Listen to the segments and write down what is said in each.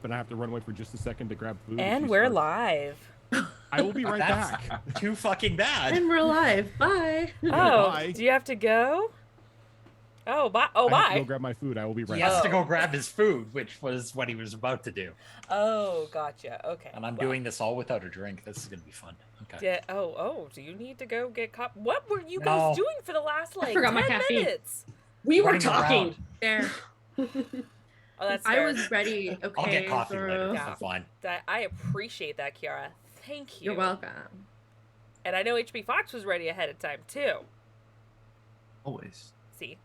but I have to run away for just a second to grab food. And we're live. I will be right That's back. too fucking bad. And we're live. Bye. Oh, bye. do you have to go? Oh, bye. Oh, I have to bye. go grab my food. I will be right He back. has to go grab his food, which was what he was about to do. Oh, gotcha. Okay. And I'm well, doing this all without a drink. This is gonna be fun. Okay. Yeah. Oh. Do you need to go get What were you No. guys doing for the last like forgot my 10 caffeine. minutes? We were Running talking. around. There. Oh, that's I fair. was ready. Okay. I'll get coffee later. Zoro. Yeah. I'm fine. I appreciate that, Kiara. Thank you. You're welcome. And I know HB Fox was ready ahead of time too. Always. See.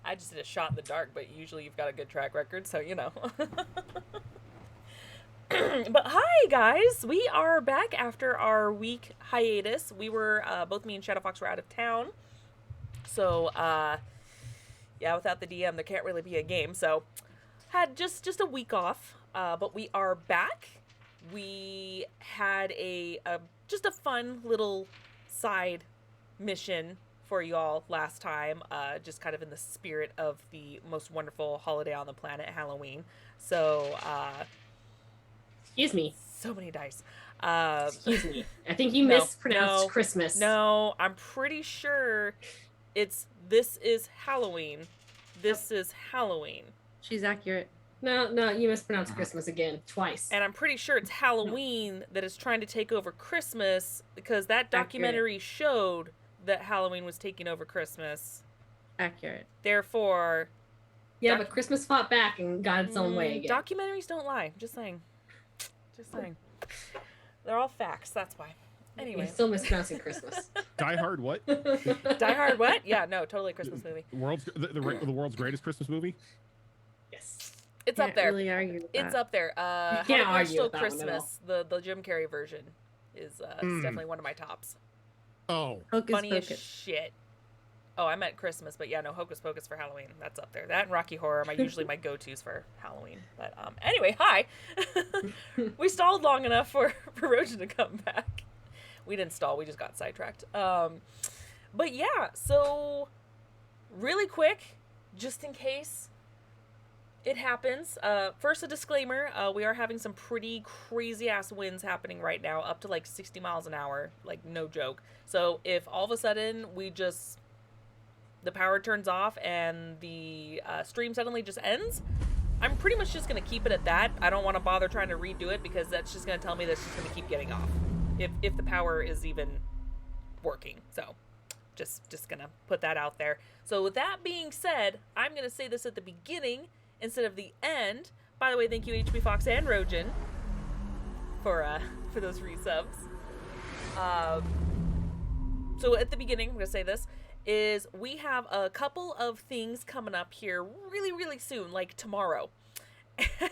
I just did a shot in the dark, but usually you've got a good track record, so you know. But hi guys, we are back after our week hiatus. We were both me and Shadow Fox were out of town, so yeah, without the DM there can't really be a game. So had just a week off, but we are back. We had just a fun little side mission for you all last time, just kind of in the spirit of the most wonderful holiday on the planet, Halloween. So Excuse me. so many dice. Excuse me. I think you No, mispronounced no, Christmas. No, I'm pretty sure this is Halloween. This is Halloween. She's accurate. No, you mispronounced Christmas again. Twice. And I'm pretty sure it's Halloween that is trying to take over Christmas, because that documentary showed that Halloween was taking over Christmas. Accurate. Therefore, Yeah, but Christmas fought back and got its own way again. documentaries don't lie. Just saying. Just saying. They're all facts. That's why. You're Anyway. still mispronouncing Christmas. Die Hard, what? Die Hard what? Yeah, no, totally a Christmas movie. The world's greatest Christmas movie? Yes. It's Can't up there. Really argue with It's that. up there. You can't How to argue Stole with that one at Christmas, the Jim Carrey version, is definitely one of my tops. Oh. Hocus Funny as Pocus. shit. Oh, I meant Christmas, but yeah, no, Hocus Pocus for Halloween. That's up there. That and Rocky Horror are usually my go-tos for Halloween. But anyway, hi. We stalled long enough for Rojan to come back. We didn't stall. We just got sidetracked. But yeah, so really quick, just in case it happens. First, a disclaimer. We are having some pretty crazy-ass winds happening right now, up to like 60 miles an hour. Like, no joke. So if all of a sudden the power turns off and the stream suddenly just ends, I'm pretty much just going to keep it at that. I don't want to bother trying to redo it, because that's just going to tell me that it's just going to keep getting off. If the power is even working. So just going to put that out there. So with that being said, I'm going to say this at the beginning instead of the end. By the way, thank you HB Fox and Rojan for those resubs. So at the beginning, I'm going to say this, is we have a couple of things coming up here really, really soon, like tomorrow.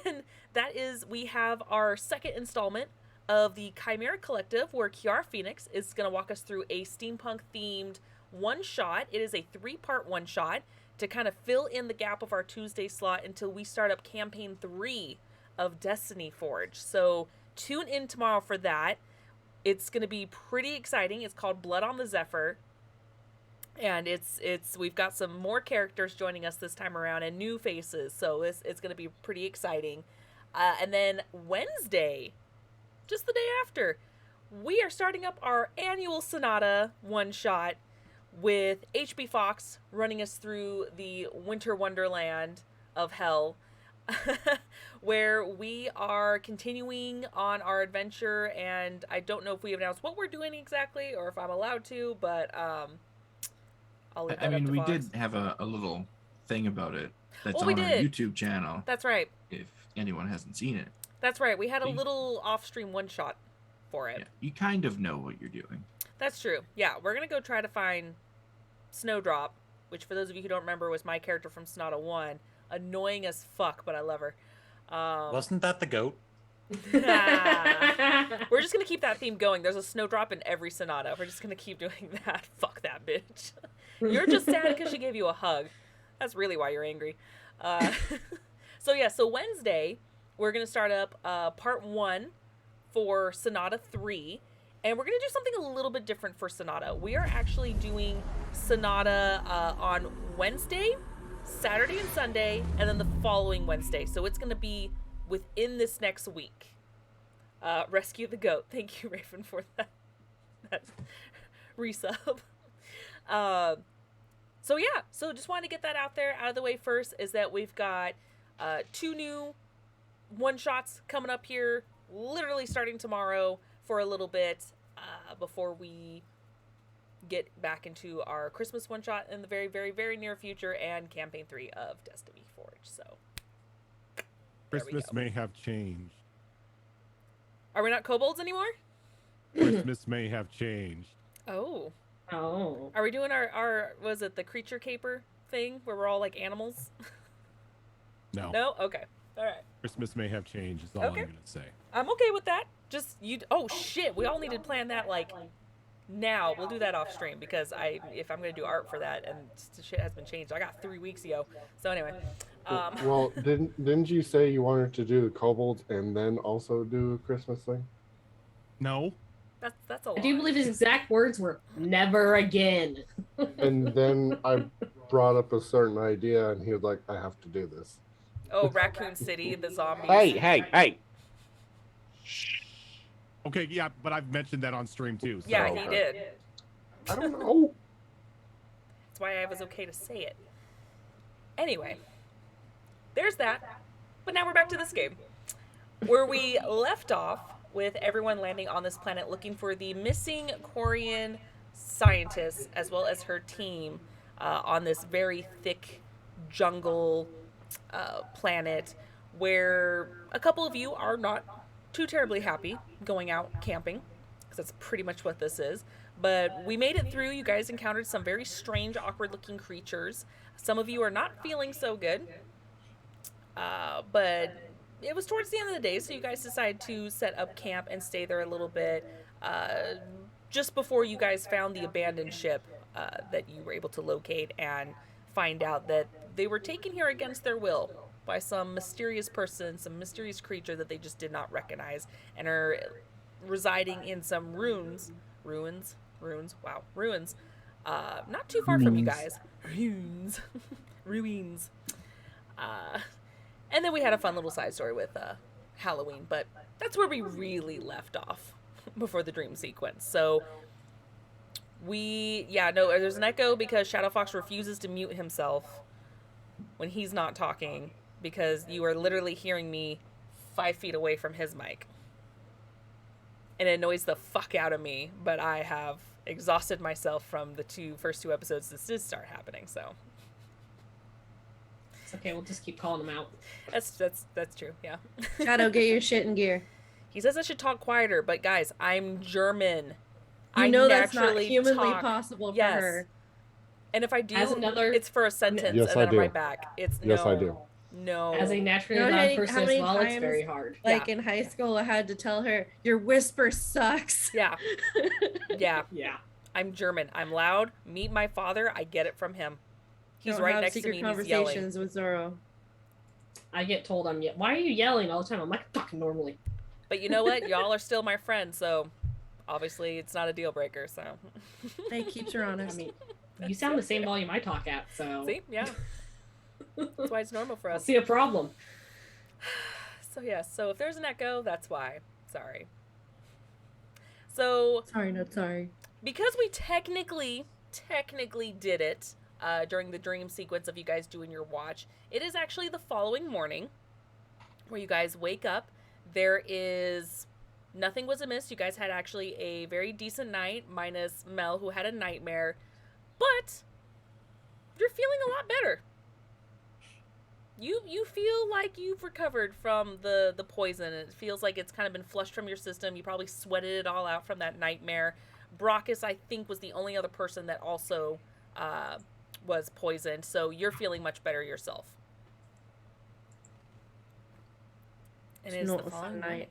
And that is, we have our second installment of the Chimera Collective, where Kiara Phoenix is going to walk us through a steampunk-themed one-shot. It is a 3-part one-shot to kind of fill in the gap of our Tuesday slot until we start up Campaign 3 of Destiny Forge. So tune in tomorrow for that. It's going to be pretty exciting. It's called Blood on the Zephyr. And we've got some more characters joining us this time around and new faces. So it's going to be pretty exciting. And then Wednesday, just the day after, we are starting up our annual Sonata one-shot with HB Fox running us through the Winter Wonderland of Hell, where we are continuing on our adventure. And I don't know if we have announced what we're doing exactly or if I'm allowed to, but I'll leave that I mean, up to we Fox. did have a little thing about it that's Well, we on our did. YouTube channel. That's right. If anyone hasn't seen it, That's right. We had a See? little off-stream one-shot for it. yeah, you kind of know what you're doing. That's true. Yeah, we're going to go try to find Snowdrop, which for those of you who don't remember was my character from Sonata 1. Annoying as fuck, but I love her. Wasn't that the goat? We're just going to keep that theme going. There's a Snowdrop in every Sonata. We're just going to keep doing that. Fuck that bitch. You're just sad because she gave you a hug. That's really why you're angry. So Wednesday, we're going to start up part 1 for Sonata 3. And we're going to do something a little bit different for Sonata. We are actually doing Sonata on Wednesday, Saturday and Sunday, and then the following Wednesday. So it's going to be within this next week. Rescue the Goat. Thank you, Raven, for that resub. So yeah, so just wanted to get that out of the way first, is that we've got 2 new one-shots coming up here, literally starting tomorrow for a little bit, before we get back into our Christmas one-shot in the very, very, very near future, and Campaign 3 of Destiny Forge. So there we Christmas go. may have changed. Are we not kobolds anymore? Christmas may have changed. Oh. Oh. Are we doing our was it the creature caper thing where we're all like animals? No. No? Okay. All right. Christmas may have changed is all Okay. I'm going to say. I'm okay with that. Just you. Oh shit! We all need to plan that like now. We'll do that off stream, because if I'm gonna do art for that and shit has been changed. I got 3 weeks ago. So anyway. Well, didn't you say you wanted to do the kobolds and then also do a Christmas thing? No. That's a lot. I do believe his exact words were "never again." And then I brought up a certain idea, and he was like, "I have to do this." Oh, Raccoon City, the zombies. Hey! Okay, yeah, but I've mentioned that on stream too. So. Yeah, Okay. he did. I don't know. That's why I was okay to say it. Anyway, there's that. But now we're back to this game, where we left off with everyone landing on this planet looking for the missing Quarian scientist, as well as her team, on this very thick jungle planet, where a couple of you are not too terribly happy going out camping, because that's pretty much what this is. But we made it through. You guys encountered some very strange, awkward-looking creatures. Some of you are not feeling so good. But it was towards the end of the day, so you guys decided to set up camp and stay there a little bit, just before you guys found the abandoned ship that you were able to locate and find out that they were taken here against their will by some mysterious person, some mysterious creature that they just did not recognize, and are residing in some ruins, not too far from you guys. Ruins. And then we had a fun little side story with Halloween, but that's where we really left off before the dream sequence. So there's an echo because Shadow Fox refuses to mute himself when he's not talking, because you are literally hearing me 5 feet away from his mic. And it annoys the fuck out of me, but I have exhausted myself from the first two episodes this did start happening, so. It's okay, we'll just keep calling him out. That's true, yeah. Shadow, get your shit in gear. He says I should talk quieter, but guys, I'm German. You know that's not naturally humanly talk. possible for Yes. her. And if I do, As another- it's for a sentence, Yes, and I then do. I'm right back. It's Yes, no, I do. No. As a naturally You know loud how person as many well, it's times, very hard. Like Yeah. in high school, I had to tell her, your whisper sucks. Yeah. Yeah. Yeah. I'm German. I'm loud. Meet my father. I get it from him. He's Don't right have next to secret me and he's yelling. conversations with Zoro. I get told why are you yelling all the time? I'm like, fucking normally. But you know what? Y'all are still my friends, so obviously it's not a deal breaker, so. Hey, keeps her I honest. mean, you sound the same volume I talk at, so See? Yeah. That's why it's normal for I us. see a problem. So yeah, so if there's an echo, that's why. Sorry. So Sorry, not sorry. because we technically did it during the dream sequence of you guys doing your watch, it is actually the following morning where you guys wake up. There is nothing was amiss. You guys had actually a very decent night, minus Mel, who had a nightmare, but you're feeling a lot better. You feel like you've recovered from the poison. It feels like it's kind of been flushed from your system. You probably sweated it all out from that nightmare. Brockus, I think, was the only other person that also was poisoned, so you're feeling much better yourself. And it is Not the a fun following night. night.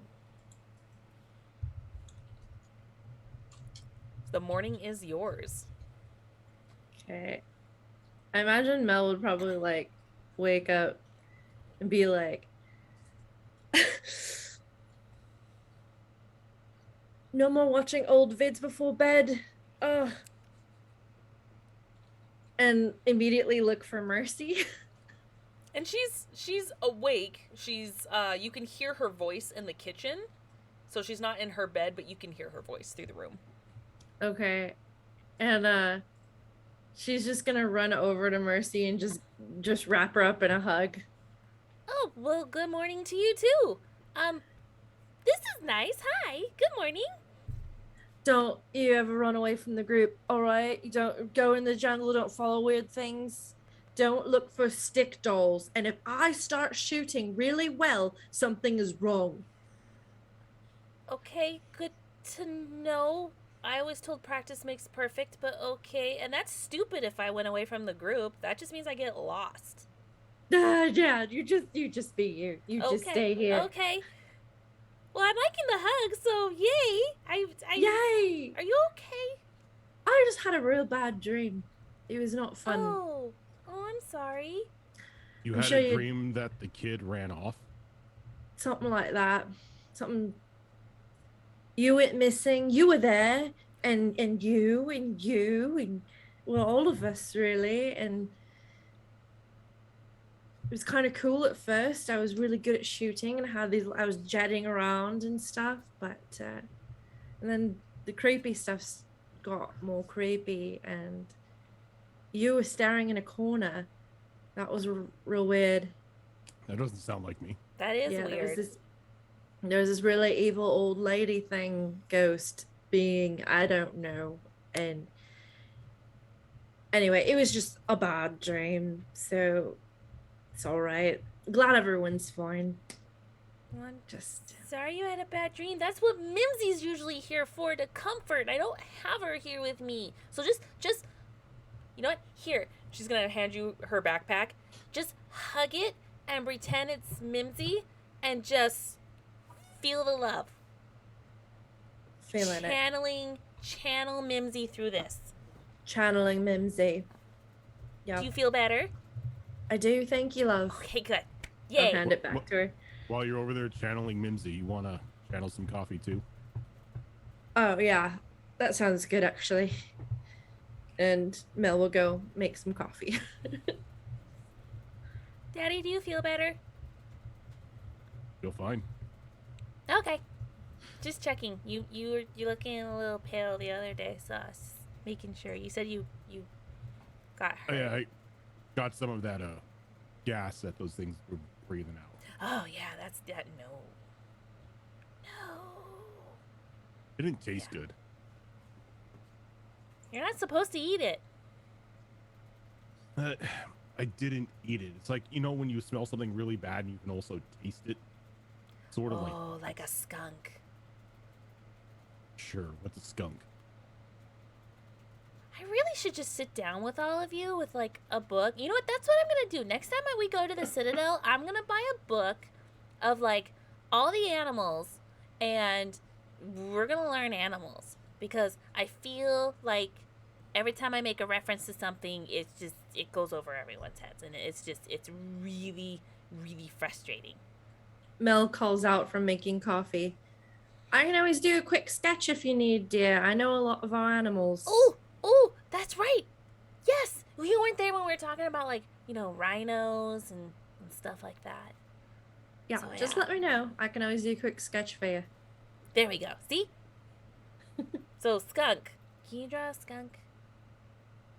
The morning is yours. Okay. I imagine Mel would probably like wake up and be like, no more watching old vids before bed. Ugh. And immediately look for Mercy. And she's awake. She's you can hear her voice in the kitchen. So she's not in her bed, but you can hear her voice through the room. Okay. And she's just gonna run over to Mercy and just wrap her up in a hug. Oh, well, good morning to you too. This is nice. Hi. Good morning. Don't you ever run away from the group, alright? You don't go in the jungle, don't follow weird things. Don't look for stick dolls. And if I start shooting really well, something is wrong. Okay, good to know. I always told practice makes perfect, but okay. And that's stupid if I went away from the group. That just means I get lost. Yeah, you just be you. You just stay here. Okay. Well, I'm liking the hug, so yay. Yay! Are you okay? I just had a real bad dream. It was not fun. Oh, I'm sorry. You I'm had sure a you- dream that the kid ran off? Something like that. Something. You went missing. You were there, and you and well, all of us really, and it was kind of cool at first. I was really good at shooting and I was jetting around and stuff, but and then the creepy stuff got more creepy, and you were staring in a corner. That was real weird. That doesn't sound like me. That is Yeah, weird. there was this really evil old lady thing, ghost being, I don't know, and anyway, it was just a bad dream, so it's all right. Glad everyone's fine. Well, I'm Just sorry you had a bad dream. That's what Mimsy's usually here for, to comfort. I don't have her here with me. So just you know what? Here. She's gonna hand you her backpack. Just hug it and pretend it's Mimsy and just feel the love. feeling it. Channel Mimsy through this. Channeling Mimsy. Yeah, Do you feel better? I do. Thank you, love. Okay, good. I'll Yay. hand it back to her. While you're over there channeling Mimsy, you want to channel some coffee too? Oh yeah, that sounds good actually. And Mel will go make some coffee. Daddy, do you feel better? Feel fine. Okay. Just checking. You were looking a little pale the other day, so I was making sure. You said you got Oh, hurt. yeah, I got some of that gas that those things were breathing out. Oh yeah, that's that. No. No. It didn't taste good. You're not supposed to eat it. I didn't eat it. It's like, you know, when you smell something really bad and you can also taste it. Sort of like, Oh, like a skunk. sure, what's a skunk? I really should just sit down with all of you with like a book. You know what? That's what I'm gonna do. Next time we go to the Citadel, I'm gonna buy a book of like all the animals, and we're gonna learn animals because I feel like every time I make a reference to something, it goes over everyone's heads, and it's really, really frustrating. Mel calls out from making coffee. I can always do a quick sketch if you need, dear. I know a lot of our animals. Oh, that's right. Yes, you weren't there when we were talking about like, you know, rhinos and stuff like that. Yeah, So, just yeah. let me know. I can always do a quick sketch for you. There we go. See? So, skunk. Can you draw a skunk?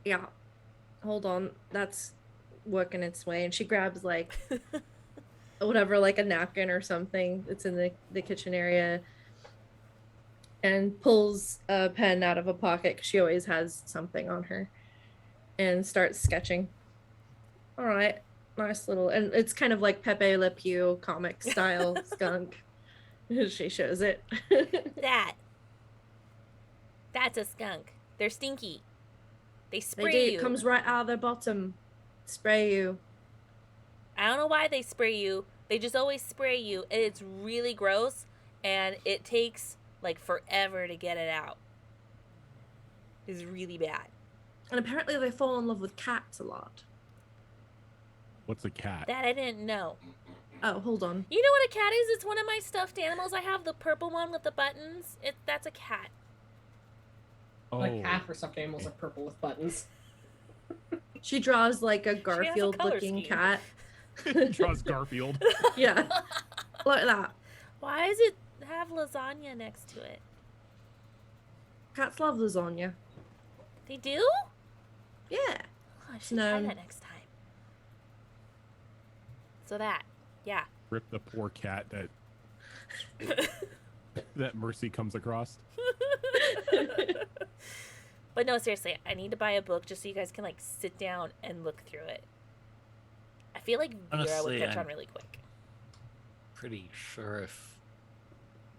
Yeah. Hold on. That's working its way. And she grabs like whatever, like a napkin or something that's in the kitchen area, and pulls a pen out of a pocket 'cause she always has something on her, and starts sketching. All right. Nice little, and it's kind of like Pepe Le Pew comic style skunk. She shows it. That's a skunk. They're stinky. They They spray do. you. It comes right out of their bottom. Spray you. I don't know why they spray you. They just always spray you, and it's really gross, and it takes like forever to get it out. It's really bad. And apparently they fall in love with cats a lot. What's a cat? That I didn't know. Oh, hold on. You know what a cat is? It's one of my stuffed animals. I have the purple one with the buttons. That's a cat. Oh, Like half her stuffed animals are purple with buttons. She draws like a a Garfield color looking scheme. cat. Draws Garfield. Yeah, like that. Why does it have lasagna next to it? Cats love lasagna. They do? Yeah. Oh, I should try No. that next time. So that, yeah. Rip the poor cat that that Mercy comes across. But no, seriously, I need to buy a book just so you guys can like sit down and look through it. I feel like Vera would Honestly, catch I'm- on really quick. Pretty sure if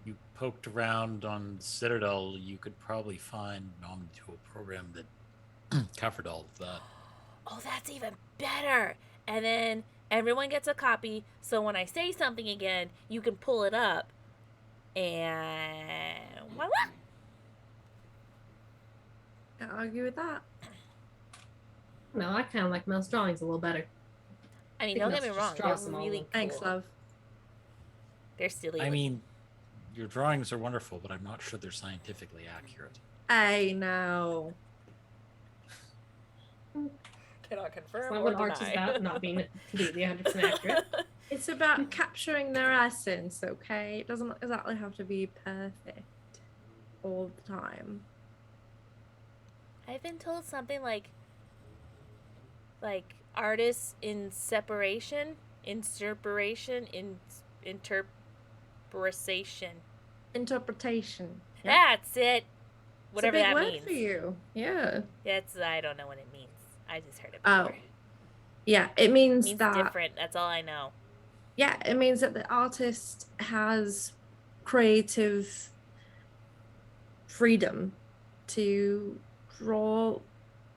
you poked around on Citadel, you could probably find an Omnitool program that covered all of that. Oh, that's even better. And then everyone gets a copy, so when I say something again, you can pull it up. And voila! Can't argue with that. No, I kind of like Mel's drawings a little better. I mean, think don't get that's me just wrong, draws they're them all really in. cool. Thanks, love. They're silly. I mean, your drawings are wonderful, but I'm not sure they're scientifically accurate. Hey, now. Cannot It's confirm not or what art is deny. about, not being completely 100% accurate. It's about capturing their essence, okay? It doesn't exactly have to be perfect all the time. I've been told something like artists in separation, interpretation, interpretation. Interpretation. That's it. Whatever it's a big that word means. for you. Yeah. I don't know what it means. I just heard it Oh, before. Yeah, it It means, means that. different. That's all I know. Yeah, it means that the artist has creative freedom to draw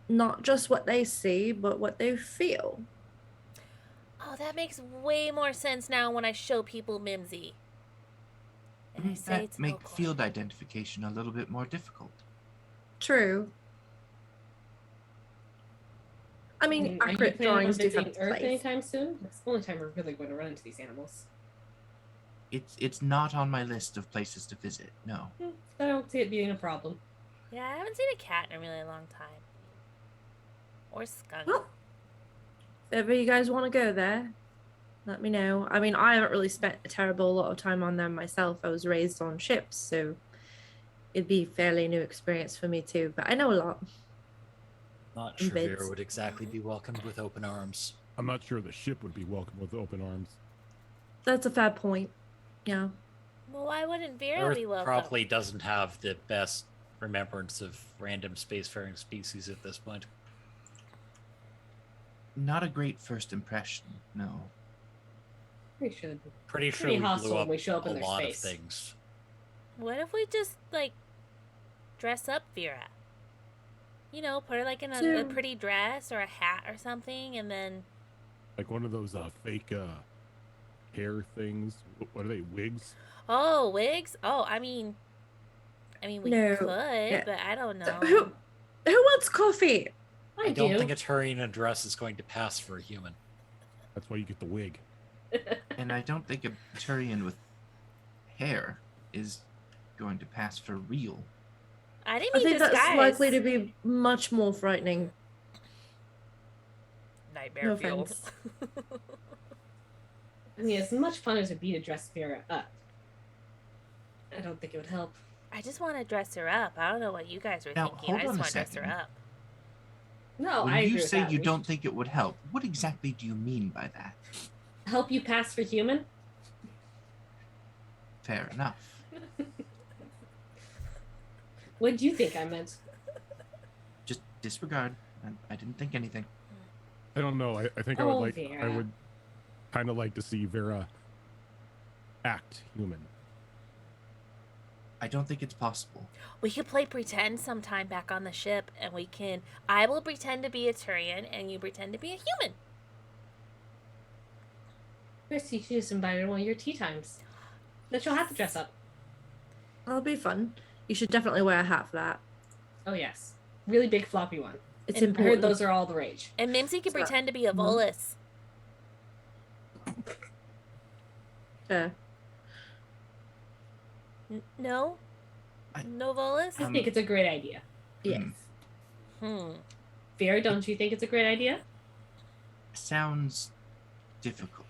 not just what they see, but what they feel. Oh, that makes way more sense now when I show people Mimsy. And I say That it's make Oakland. field identification a little bit more difficult. True. I mean, Are you accurate planning on drawings do visiting have its Earth place. anytime soon? That's the only time we're really going to run into these animals. It's not on my list of places to visit. No. I don't see it being a problem. Yeah, I haven't seen a cat in a really long time. Or skunk. Well, if ever you guys want to go there, let me know. I mean, I haven't really spent a terrible lot of time on them myself. I was raised on ships, so it'd be a fairly new experience for me too. But I know a lot. Not In sure Vera bits. would exactly be welcomed with open arms. I'm not sure the ship would be welcome with open arms. That's a fair point. Yeah. Well, why wouldn't Vera Earth be welcome? probably doesn't have the best remembrance of random spacefaring species at this point. Not a great first impression. No. We should. Pretty sure Pretty we hostile blew when up we show up a in their lot space. of things. What if we just dress up Vera? You know, put her in a So- pretty dress or a hat or something, and then Like one of those fake hair things. What are they? Wigs? wigs. Oh, I mean we No, could, yeah. but I don't know. Who wants coffee? I, I don't do. think a Turian in a dress is going to pass for a human. That's why you get the wig. And I don't think a Turian with hair is going to pass for real. I didn't I mean think disguise. that's likely to be much more frightening. Nightmare No fuels. I mean, as much fun as it would be to dress Vera up, I don't think it would help. I just want to dress her up. I don't know what you guys were Now, thinking. hold I just on a want to dress her second. up. No, When I you agree with say that. you We don't think it would help, what exactly do you mean by that? should help you pass for human. Fair enough. What do you think I meant? Just disregard. I didn't think anything. I don't know. I think I Oh, would I Vera. would kind of like to see Vera act human. I don't think it's possible. We could play pretend sometime back on the ship, and I will pretend to be a Turian, and you pretend to be a human. Christy, you should just invite her to one of your tea times. Then she'll have to dress up. That'll be fun. You should definitely wear a hat for that. Oh yes, really big floppy one. It's And I I important. heard those are all the rage. And Mimsy could So- pretend to be a Mhm. Volus. Fair. No? I- No Volus? I think it's a great idea. Yes. Hmm. Hmm. Vera, don't you think it's a great idea? Sounds difficult.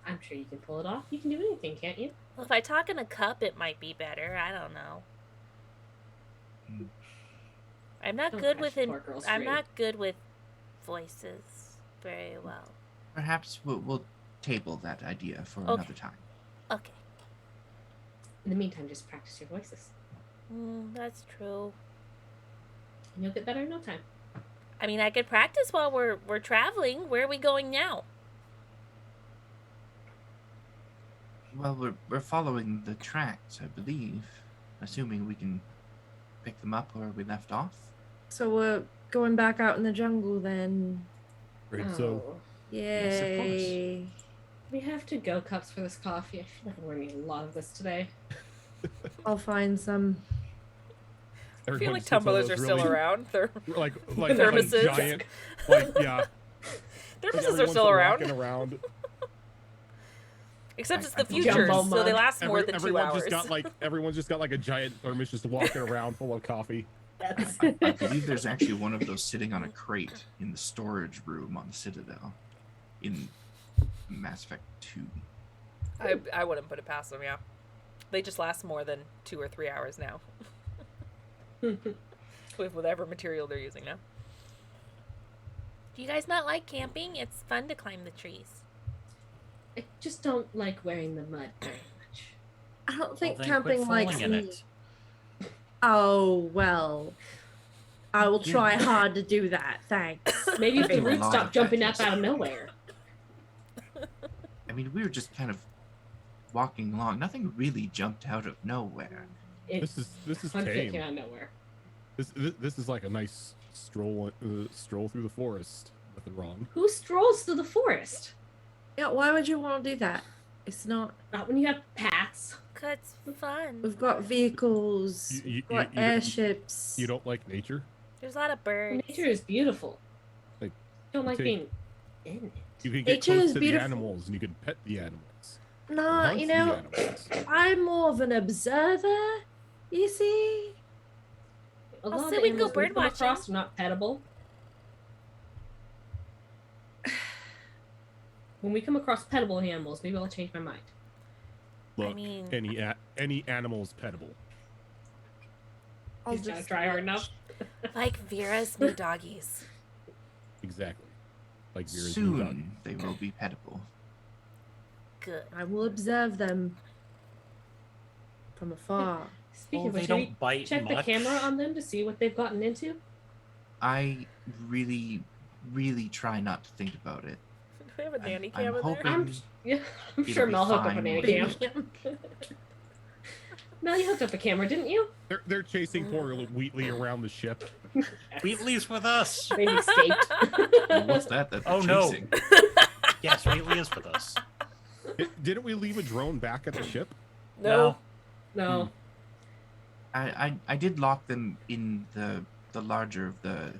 I'm sure you can pull it off. You can do anything, can't you? Well, if I talk in a cup, it might be better. I don't know. Hmm. I'm not Don't good catch with the poor girl's I'm dream. not good with voices very well. Perhaps we'll table that idea for Okay. another time. Okay. In the meantime, just practice your voices. That's true. And you'll get better in no time. I mean, I could practice while we're traveling. Where are we going now? Well, we're following the tracks, I believe, assuming we can pick them up where we left off. So we're going back out in the jungle then. Great. Oh, So Yes, of course. Yay. we have to go cups for this coffee. I feel like we're gonna need a lot of this today. I'll find some. I feel everyone like sits on tumblers those are still really- around. They're Like Thermoses. giant, like yeah. thermoses are everyone's still walking around. around. Except it's I the think future, Jumbo so they mug. last more than 2 everyone hours. just got like everyone's just got like a giant thermos just walking around full of coffee. That's I believe there's actually one of those sitting on a crate in the storage room on the Citadel in Mass Effect 2. I wouldn't put it past them. Yeah, they just last more than 2 or 3 hours now with whatever material they're using now. Do you guys not like camping? It's fun to climb the trees. I just don't like wearing the mud very much. I don't think Well, then quit camping likes falling in me. it. Oh, well. I will try hard to do that, thanks. Maybe if I the do a roots lot stop of jumping that, up out of nowhere. I mean, we were just kind of walking along. Nothing really jumped out of nowhere. This is Conflict tame. came out of nowhere. This is like a nice stroll through the forest with the wrong. Who strolls through the forest? Yeah, why would you want to do that? It's not. Not when you have paths. 'Cause it's fun. We've got vehicles, You- we've got you- airships. You don't like nature? There's a lot of birds. Nature is beautiful. Like, don't like take- being in it. You can get Nature close is to beautiful. the animals and you can pet the animals. Nah, Hunt you the know, animals. I'm more of an observer, you see? A lot say of we can go animals we bird come across watching. are not pettable. When we come across pettable animals, maybe I'll change my mind. Look, mean- any animal is pettable. I'll Just gotta just try hard enough. Like Vera's new doggies. Exactly. Like Vera's new dog. Soon they will be pettable. Good. I will observe them from afar. Speaking Well, of they which, should we don't bite check the much. camera on them to see what they've gotten into? I really, really try not to think about it. Do we have a nanny I'm cam in there? hoping- I'm yeah, I'm It'll sure be Mel hooked up a fine nanny when- cam. Mel, you hooked up a camera, didn't you? They're chasing poor Wheatley around the ship. Wheatley's with us. Maybe escaped. Well, what's that they're Oh, no. chasing? Yes, Wheatley is with us. Didn't we leave a drone back at the ship? No. No. I did lock them in the larger of the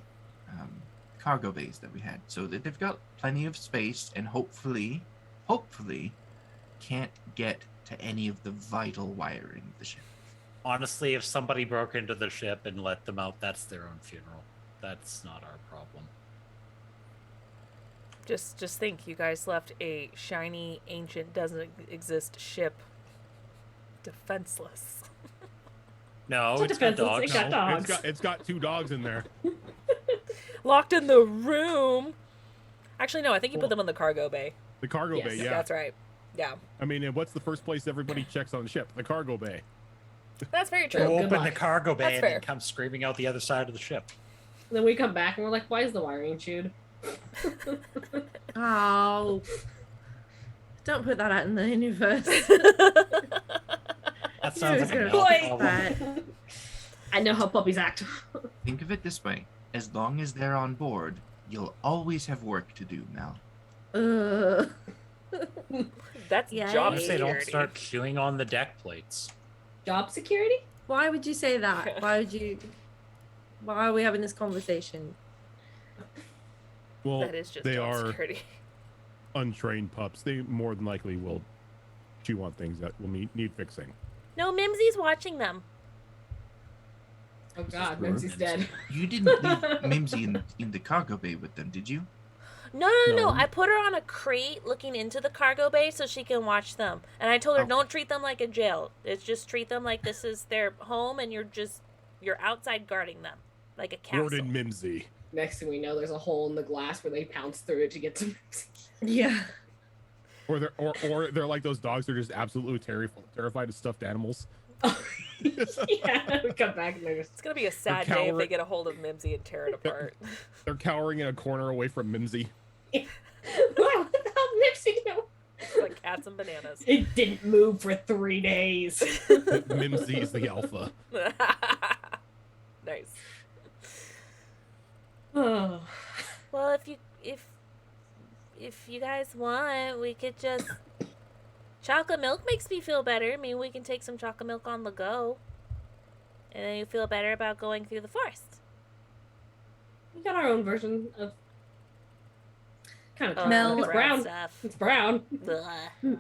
cargo bays that we had, so that they've got plenty of space and hopefully can't get to any of the vital wiring of the ship. Honestly, if somebody broke into the ship and let them out, that's their own funeral. That's not our problem. Just think, you guys left a shiny, ancient, doesn't exist ship defenseless. No, It's it's got defenseless, dogs. it got dogs. It's got 2 dogs in there. Locked in the room. Actually, no, I think you put Well- them in the cargo bay. The cargo Yes, bay, yeah. That's right. Yeah, I mean, and what's the first place everybody checks on the ship? The cargo bay. that's very Go true. Good open the luck. cargo bay That's and fair. then come screaming out the other side of the ship. Then we come back and we're like, why is the wiring chewed? Oh. Don't put that out in the universe. That sounds like a You're Mel gonna problem. that. I know how puppies act. Think of it this way: as long as they're on board, you'll always have work to do, Mel. That's Yay. job Unless they don't security. start chewing on the deck plates. Job security? Why would you say that? Why are we having this conversation? Well, That is just they job are security. untrained pups. They more than likely will chew on things that will need fixing. No, Mimsy's watching them. Oh god, true. Mimsy's dead. You didn't leave Mimsy in the cargo bay with them, did you? No. No. I put her on a crate looking into the cargo bay so she can watch them. And I told her, Okay. don't treat them like a jail. It's just treat them like this is their home and you're outside guarding them like a castle. Gordon Mimsy. Next thing we know, there's a hole in the glass where they pounce through it to get to. Yeah. Or they're like those dogs that are just absolutely terrified of stuffed animals. Yeah, we come back and they're just. It's going to be a sad day if they coward- get a hold of Mimsy and tear it apart. They're cowering in a corner away from Mimsy. Wow, what the hell did Nipsey do? It's like cats and bananas. It didn't move for 3 days. Mimsy's the alpha. Nice. Oh. Well, if you guys want, we could just chocolate milk makes me feel better. I mean, we can take some chocolate milk on the go. And then you feel better about going through the forest. We got our own version of. Kind of Mel- It's brown. Stuff. It's brown. Ugh.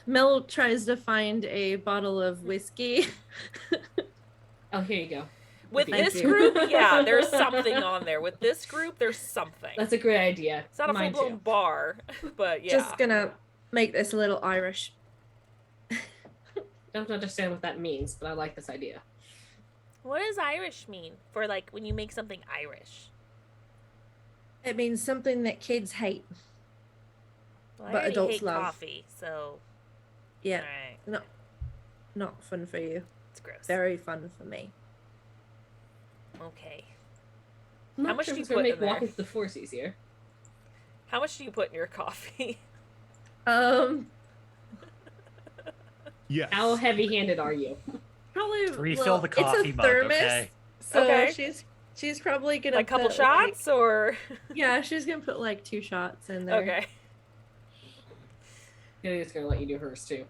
Mel tries to find a bottle of whiskey. Oh, here you go. With Thank this you. group, yeah, there's something on there. With this group, there's something. That's a great idea. It's not a Mine full-blown too. bar, but yeah. Just gonna make this a little Irish. Don't understand what that means, but I like this idea. What does Irish mean for like when you make something Irish? It means something that kids hate. Well, I But already adults hate love. coffee, so Yeah, alright, not fun for you. It's gross. Very fun for me. okay. I'm not How much sure do if you it's gonna put make in there? walking through the force easier. How much do you put in your coffee? Yes. How heavy-handed are you? Probably Refill the it's a coffee mug, thermos, okay? so Okay. she's probably gonna Like a couple put, shots, or yeah, she's gonna put like 2 shots in there. okay? It's gonna let you do hers too.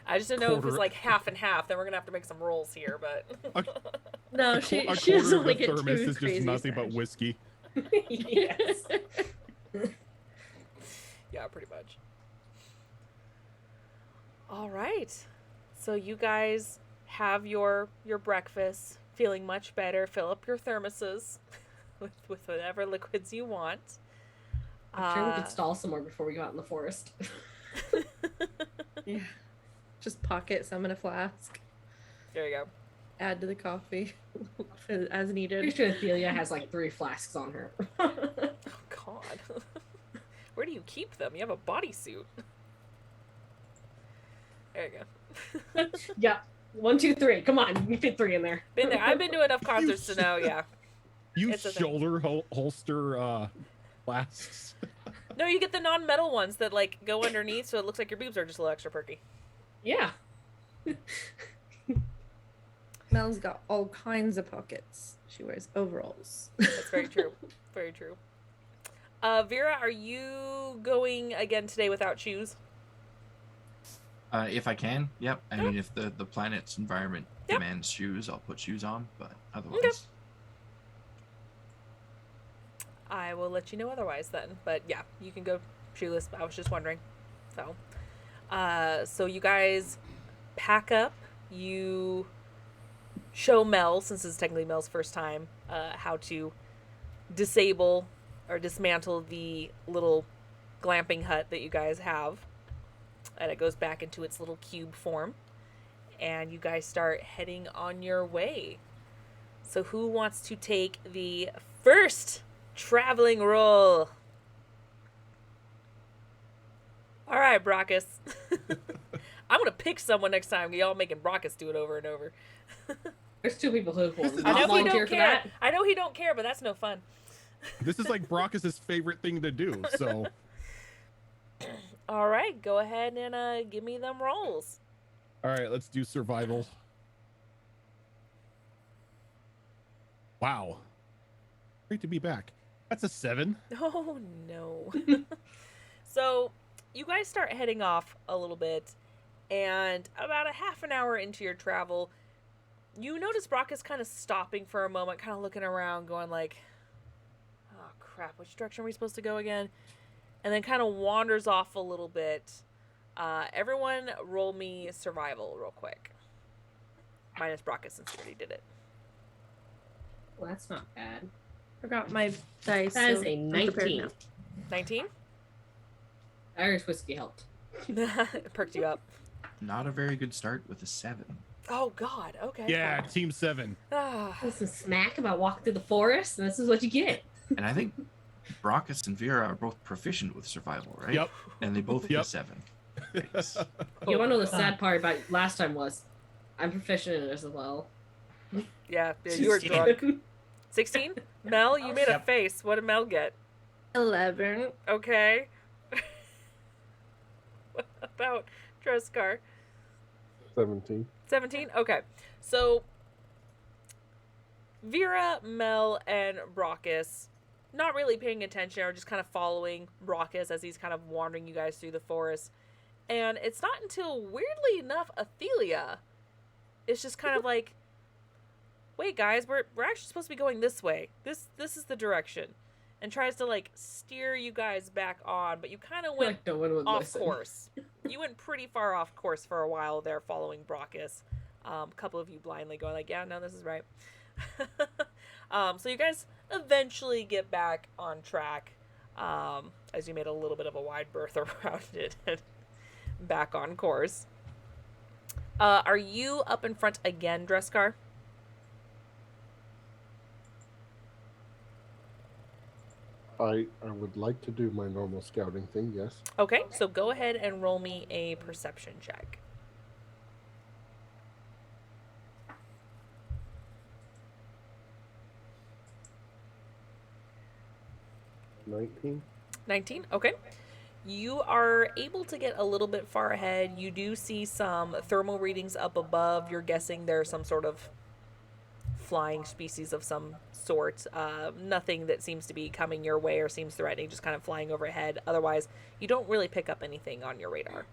I just didn't know if it was Quarter. like half and half. Then we're gonna have to make some rolls here, but No, a she quarter doesn't of the like it thermos too is crazy. just nothing but Sarge. whiskey. Yes. yeah, pretty much. All right, so you guys have your breakfast, feeling much better. Fill up your thermoses with whatever liquids you want. I'm sure we could stall somewhere before we go out in the forest. Yeah. Just pocket some in a flask. There you go. Add to the coffee as Pretty needed. sure Athelia has like 3 flasks on her. Oh God, where do you keep them? You have a bodysuit. There you go. Yeah. 1, 2, 3. Come on, you fit 3 in there. Been there. I've been to enough concerts to know. Yeah. You It's a thing. shoulder holster flasks. No, you get the non-metal ones that like go underneath, so it looks like your boobs are just a little extra perky. Yeah. Mel's got all kinds of pockets. She wears overalls. That's very true. Very true. Vera, are you going again today without shoes? If I can, yep. I mean, if the planet's environment Yep. demands shoes, I'll put shoes on. But otherwise, I will let you know otherwise then. But yeah, you can go shoeless. I was just wondering. So you guys pack up. You show Mel, since it's technically Mel's first time, how to disable or dismantle the little glamping hut that you guys have. And it goes back into its little cube form. And you guys start heading on your way. So who wants to take the first traveling roll? All right, Brockus. I'm going to pick someone next time. Y'all making Brockus do it over and over. There's 2 people who will I not know he volunteer don't for care. that. I know he don't care, but that's no fun. This is like Brockus's favorite thing to do. So All right, go ahead and give me them rolls. all right, let's do survival. Wow. Great to be back. That's a 7. Oh no. So you guys start heading off a little bit, and about a half an hour into your travel, you notice Brock is kind of stopping for a moment, kind of looking around, going like, oh crap, which direction are we supposed to go again? And then kind of wanders off a little bit. Everyone roll me survival real quick. Minus Brockus since he already did it. Well, that's not bad. Forgot my dice. That is so a I'm prepared 19. now. 19? Irish whiskey helped. It perked you up. Not a very good start with a 7. Oh God. Okay. Yeah, team 7. Ah. Some smack about walking through the forest, and this is what you get. And I think Brockus and Vera are both proficient with survival, right? Yep. And they both hit a Yep. 7. Nice. You want to know the sad part about last time was, I'm proficient in it as well. Yeah, you were 16. drunk. 16? Mel, you made a Yep. face. What did Mel get? 11. Okay. What about Dreskar? 17. 17? Okay. So, Vera, Mel, and Brockus, not really paying attention, or just kind of following Brockus as he's kind of wandering you guys through the forest. And it's not until, weirdly enough, Athelia is just kind of like, wait, guys, we're actually supposed to be going this way. This is the direction. And tries to, like, steer you guys back on, but you kind of went Like no one would off listen. course. You went pretty far off course for a while there following Brockus. A couple of you blindly going like, yeah, no, this is right. So you guys eventually get back on track as you made a little bit of a wide berth around it and back on course. Are you up in front again, Dreskar? I would like to do my normal scouting thing, yes. Okay, so go ahead and roll me a perception check. — 19. 19? Okay. You are able to get a little bit far ahead. You do see some thermal readings up above. You're guessing there's some sort of flying species of some sort. Nothing that seems to be coming your way or seems threatening, just kind of flying overhead. Otherwise, you don't really pick up anything on your radar.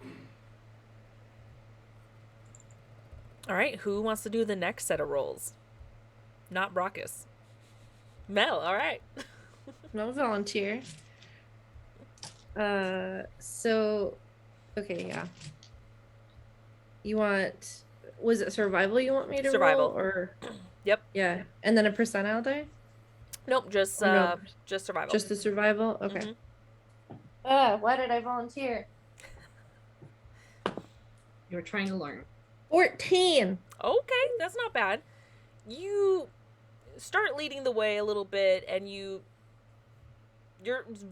All right, who wants to do the next set of rolls? Not Brockus. Mel, all right. No volunteer. So, okay, yeah. You want? Was it survival? You want me to Survival. roll, or? Yep. Yeah, and then a percentile die. Nope, just No. just survival. Just the survival. Okay. Mhm. Why did I volunteer? You were trying to learn. 14. Okay, that's not bad. You start leading the way a little bit, and you're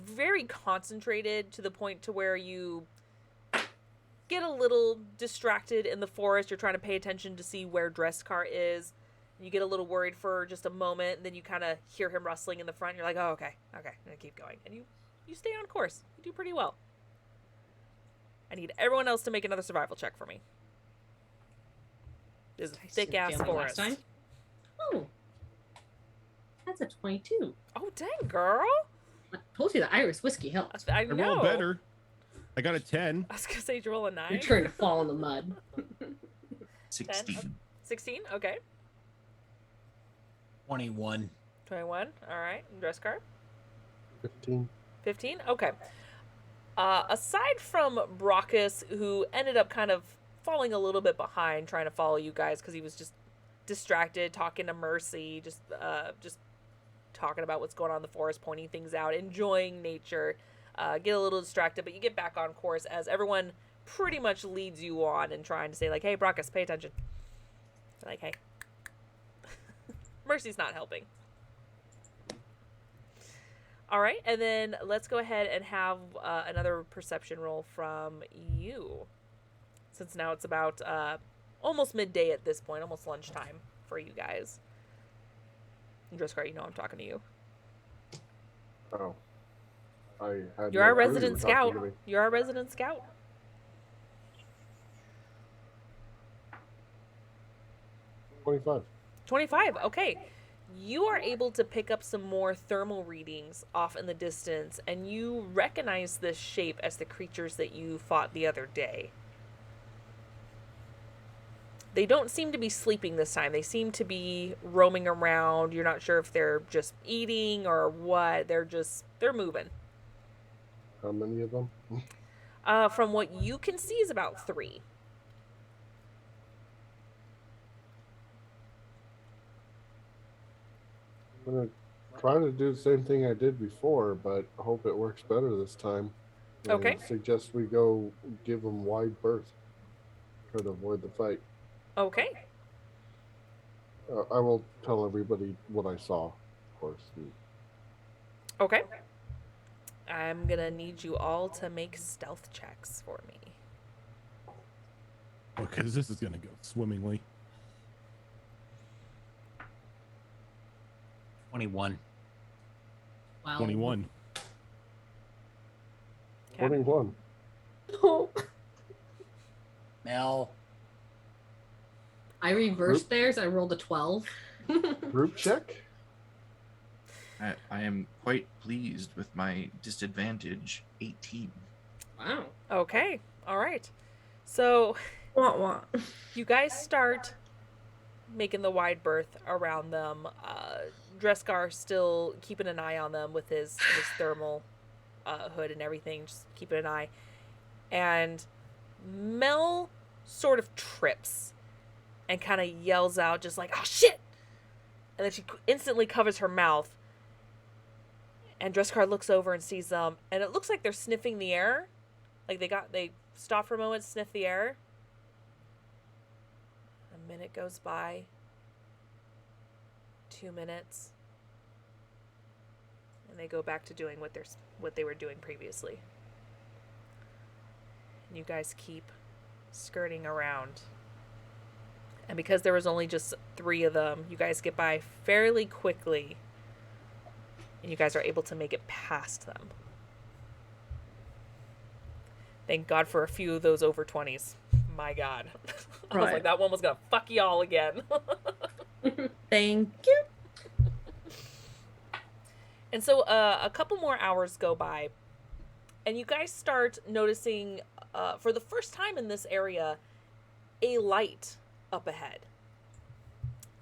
very concentrated to the point to where you get a little distracted in the forest. You're trying to pay attention to see where Dreskar is. You get a little worried for just a moment, and then you kind of hear him rustling in the front. You're like, oh, okay, I'm gonna keep going. And you stay on course. You do pretty well. I need everyone else to make another survival check for me. This is a thick-ass Failed me last forest. time. Oh. That's a 22. Oh, dang, girl. I told you the Irish whiskey helped. I I know. rolled better. I got a 10. I was gonna say, did you roll a 9? You're trying to fall in the mud. 16. 16? Okay. 21. 21. All right. Dress card. 15. 15? Okay. Aside from Brockus, who ended up kind of falling a little bit behind trying to follow you guys because he was just distracted, talking to Mercy, just talking about what's going on in the forest, pointing things out, enjoying nature, get a little distracted, but you get back on course as everyone pretty much leads you on and trying to say, like, hey, Brockus, pay attention. Like, hey. Mercy's not helping. All right, and then let's go ahead and have another perception roll from you. Since now it's about almost midday at this point, almost lunchtime for you guys. Dreskar, you know I'm talking to you. Oh. I had You're no our clue you resident were scout. talking to me. You're our resident scout. 25. 25, okay. You are able to pick up some more thermal readings off in the distance, and you recognize this shape as the creatures that you fought the other day. They don't seem to be sleeping this time. They seem to be roaming around. You're not sure if they're just eating or what. They're moving. How many of them? From what you can see is about 3. I'm gonna try to do the same thing I did before, but I hope it works better this time. Okay. I suggest we go give them wide berth. Try to avoid the fight. Okay. I will tell everybody what I saw, of course. Okay. I'm gonna need you all to make stealth checks for me. Because this is gonna go swimmingly. 21. Wow. 21. 21. Oh, Mel. I reversed theirs. I rolled a 12. Group check? I am quite pleased with my disadvantage 18. Wow. Okay. All right. So wah, wah. you guys start making the wide berth around them. Drescar still keeping an eye on them with his thermal hood and everything, just keeping an eye. And Mel sort of trips and kind of yells out just like, "Oh shit!" And then she instantly covers her mouth. And Drescar looks over and sees them, and it looks like they're sniffing the air. Like they stop for a moment, sniff the air. A minute goes by. 2 minutes. And they go back to doing what they were doing previously. And you guys keep skirting around. And because there was only just 3 of them, you guys get by fairly quickly. And you guys are able to make it past them. Thank God for a few of those over 20s. My God. I was Right. like, that one was going to fuck y'all again. Thank you. And so a couple more hours go by. And you guys start noticing, for the first time in this area, a light up ahead.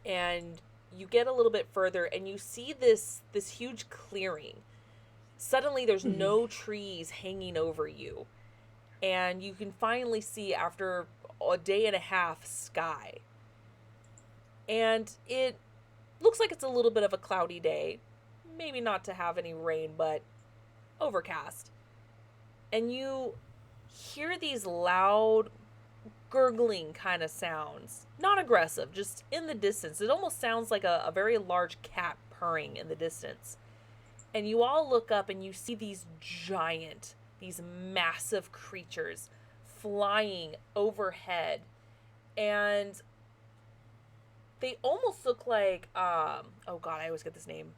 And you get a little bit further and you see this huge clearing. Suddenly there's no trees hanging over you. And you can finally see, after a day and a half, sky. And it looks like it's a little bit of a cloudy day. Maybe not to have any rain, but overcast. And you hear these loud gurgling kind of sounds. Not aggressive, just in the distance. It almost sounds like a very large cat purring in the distance. And you all look up and you see these massive creatures flying overhead. And they almost look like, oh God, I always get this name,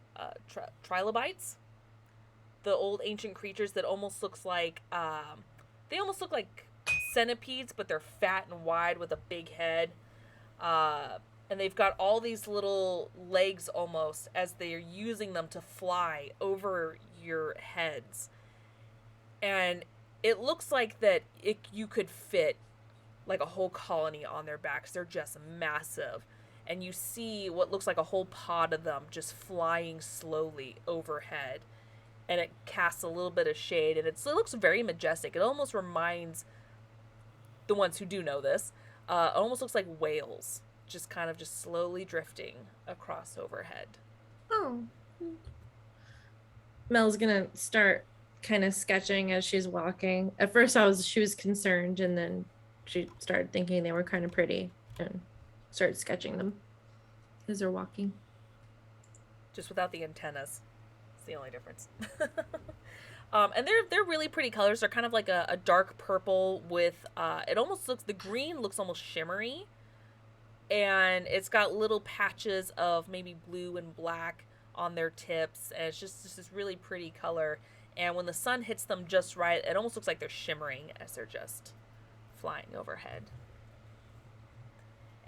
trilobites? The old ancient creatures that almost looks like, they almost look like centipedes, but they're fat and wide with a big head. And they've got all these little legs almost, as they're using them to fly over your heads. And it looks like that you could fit like a whole colony on their backs. They're just massive. And you see what looks like a whole pod of them just flying slowly overhead. And it casts a little bit of shade, and it looks very majestic. It almost reminds the ones who do know this, it almost looks like whales, just kind of just slowly drifting across overhead. Oh. Mel's gonna start kind of sketching as she's walking. At first she was concerned, and then she started thinking they were kind of pretty and started sketching them as they're walking. Just without the antennas. It's the only difference. And they're really pretty colors. They're kind of like a dark purple with, it almost looks, the green looks almost shimmery. And it's got little patches of maybe blue and black on their tips. And it's just this really pretty color. And when the sun hits them just right, it almost looks like they're shimmering as they're just flying overhead.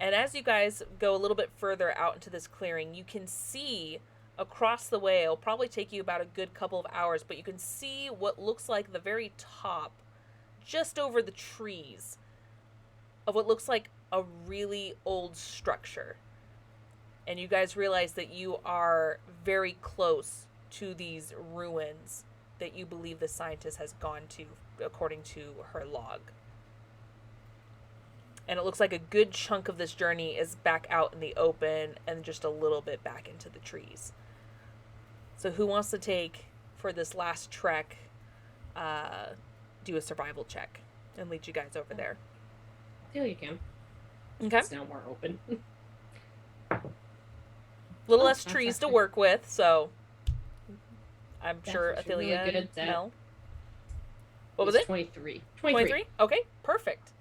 And as you guys go a little bit further out into this clearing, you can see across the way, it'll probably take you about a good couple of hours, but you can see what looks like the very top, just over the trees, of what looks like a really old structure. And you guys realize that you are very close to these ruins that you believe the scientist has gone to, according to her log. And it looks like a good chunk of this journey is back out in the open and just a little bit back into the trees. So who wants to take, for this last trek, do a survival check and lead you guys over there? I feel you can. Okay. It's now more open. Little Oh, less that's trees to actually- work with, so I'm That's sure actually really Athelia good and at- Mel. What was It's it? 23. 23? Okay, perfect.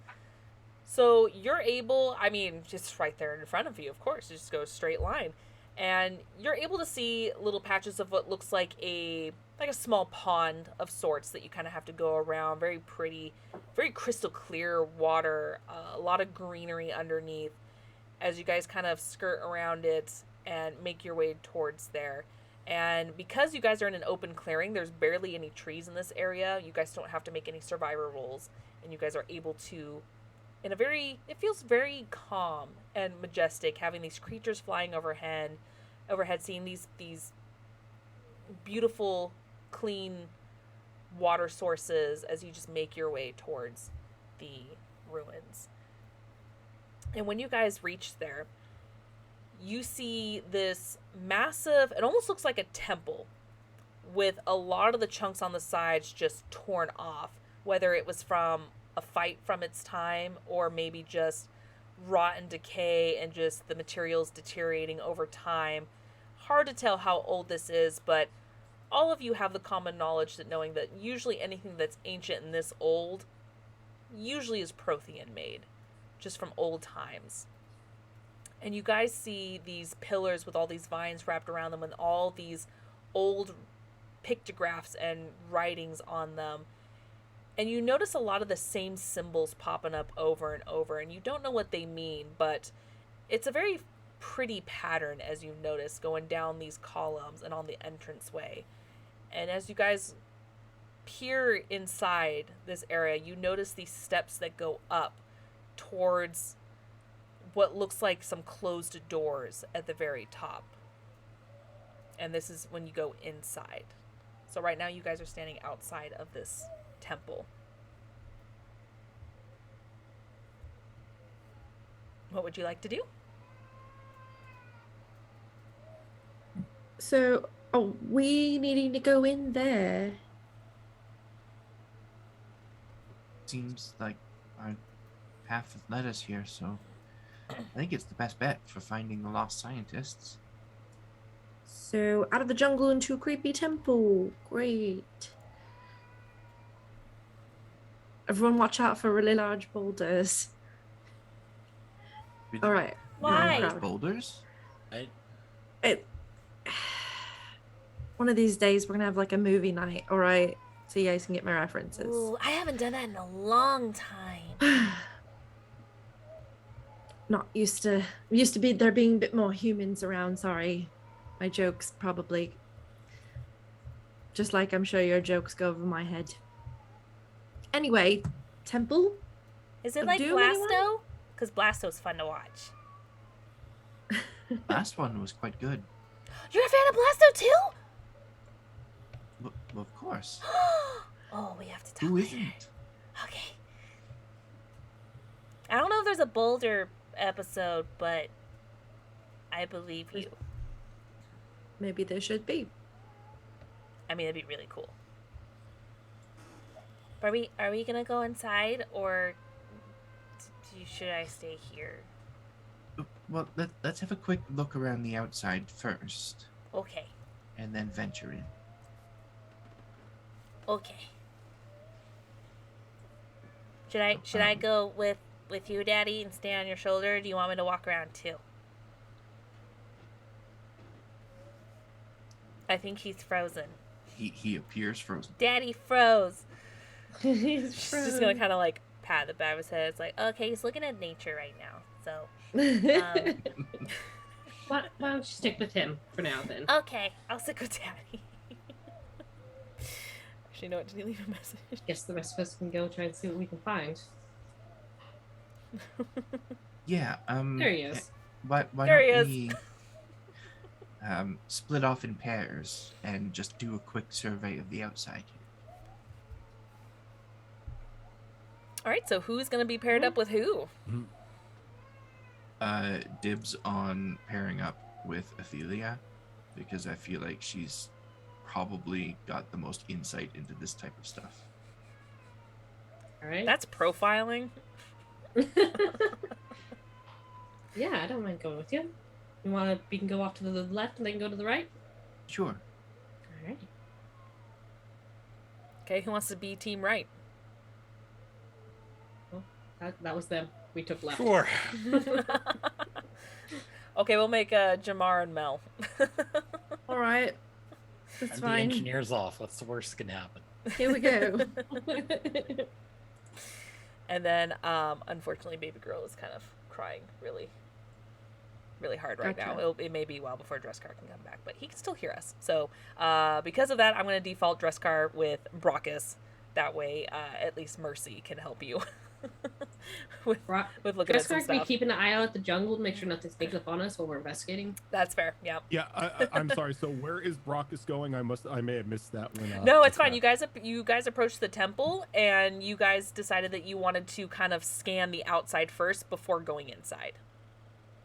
So you're able, I mean, just right there in front of you, of course, just go straight line. And you're able to see little patches of what looks like a small pond of sorts that you kind of have to go around. Very pretty, very crystal clear water, a lot of greenery underneath as you guys kind of skirt around it and make your way towards there. And because you guys are in an open clearing, there's barely any trees in this area. You guys don't have to make any survivor rolls, and you guys are able to, it feels very calm and majestic, having these creatures flying overhead, seeing these beautiful, clean water sources as you just make your way towards the ruins. And when you guys reach there, you see this massive, it almost looks like a temple with a lot of the chunks on the sides just torn off, whether it was from a fight from its time or maybe just rot and decay and just the materials deteriorating over time. Hard to tell how old this is, but all of you have the common knowledge that knowing that usually anything that's ancient and this old usually is Prothean made, just from old times. And you guys see these pillars with all these vines wrapped around them and all these old pictographs and writings on them. And you notice a lot of the same symbols popping up over and over, and you don't know what they mean, but it's a very pretty pattern as you notice going down these columns and on the entranceway. And as you guys peer inside this area, you notice these steps that go up towards what looks like some closed doors at the very top. And this is when you go inside. So right now you guys are standing outside of this temple. What would you like to do? So, are we needing to go in there? Seems like our path has led us here, so I think it's the best bet for finding the lost scientists. So, out of the jungle into a creepy temple. Great. Everyone watch out for really large boulders. We All did- right. Why? large boulders? It, one of these days we're gonna have like a movie night, all right? So you guys can get my references. Ooh, I haven't done that in a long time. Not used to be there being a bit more humans around, sorry. My jokes probably, just like I'm sure your jokes go over my head. Anyway, temple? Is it Of like Doom, anyone? Blasto? Because Blasto's fun to watch. Last one was quite good. You're a fan of Blasto too? Well, of course. Oh, we have to talk Who later. isn't? Okay. I don't know if there's a Boulder episode, but I believe you. Maybe there should be. I mean, it'd be really cool. Are we gonna go inside, or should I stay here? Well, let's have a quick look around the outside first, Okay. and then venture in. Okay. Should I go with you, Daddy, and stay on your shoulder? Or do you want me to walk around too? I think he's frozen. He appears frozen. Daddy froze. He's She's just gonna kind of like pat the back of his head. It's like, okay, he's looking at nature right now. So, Why don't you stick with him for now then? okay, I'll stick with Daddy. Actually, no, did he leave a message? Guess the rest of us can go try and see what we can find. Yeah. There he is. Why There he don't is. we split off in pairs and just do a quick survey of the outside? All right, so who's gonna be paired up with who? Dibs on pairing up with Athelia, because I feel like she's probably got the most insight into this type of stuff. All right. That's profiling. Yeah, I don't mind going with you. You want to? We can go off to the left and then go to the right. Sure. All right. Okay, who wants to be team right? That was them. We took left. Sure. Okay, we'll make Jamar and Mel. All right. That's And the fine. engineer's off. What's the worst that can happen? Here we go. And then, unfortunately, baby girl is kind of crying really, really hard right now. Gotcha. It may be a while before Dresscar can come back, but he can still hear us. So, because of that, I'm going to default Dresscar with Brockus. That way, at least Mercy can help you with looking at some Dresscar can be stuff. keeping an eye out at the jungle to make sure nothing sneaks up on us while we're investigating. That's fair. Yeah. Yeah, I'm sorry. So where is Brockus going? I may have missed that when. No, it's fine. You guys approached the temple, and you guys decided that you wanted to kind of scan the outside first before going inside.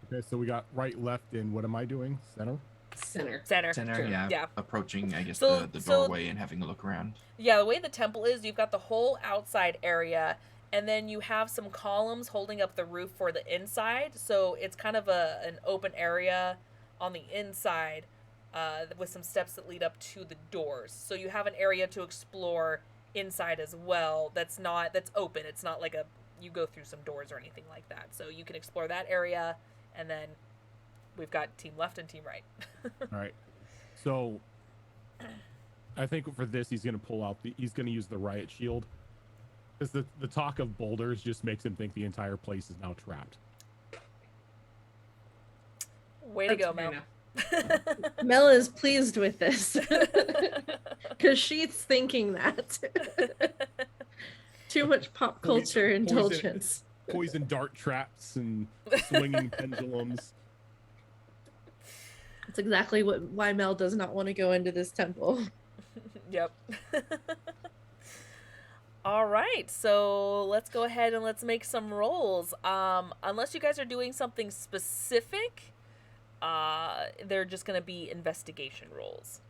Okay, so we got right, left, and what am I doing? Center. Center. Center. Center, yeah. Yeah. Approaching, I guess, So- the so- doorway and having a look around. Yeah, the way the temple is, you've got the whole outside area, and then you have some columns holding up the roof for the inside. So it's kind of an open area on the inside with some steps that lead up to the doors. So you have an area to explore inside as well. That's open. It's not like you go through some doors or anything like that. So you can explore that area, and then we've got team left and team right. All right. So I think for this, he's going to he's going to use the riot shield. Because the talk of boulders just makes him think the entire place is now trapped. Way to That's go, fair Mel. enough. Mel is pleased with this because she's thinking that. Too much pop culture indulgence. Poison dart traps and swinging pendulums. That's exactly why Mel does not want to go into this temple. Yep. All right, so let's go ahead and let's make some rolls. Unless you guys are doing something specific, they're just going to be investigation rolls.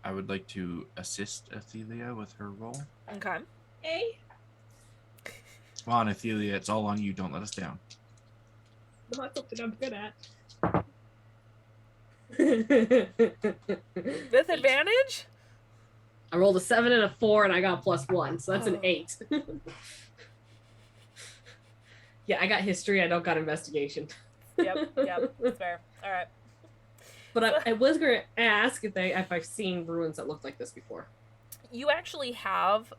I would like to assist Athelia with her role. Okay. Hey. Come on, Athelia, it's all on you. Don't let us down. Not something I'm good at. With advantage? I rolled a 7 and a 4, and I got +1, so that's an 8. Yeah, I got history. I don't got investigation. Yep, that's fair. All right. But I was going to ask if I've seen ruins that looked like this before. You actually have,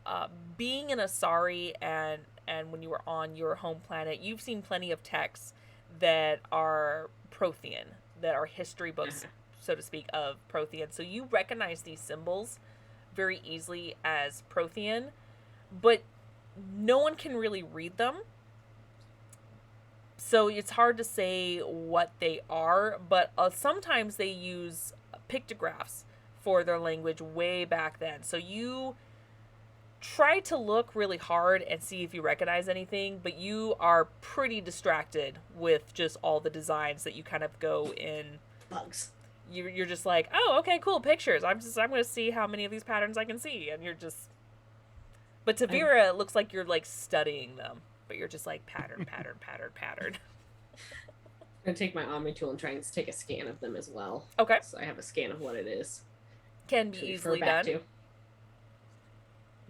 being in Asari and when you were on your home planet, you've seen plenty of texts that are Prothean, that are history books, so to speak, of Prothean. So you recognize these symbols very easily as Prothean, but no one can really read them. So it's hard to say what they are, but sometimes they use pictographs for their language way back then. So you try to look really hard and see if you recognize anything, but you are pretty distracted with just all the designs that you kind of go in. Bugs. You're just like, oh, okay, cool, pictures. I'm going to see how many of these patterns I can see. And you're just... But to Vera, it looks like you're, like, studying them. But you're just like, pattern. I'm going to take my Omni tool and try and take a scan of them as well. Okay. So I have a scan of what it is. Can be to refer easily back done. to.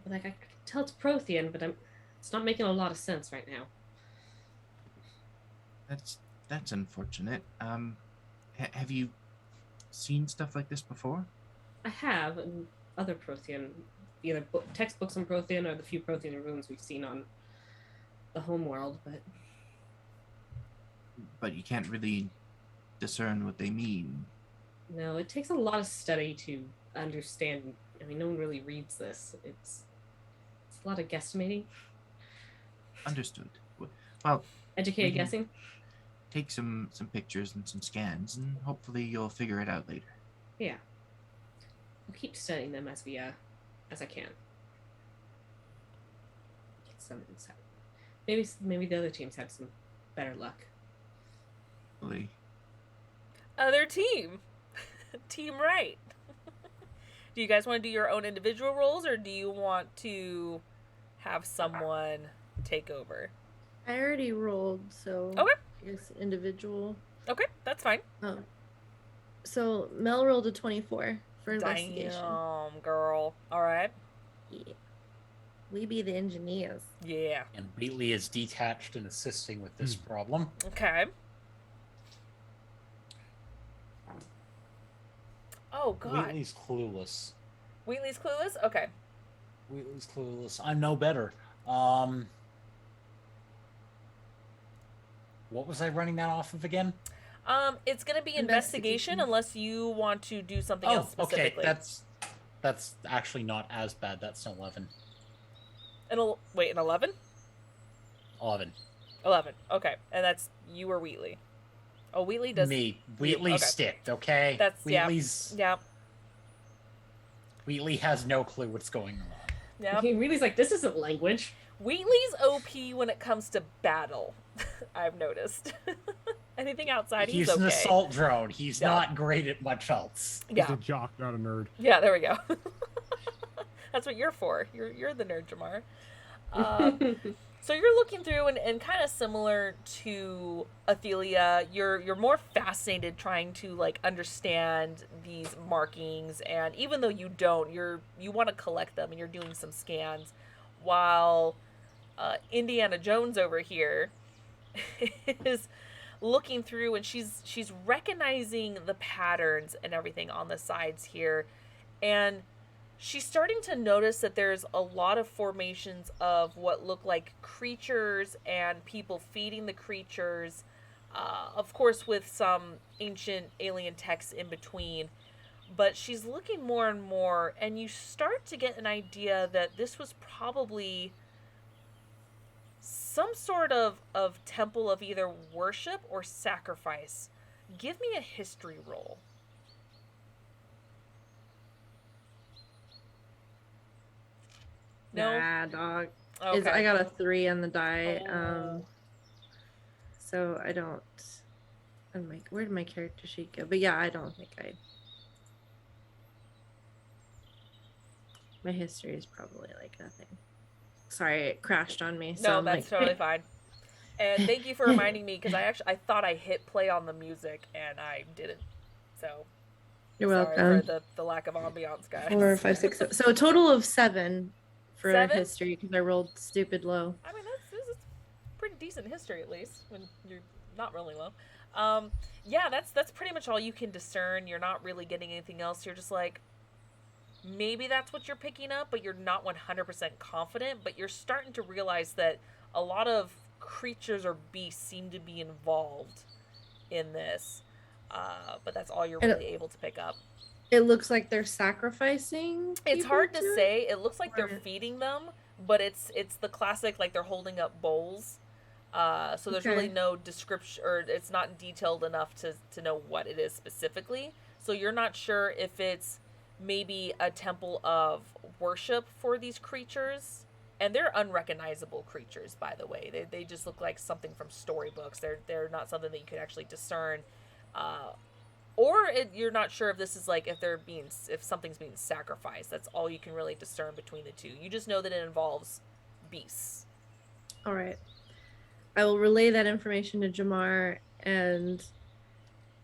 But, like, I can tell it's Prothean, but it's not making a lot of sense right now. That's unfortunate. Have you seen stuff like this before? I have in other Prothean, either textbooks on Prothean or the few Prothean runes we've seen on the home world, But you can't really discern what they mean. no, it takes a lot of study to understand. I mean, no one really reads this. It's a lot of guesstimating, Understood. Well, educated Mhm. guessing. take some pictures and some scans, and hopefully you'll figure it out later. Yeah, I'll keep studying them as I can. Get some insight. Maybe the other teams have some better luck. Hopefully. Other team. Team right. Do you guys want to do your own individual roles, or do you want to have someone take over? I already rolled, so Okay. I guess individual. Okay, that's fine. Oh. So Mel rolled a 24 for investigation. Damn, girl. All right. Yeah. We be the engineers. Yeah. And Wheatley is detached and assisting with this problem. Okay. Oh God. Wheatley's clueless. Wheatley's clueless. Okay. Wheatley's clueless. I'm no better. What was I running that off of again? It's gonna be investigation unless you want to do something else specifically. Okay. That's actually not as bad. That's an 11. Wait, an 11? 11. 11. Okay, and that's you or Wheatley. Oh, Wheatley does. Me. Wheatley's okay. sticked. Okay. That's Wheatley's. Yeah. Wheatley has no clue what's going on. Yeah. He really's like, this isn't language. Wheatley's OP when it comes to battle. I've noticed. Anything outside, he's okay. an assault drone. He's Yeah. not great at much else. He's Yeah. a jock, not a nerd. Yeah, there we go. That's what you're for. You're the nerd, Jamar. So you're looking through and kind of similar to Athelia, you're more fascinated trying to like understand these markings, and even though you don't, you want to collect them and you're doing some scans, while Indiana Jones over here is looking through and she's recognizing the patterns and everything on the sides here, and she's starting to notice that there's a lot of formations of what look like creatures and people feeding the creatures, of course with some ancient alien texts in between. But she's looking more and more, and you start to get an idea that this was probably some sort of temple of either worship or sacrifice. Give me a history roll. No? Nah, dog. Okay. I got a 3 on the die. Oh. So I don't. Where did my character sheet go? But yeah, I don't think I. My history is probably like nothing. Sorry, it crashed on me. So No, I'm that's like, totally fine. And thank you for reminding me, because I thought I hit play on the music and I didn't. So You're sorry welcome. for the lack of ambiance, guys. 4, 5, 6, 7. So a total of 7 for 7? history because I rolled stupid low. I mean, this is pretty decent history, at least when you're not rolling low. Yeah, that's pretty much all you can discern. You're not really getting anything else. You're just like, maybe that's what you're picking up, but you're not 100% confident. But you're starting to realize that a lot of creatures or beasts seem to be involved in this. But that's all you're really able to pick up. It looks like they're sacrificing. It's people hard to it? say. It looks like they're Or- feeding them, but it's the classic, like they're holding up bowls. So there's really Okay. no description, or it's not detailed enough to know what it is specifically. So you're not sure if it's maybe a temple of worship for these creatures. And they're unrecognizable creatures, by the way. They just look like something from storybooks. They're not something that you could actually discern. You're not sure if this is like if something's being sacrificed. That's all you can really discern between the two. You just know that it involves beasts. All right. I will relay that information to Jamar, and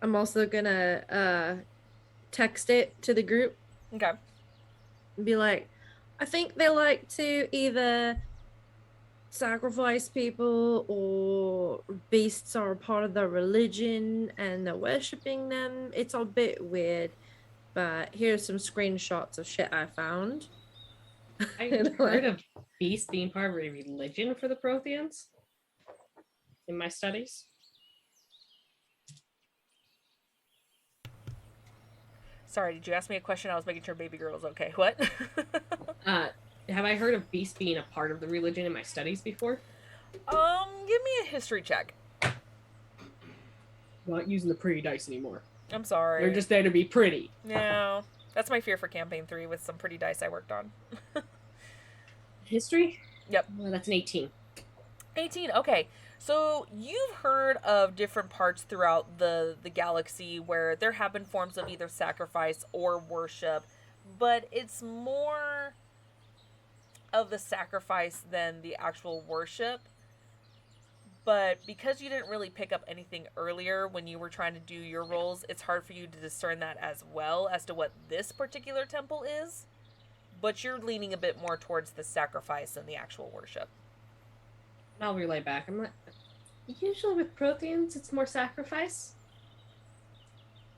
I'm also gonna text it to the group Okay. and be like, I think they like to either sacrifice people or beasts are a part of their religion and they're worshipping them. It's a bit weird, but here's some screenshots of shit I found. I heard of beasts being part of a religion for the Protheans in my studies. Sorry, did you ask me a question? I was making sure baby girl was okay. What? Have I heard of beasts being a part of the religion in my studies before? Give me a history check. Not using the pretty dice anymore. I'm sorry. They're just there to be pretty. No. That's my fear for campaign 3 with some pretty dice I worked on. History? Yep. Well, that's an 18. 18. Okay. So you've heard of different parts throughout the galaxy where there have been forms of either sacrifice or worship, but it's more of the sacrifice than the actual worship. But because you didn't really pick up anything earlier when you were trying to do your roles, it's hard for you to discern that as well as to what this particular temple is. But you're leaning a bit more towards the sacrifice than the actual worship. And I'll relay back. I'm like, usually with Protheans, it's more sacrifice.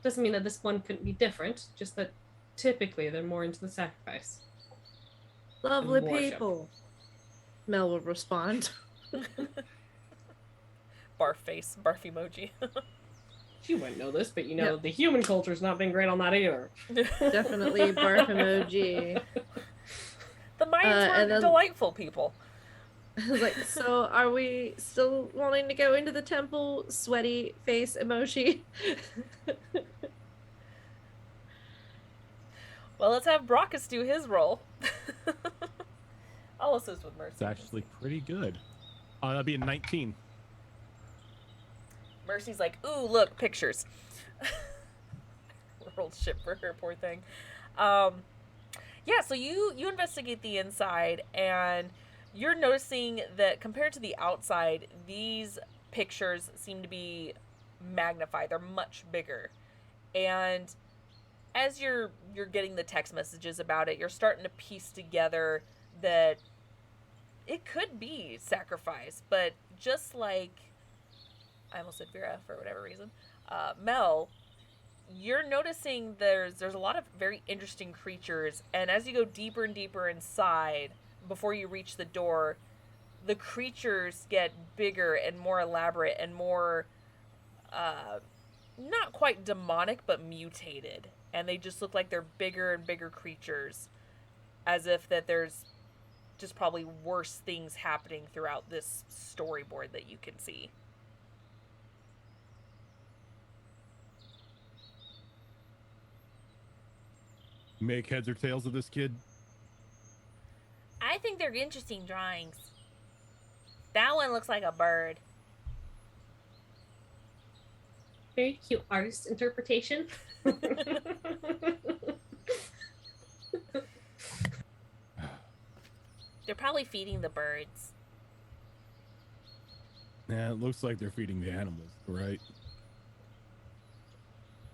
Doesn't mean that this one couldn't be different, just that typically they're more into the sacrifice. Lovely worship. people. Mel will respond. Barf face, barf emoji. She wouldn't know this, but the human culture's not been great on that either. Definitely barf emoji. The Mayans were and then- delightful people. Like, so are we still wanting to go into the temple? Sweaty face emoji. Well, let's have Brockus do his role. I'll assist with Mercy. It's actually pretty good. That'd be a 19. Mercy's like, ooh, look, pictures. Rolled shit for her, poor thing. Yeah, so you investigate the inside, and you're noticing that compared to the outside, these pictures seem to be magnified. They're much bigger. And as you're getting the text messages about it, you're starting to piece together that it could be sacrifice, but just like I almost said Vera for whatever reason, Mel, you're noticing there's a lot of very interesting creatures, and as you go deeper and deeper inside, before you reach the door, the creatures get bigger and more elaborate and more not quite demonic, but mutated. And they just look like they're bigger and bigger creatures, as if that there's just probably worse things happening throughout this storyboard that you can see. Make heads or tails of this kid? I think they're interesting drawings. That one looks like a bird. Very cute artist interpretation. They're probably feeding the birds. Yeah, it looks like they're feeding the animals, right?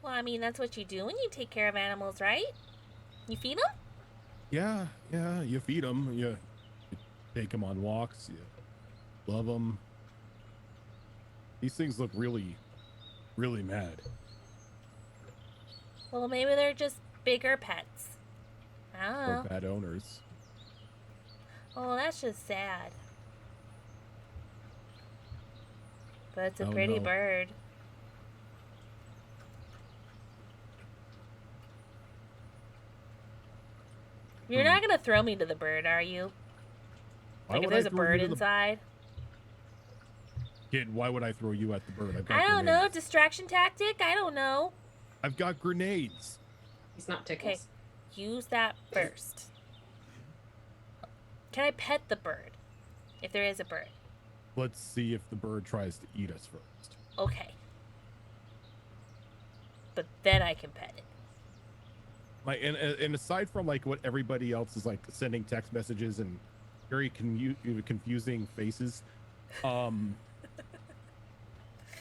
Well, I mean, that's what you do when you take care of animals, right? You feed them? Yeah, you feed them, you take them on walks, you love them. These things look really, really mad. Well, maybe they're just bigger pets. I don't Or know. bad owners. Oh, that's just sad. But it's a Oh, pretty no. bird. You're not gonna throw me to the bird, are you? Why Like if would I there's a throw you bird to the- inside? Kid, why would I throw you at the bird? I've got I don't know. grenades. Distraction tactic? I don't know. I've got grenades. He's not Okay. tickles. Use that first. Can I pet the bird? If there is a bird. Let's see if the bird tries to eat us first. Okay. But then I can pet it. Like, and aside from like what everybody else is like sending text messages and very confusing faces,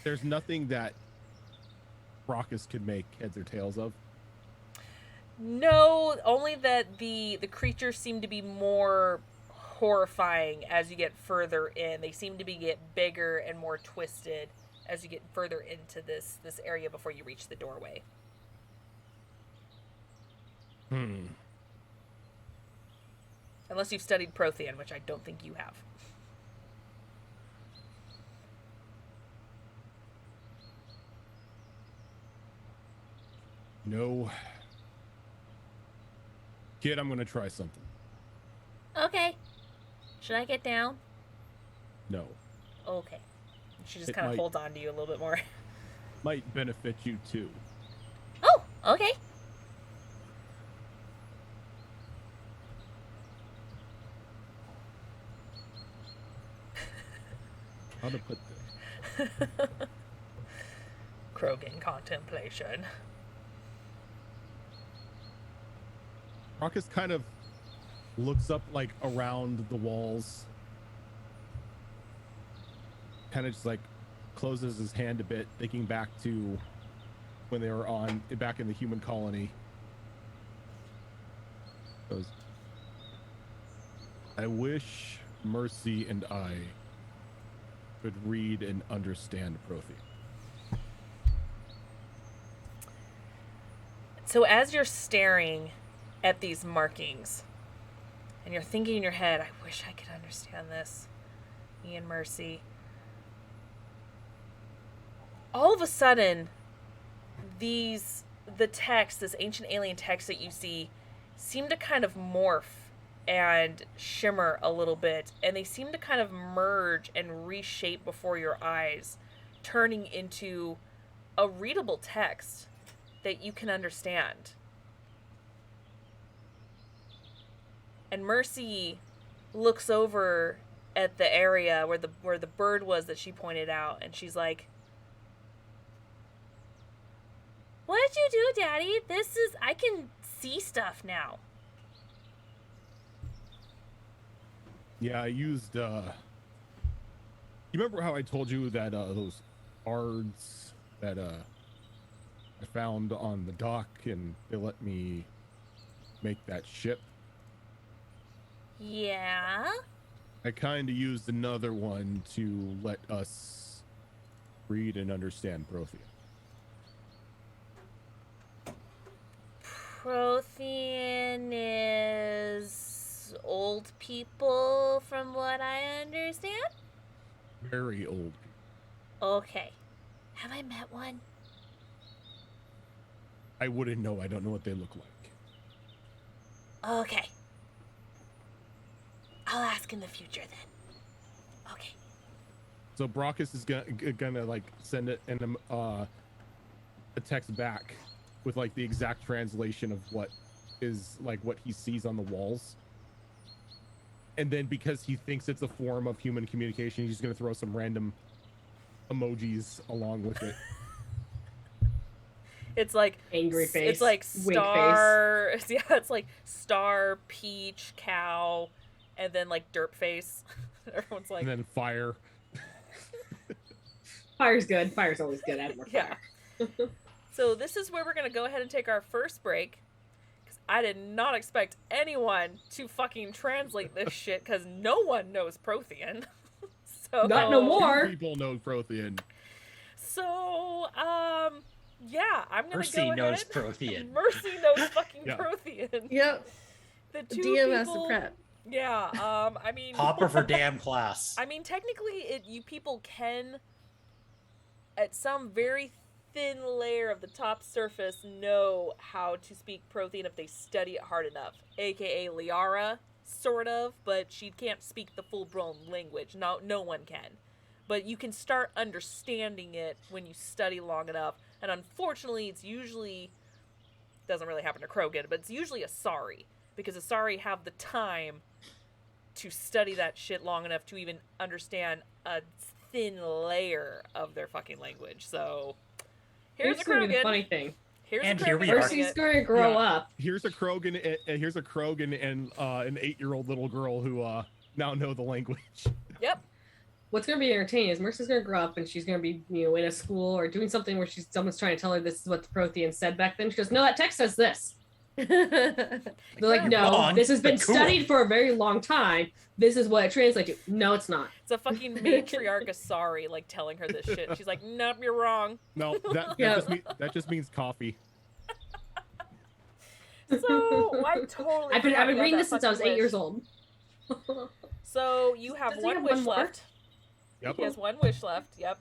there's nothing that Brockus could make heads or tails of. No, only that the creatures seem to be more horrifying as you get further in. They seem to get bigger and more twisted as you get further into this area before you reach the doorway. Unless you've studied Prothean, which I don't think you have. No. Kid, I'm gonna try something. Okay. Should I get down? No. Okay. She just It kind of might- holds on to you a little bit more. Might benefit you too. Oh, okay. How to put this? Krogan contemplation. Raucus kind of looks up like around the walls, kind of just like closes his hand a bit, thinking back to when they were back in the human colony. Goes, I wish Mercy and I could read and understand Prothean. So as you're staring at these markings, and you're thinking in your head, I wish I could understand this, me and Mercy. All of a sudden, the text, this ancient alien text that you see, seem to kind of morph and shimmer a little bit, and they seem to kind of merge and reshape before your eyes, turning into a readable text that you can understand. And Mercy looks over at the area where the bird was that she pointed out, and she's like, "What did you do, Daddy? I can see stuff now." Yeah, I used, you remember how I told you that, those cards that, I found on the dock and they let me make that ship? Yeah. I kind of used another one to let us read and understand Prothean. Prothean is old people, from what I understand. Very old. Okay. Have I met one? I wouldn't know. I don't know what they look like. Okay. I'll ask in the future then. Okay. So Brockus is gonna like send it in a text back with like the exact translation of what is like what he sees on the walls. And then because he thinks it's a form of human communication, he's gonna throw some random emojis along with it. It's like Angry face. It's like wink star. Yeah, it's like star, peach, cow, and then like derp face. Everyone's like, And then fire. Fire's good. Fire's always good. Add more yeah. fire. So this is where we're gonna go ahead and take our first break, because I did not expect anyone to fucking translate this shit, because no one knows Prothean. So Not no more. People know Prothean. So yeah, I'm gonna Mercy go knows ahead. Prothean. Mercy knows fucking Yeah. Prothean. Yep. The two DM has to people. prep. Yeah. I mean. Hopper for damn class. I mean, technically, you people can, at some very thin layer of the top surface, know how to speak Prothean if they study it hard enough. AKA Liara, sort of, but she can't speak the full-blown language. No one can. But you can start understanding it when you study long enough. And unfortunately, it's usually, doesn't really happen to Krogan, but it's usually Asari. Because Asari have the time to study that shit long enough to even understand a thin layer of their fucking language. So here's a gonna be the Krogan. funny thing. Here's And a here Krogan. we are. Mercy's gonna grow Yeah. up. Here's a Krogan. Here's a Krogan and an 8-year-old little girl who now know the language. Yep. What's gonna be entertaining is Mercy's gonna grow up and she's gonna be, in a school or doing something where someone's trying to tell her this is what the Prothean said back then. She goes, "No, that text says this." They're like, You're "No, wrong, this has been but cool." studied for a very long time. This is what it translates to." No, it's not. It's a fucking matriarch Asari, like, telling her this shit. She's like, nope, you're wrong. No, Yeah. that just means coffee. So, I totally I've been forgot reading that this since I was fucking 8 years wish. old. So, you have Does he one have wish one more? left. Yep. He has one wish left, yep.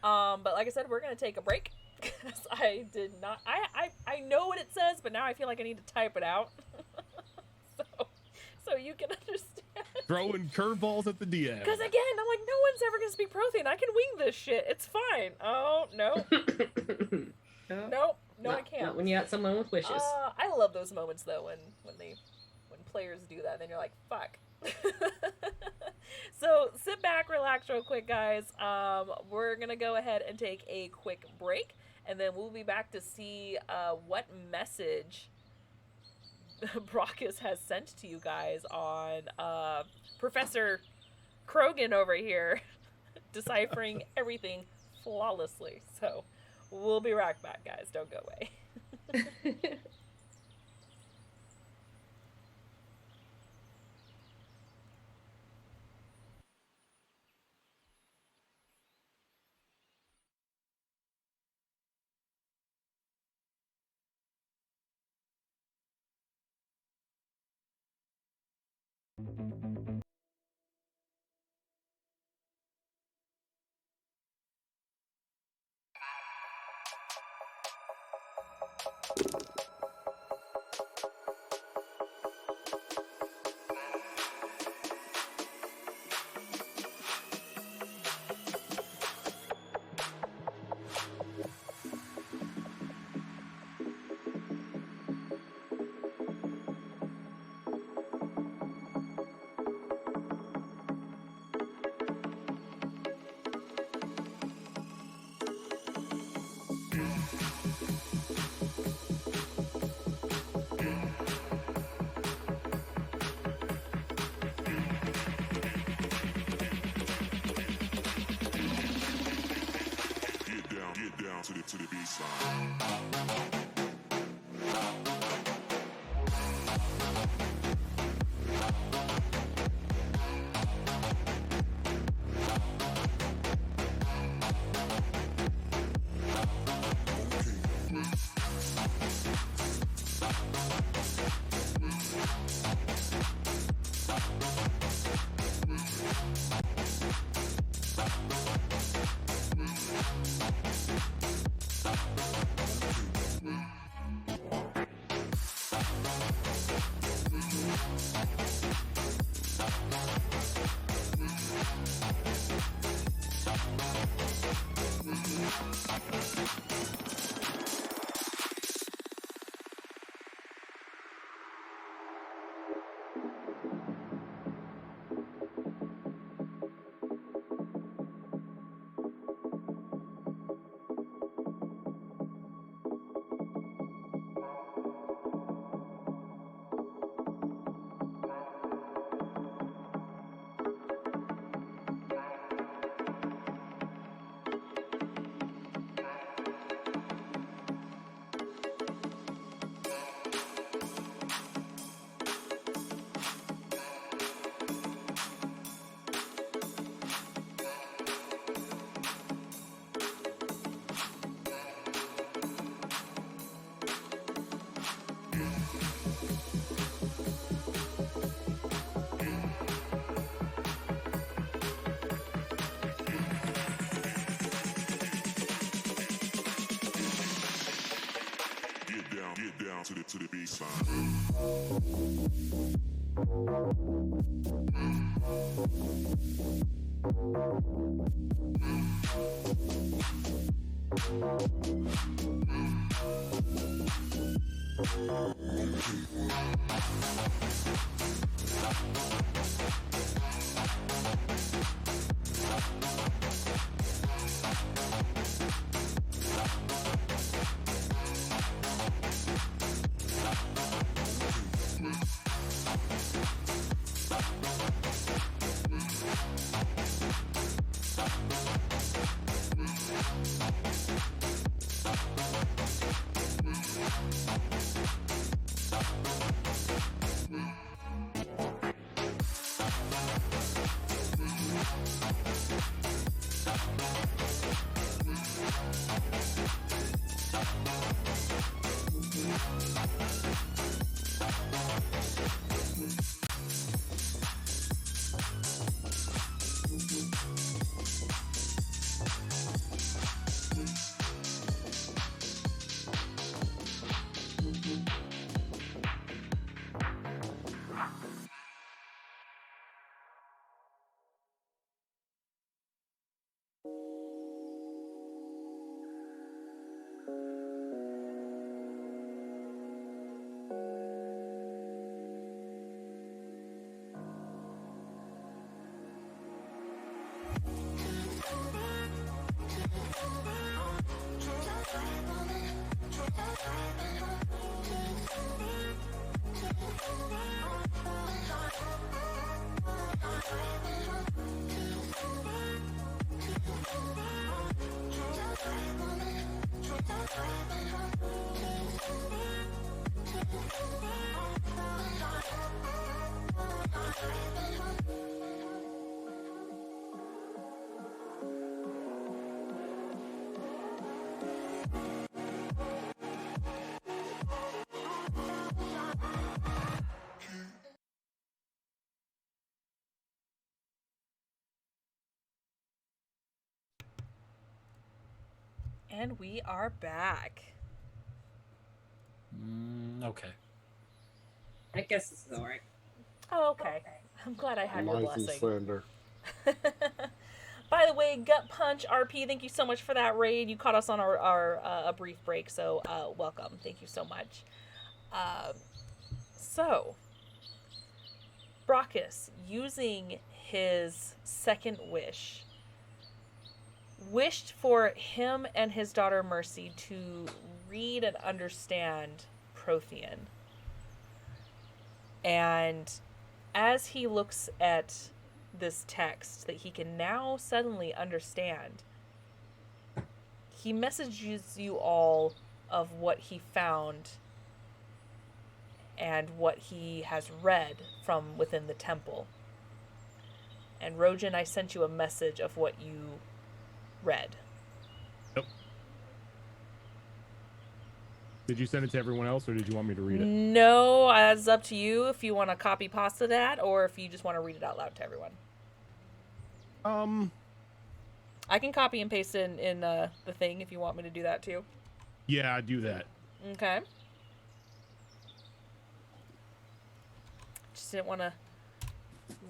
But like I said, we're gonna take a break. Because I did not, I know what it says, but now I feel like I need to type it out. so you can understand. Throwing curveballs at the DM. Because again, I'm like, no one's ever gonna speak Prothean. I can wing this shit. It's fine. Oh, no. Nope. No, I can't. Not when you got someone with wishes. I love those moments though when players do that, then you're like, fuck. So sit back, relax real quick, guys. We're gonna go ahead and take a quick break, and then we'll be back to see what message Brockus has sent to you guys on Professor Krogan over here deciphering everything flawlessly. So we'll be right back, guys. Don't go away. Get down to the baseline. Get down to the baseline. And we are back. Okay. I guess this is alright. Oh, okay. I'm glad I had your Noisy blessing. slander. By the way, Gut Punch RP, thank you so much for that raid. You caught us on our a brief break, so welcome. Thank you so much. So, Brockus, using his second wish, wished for him and his daughter Mercy to read and understand Prothean. And as he looks at this text that he can now suddenly understand, he messages you all of what he found and what he has read from within the temple. And Rojan, I sent you a message of what you read. Yep. Did you send it to everyone else, or did you want me to read it? No, it's up to you if you want to copy pasta that, or if you just want to read it out loud to everyone. I can copy and paste it in the thing if you want me to do that too. Yeah, do that. Okay. Just didn't want to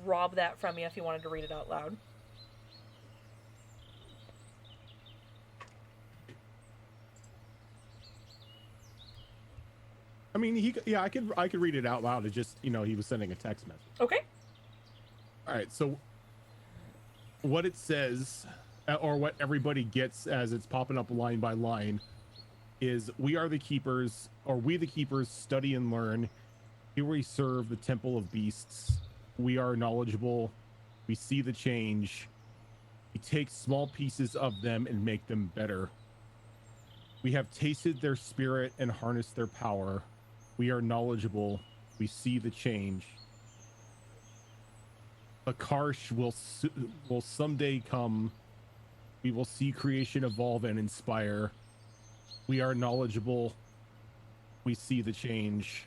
rob that from you if you wanted to read it out loud. I mean, I could read it out loud. It just, he was sending a text message. Okay. All right, so what it says, or what everybody gets as it's popping up line by line, is we the keepers study and learn. Here we serve the temple of beasts. We are knowledgeable. We see the change. We take small pieces of them and make them better. We have tasted their spirit and harnessed their power. We are knowledgeable. We see the change. A Karsh will someday come. We will see creation evolve and inspire. We are knowledgeable. We see the change.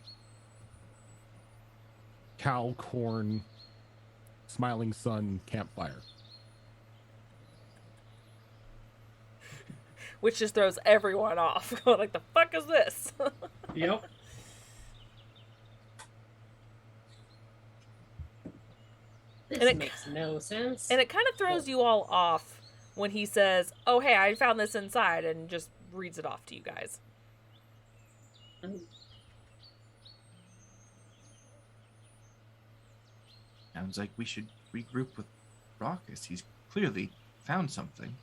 Cow, corn, smiling sun, campfire. Which just throws everyone off. Like, the fuck is this? Yep. This And it- makes no sense. And it kind of throws you all off when he says, oh, hey, I found this inside, and just reads it off to you guys. Sounds like we should regroup with Brockus. He's clearly found something.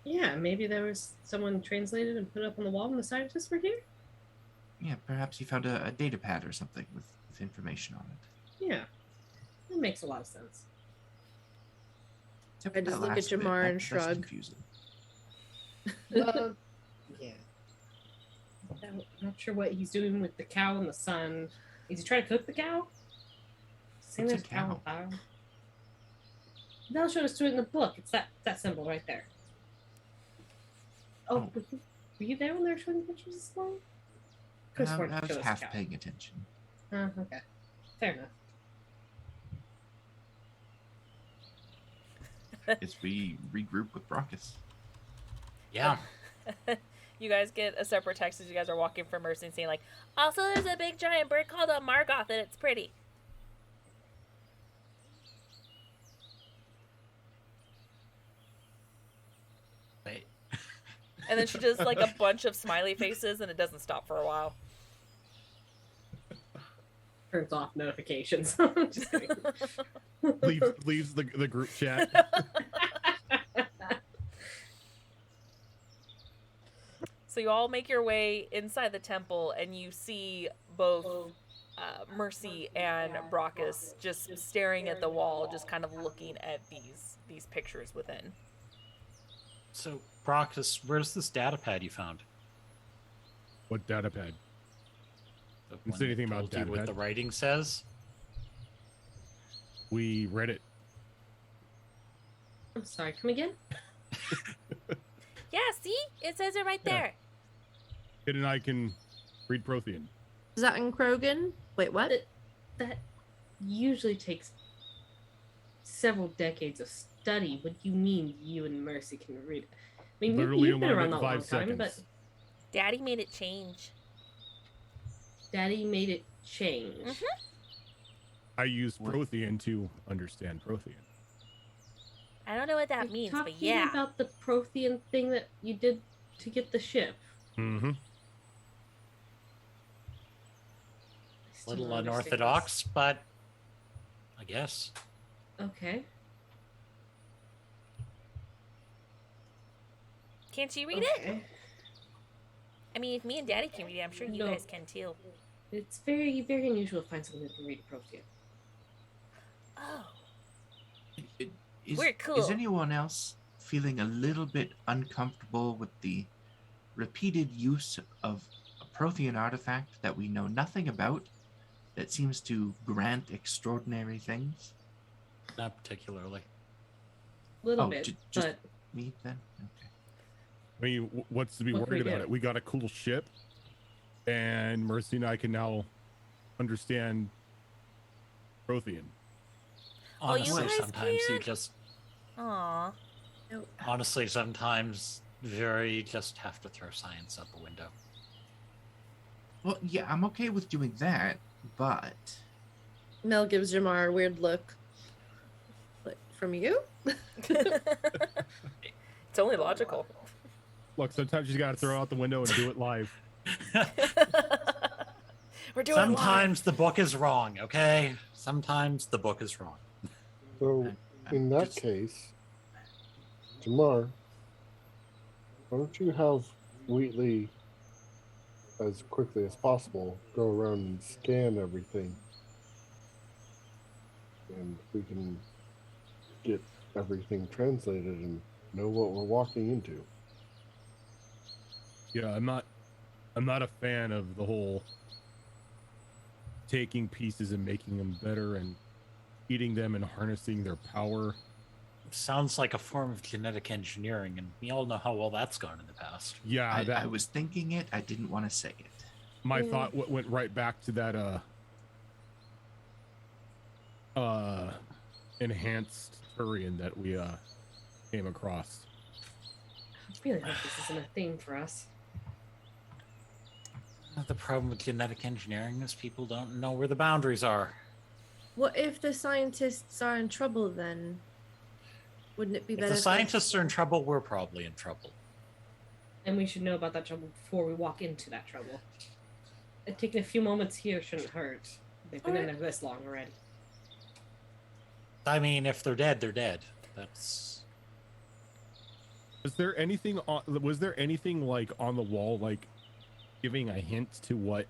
Yeah, maybe there was someone translated and put up on the wall when the scientists were here? Yeah, perhaps he found a data pad or something with information on it. Yeah. That makes a lot of sense. Except I for just that look at last bit, Jamar and that's shrug. confusing. Well, yeah. I'm not sure what he's doing with the cow and the sun. Is he trying to cook the cow? Saying What's there's a a cow on cow? fire. They'll show us to it in the book. It's that symbol right there. Oh, Oh. were you there when they were showing pictures of Sloan? Chris I wanted to was show us half the cow. paying attention. Okay. Fair enough. As we regroup with Brockus. Yeah. You guys get a separate text as you guys are walking from Mercy and saying, like, also there's a big giant bird called a Margoth, and it's pretty. Wait. And then she does, like, a bunch of smiley faces, and it doesn't stop for a while. Turns off notifications. Just kidding. Leaves the group chat. So you all make your way inside the temple, and you see both Mercy and Brockus just staring at the wall, just kind of looking at these pictures within. So, Brockus, where's this data pad you found? What data pad? The Didn't one say anything that about told you what data the pad. writing says? We read it. I'm sorry, come again? Yeah, see? It says it right Yeah. there. Kid and I can read Prothean. Is that in Krogan? Wait, what? That usually takes several decades of study. What do you mean you and Mercy can read it? mean, Literally you've been learned around in that 5 long time, but seconds. Daddy made it change. Daddy made it change. Mhm. I used What? Prothean to understand Prothean. I don't know what that You're means, talking but yeah. about the Prothean thing that you did to get the ship. Mm-hmm. I A still little don't understand unorthodox, but I guess. this. Okay. Can't you read it? Okay. I mean, if me and Daddy can read it, I'm sure you No. guys can too. It's very, very unusual to find someone who can read Prothean. Oh. Is, We're cool. Is anyone else feeling a little bit uncomfortable with the repeated use of a Prothean artifact that we know nothing about that seems to grant extraordinary things? Not particularly. Little Oh, bit, just but me then? Okay. I mean, what's to be What can we worried about do? it? We got a cool ship, and Mercy and I can now understand Prothean. Oh, you Honestly, guys sometimes you can? just Aw. honestly sometimes very just have to throw science out the window. Well, yeah, I'm okay with doing that, but Mel gives Jamar a weird look. Like, from you? It's only logical. Look, sometimes you got to throw out the window and do it live. We're doing it live. Sometimes the book is wrong, okay? Sometimes the book is wrong. So, in that just- case, Jamar, why don't you have Wheatley, as quickly as possible, go around and scan everything, and we can get everything translated and know what we're walking into. Yeah, I'm not a fan of the whole taking pieces and making them better and eating them and harnessing their power. Sounds like a form of genetic engineering, and we all know how well that's gone in the past. Yeah, I was thinking it. I didn't want to say it. my Yeah. thought went right back to that enhanced Turian that we came across. I really hope this isn't a thing for us. The problem with genetic engineering is people don't know where the boundaries are. What if the scientists are in trouble then? Wouldn't it be If better? the scientists are in trouble, we're probably in trouble. And we should know about that trouble before we walk into that trouble. And taking a few moments here shouldn't hurt. They've been in there this long already. I mean, if they're dead, they're dead. That's Was there anything like on the wall, like giving a hint to what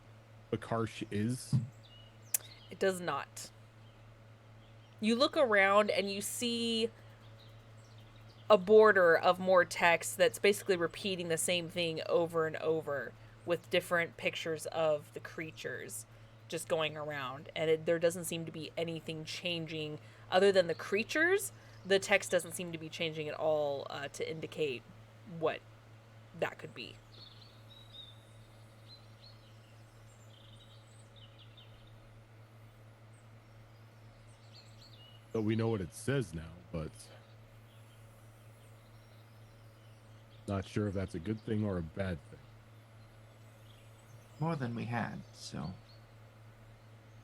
the Karsh is? It does not. You look around and you see a border of more text that's basically repeating the same thing over and over with different pictures of the creatures just going around. And there doesn't seem to be anything changing other than the creatures. The text doesn't seem to be changing at all to indicate what that could be. So we know what it says now, but not sure if that's a good thing or a bad thing. More than we had, so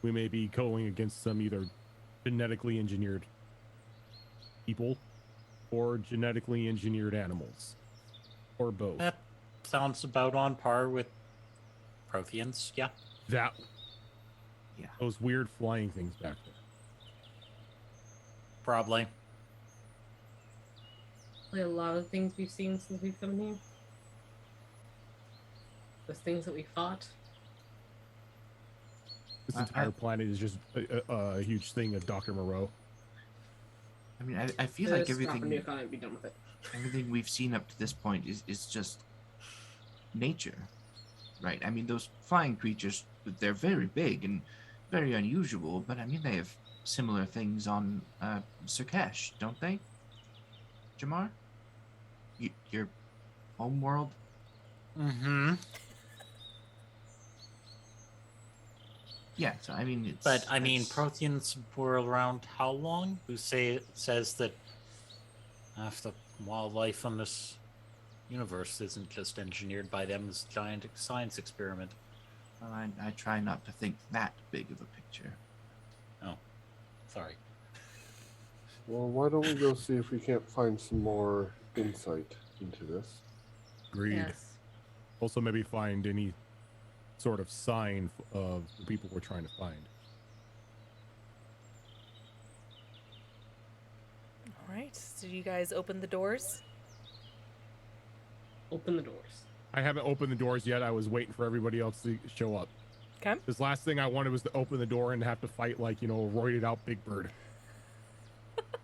We may be going against some either genetically engineered people or genetically engineered animals, or both. that sounds about on par with Protheans. Yeah. That yeah. those weird flying things back there. Probably. Like a lot of things we've seen since we've come here. Those things that we fought. This I- entire planet is just a huge thing of Dr. Moreau. I mean, I feel like Just drop a everything nuke on it and be done with it. everything we've seen up to this point is just nature, right? I mean, those flying creatures, they're very big and very unusual, but I mean, they have similar things on Surkesh, don't they? Jamar? Your home world? Mm-hmm. Yeah, so I mean, it's. But I mean, it's- Protheans were around how long? Who says that half the wildlife on this universe isn't just engineered by them as a giant science experiment. Well, I try not to think that big of a picture. Oh, sorry. Well, why don't we go see if we can't find some more insight into this? Agreed. Yes. Also, maybe find any sort of sign of the people we're trying to find. All right. So you guys open the doors? Open the doors. I haven't opened the doors yet. I was waiting for everybody else to show up. Okay. This last thing I wanted was to open the door and have to fight like, a roided out Big Bird.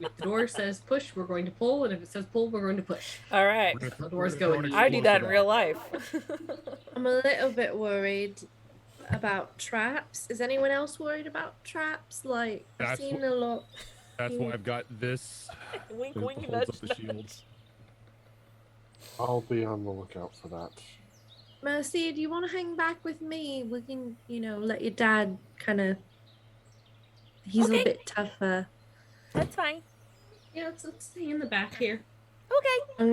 If the door says push, we're going to pull, and if it says pull, we're going to push. All right. We're gonna- The doors we're go gonna in. throw I an do that in explosive real out. life. I'm a little bit worried about traps. Is anyone else worried about traps? Like, I've That's seen wh- a lot. That's why I've got this. Wink, that wink, holds nudge, up the nudge. shield. I'll be on the lookout for that. Mercy, do you want to hang back with me? We can, let your dad kind of. He's Okay. a bit tougher. That's fine. Yeah, let's stay in the back here. Okay. I'm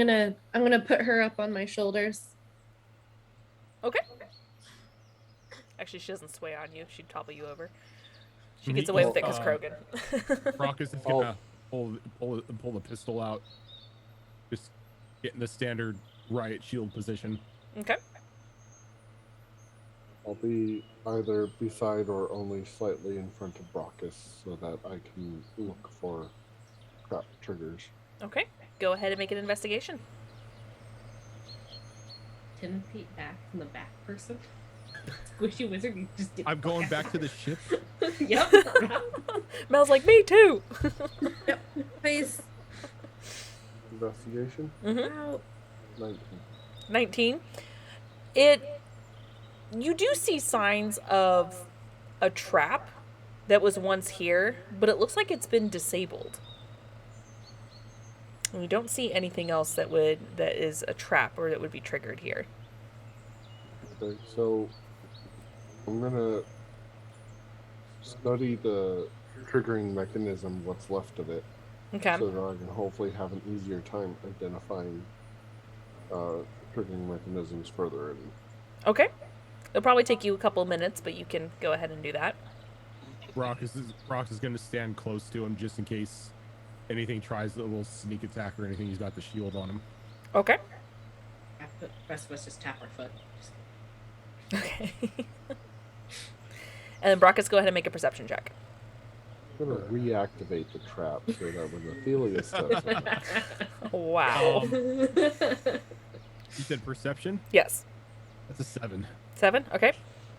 gonna put her up on my shoulders. Okay. Actually, she doesn't sway on you. She'd topple you over. She Mhm. gets away with it Well, because Krogan. Rockus is Oh. gonna pull the pistol out. Just get in the standard riot shield position. Okay. I'll be either beside or only slightly in front of Brockus so that I can look for trap triggers. Okay. Go ahead and make an investigation. 10 feet back from the back person. Squishy wizard, you just get I'm going back to the ship. Yep. Mel's like, me too. Please. Investigation? Mm-hmm. Out. 19. 19. You do see signs of a trap that was once here, but it looks like it's been disabled. And you don't see anything else that is a trap or that would be triggered here. Okay, so I'm gonna study the triggering mechanism, what's left of it, Okay. so that I can hopefully have an easier time identifying triggering mechanisms further in. Okay. It'll probably take you a couple minutes, but you can go ahead and do that. Rock is gonna stand close to him just in case anything tries a little sneak attack or anything. He's got the shield on him. Okay. The rest of us just tap our foot. Okay. And then Brockus, go ahead and make a perception check. I'm gonna reactivate the trap so that when Ophelia steps in, Wow. You said perception? Yes. That's a 7. 7? Okay.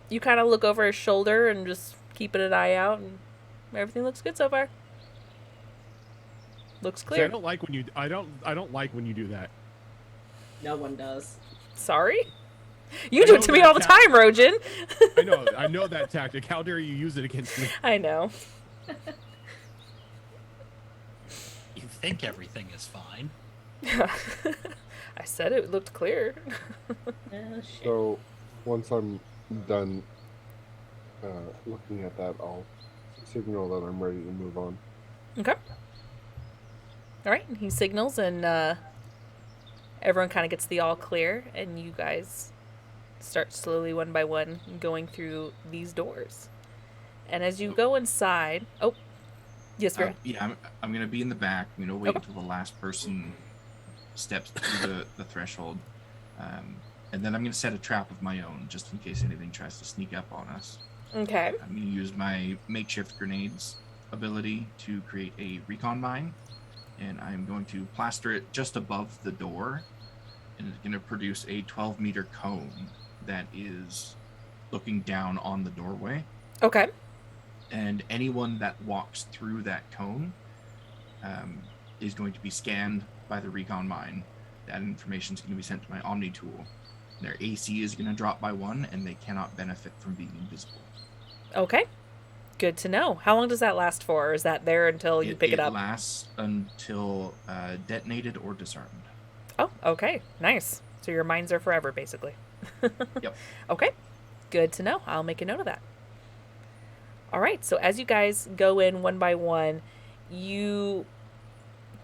You kind of look over his shoulder and just keeping an eye out, and everything looks good so far. Looks See, clear. I don't like when you do that. No one does. Sorry? You I do know it to me that all the tap- time, Rojan. I know that tactic. How dare you use it against me? I know. You think everything is fine. I said it looked clear. Oh, shit. so once I'm done looking at that, I'll signal that I'm ready to move on. Okay. All right. He signals, and everyone kind of gets the all clear, and you guys start slowly, one by one, going through these doors. And as you go inside, oh, yes, Vera. Yeah, I'm gonna be in the back. I'm gonna wait Okay. until the last person steps through the threshold, and then I'm gonna set a trap of my own just in case anything tries to sneak up on us. Okay. I'm gonna use my makeshift grenades ability to create a recon mine, and I'm going to plaster it just above the door, and it's gonna produce a 12-meter cone that is looking down on the doorway. Okay. And anyone that walks through that cone is going to be scanned by the recon mine. That information is going to be sent to my Omni tool. Their AC is going to drop by 1, and they cannot benefit from being invisible. Okay. Good to know. How long does that last for? Or is that there until you pick it up? It lasts until detonated or disarmed. Oh, okay. Nice. So your mines are forever, basically. Yep. Okay. Good to know. I'll make a note of that. All right. So as you guys go in one by one, you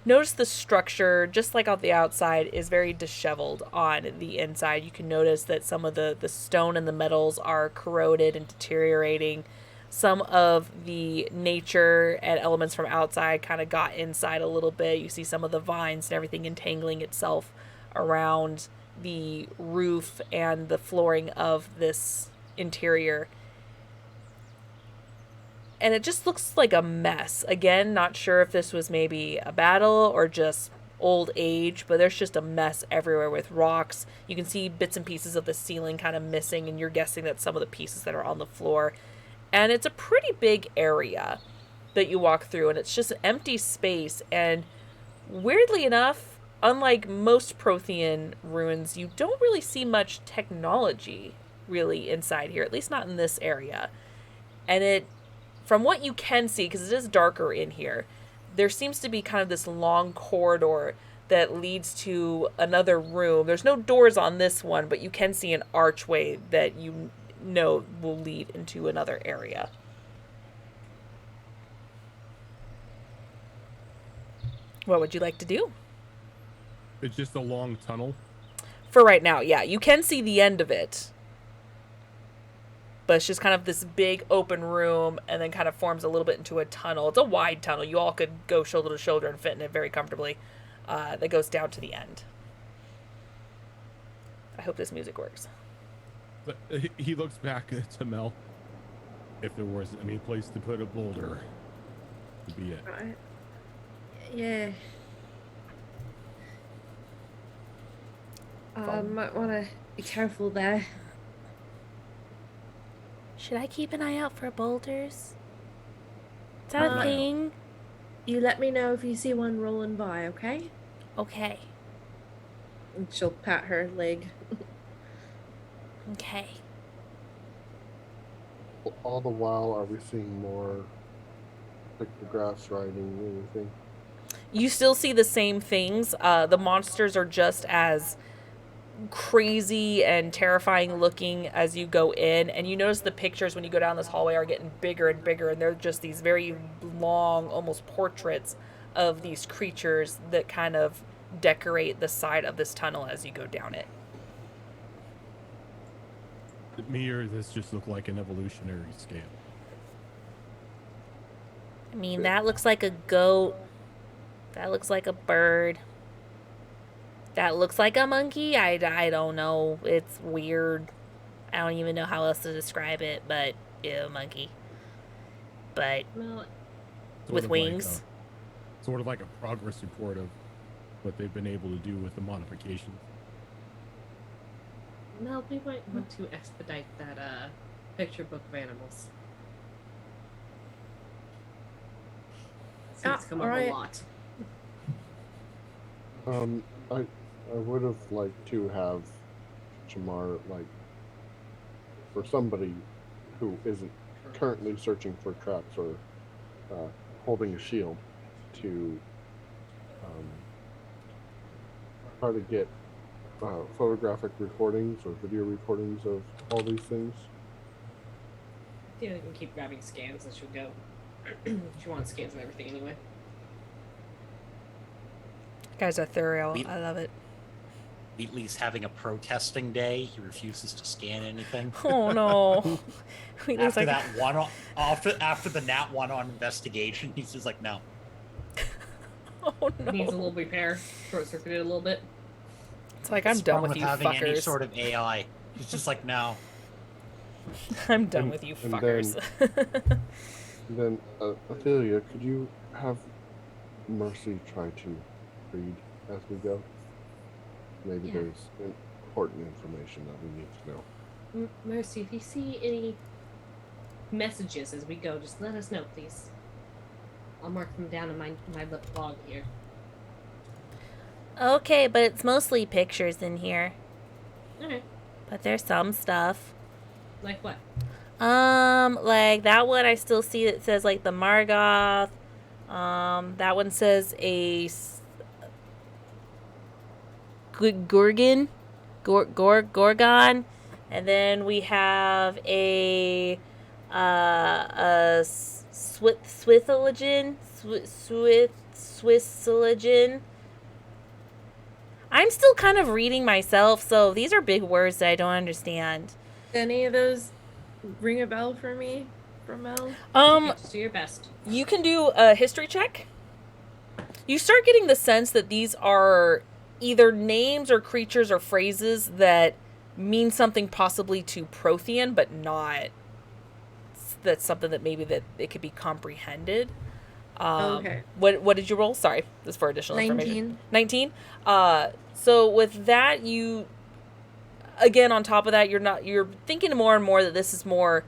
Notice the structure, just like on the outside, is very disheveled on the inside. You can notice that some of the stone and the metals are corroded and deteriorating. Some of the nature and elements from outside kind of got inside a little bit. You see some of the vines and everything entangling itself around the roof and the flooring of this interior. And it just looks like a mess. Again, not sure if this was maybe a battle or just old age, but there's just a mess everywhere with rocks. You can see bits and pieces of the ceiling kind of missing, and you're guessing that some of the pieces that are on the floor. And it's a pretty big area that you walk through, and it's just an empty space. And weirdly enough, unlike most Prothean ruins, you don't really see much technology really inside here, at least not in this area. And it, from what you can see, because it is darker in here, there seems to be kind of this long corridor that leads to another room. There's no doors on this one, but you can see an archway that you know will lead into another area. What would you like to do? It's just a long tunnel. For right now, yeah. You can see the end of it. But it's just kind of this big open room and then kind of forms a little bit into a tunnel. It's a wide tunnel. You all could go shoulder to shoulder and fit in it very comfortably. That goes down to the end. I hope this music works. But he looks back to Mel. If there was any place to put a boulder, would be it. Right. Yeah. Might want to be careful there. Should I keep an eye out for boulders? Is that a thing? You let me know if you see one rolling by, okay? Okay. And she'll pat her leg. Okay. All the while, are we seeing more pictographs, writing, anything? You still see the same things. The monsters are just as crazy and terrifying looking as you go in, and you notice the pictures when you go down this hallway are getting bigger and bigger, and they're just these very long, almost portraits of these creatures that kind of decorate the side of this tunnel as you go down it. To me, or does this just look like an evolutionary scale? I mean, that looks like a goat. That looks like a bird. That looks like a monkey. I don't know. It's weird. I don't even know how else to describe it, but ew, monkey. But Well, Sort with of wings. Sort of like a progress report of what they've been able to do with the modifications. no, we might want to expedite that picture book of animals. Seems to come up alright. a lot. I would have liked to have Jamar, like, for somebody who isn't currently searching for traps or holding a shield, to try to get photographic recordings or video recordings of all these things. Yeah, we can keep grabbing scans as you go. She wants scans of everything anyway. Guys are thorough. We- I love it. Wheatley's having a protesting day. He refuses to scan anything. Oh no. Wheatley's After like, that one, after the Nat 1 on investigation, he's just like, no. oh Needs a no. little repair. Short circuited a little bit. It's like, I'm What's done wrong with you having any fuckers. sort of AI. He's just like, no. I'm done And- with you and fuckers. Then, Ophelia, could you have Mercy try to read as we go? Maybe Yeah. there's important information that we need to know. Mercy, if you see any messages as we go, just let us know, please. I'll mark them down in my log here. Okay, but it's mostly pictures in here. Alright. But there's some stuff. Like what? Like that one I still see that says like the Margoth. That one says a Gorgon. Gorgon. And then we have a Swithologen? Swissologen? I'm still kind of reading myself, so these are big words that I don't understand. Any of those ring a bell for me from Mel? Just do your best. You can do a history check. You start getting the sense that these are either names or creatures or phrases that mean something possibly to Prothean, but not that's something that maybe that it could be comprehended. Okay. What did you roll? Sorry, this is for additional 19. information. 19. So with that, you again on top of that, you're thinking more and more that this is more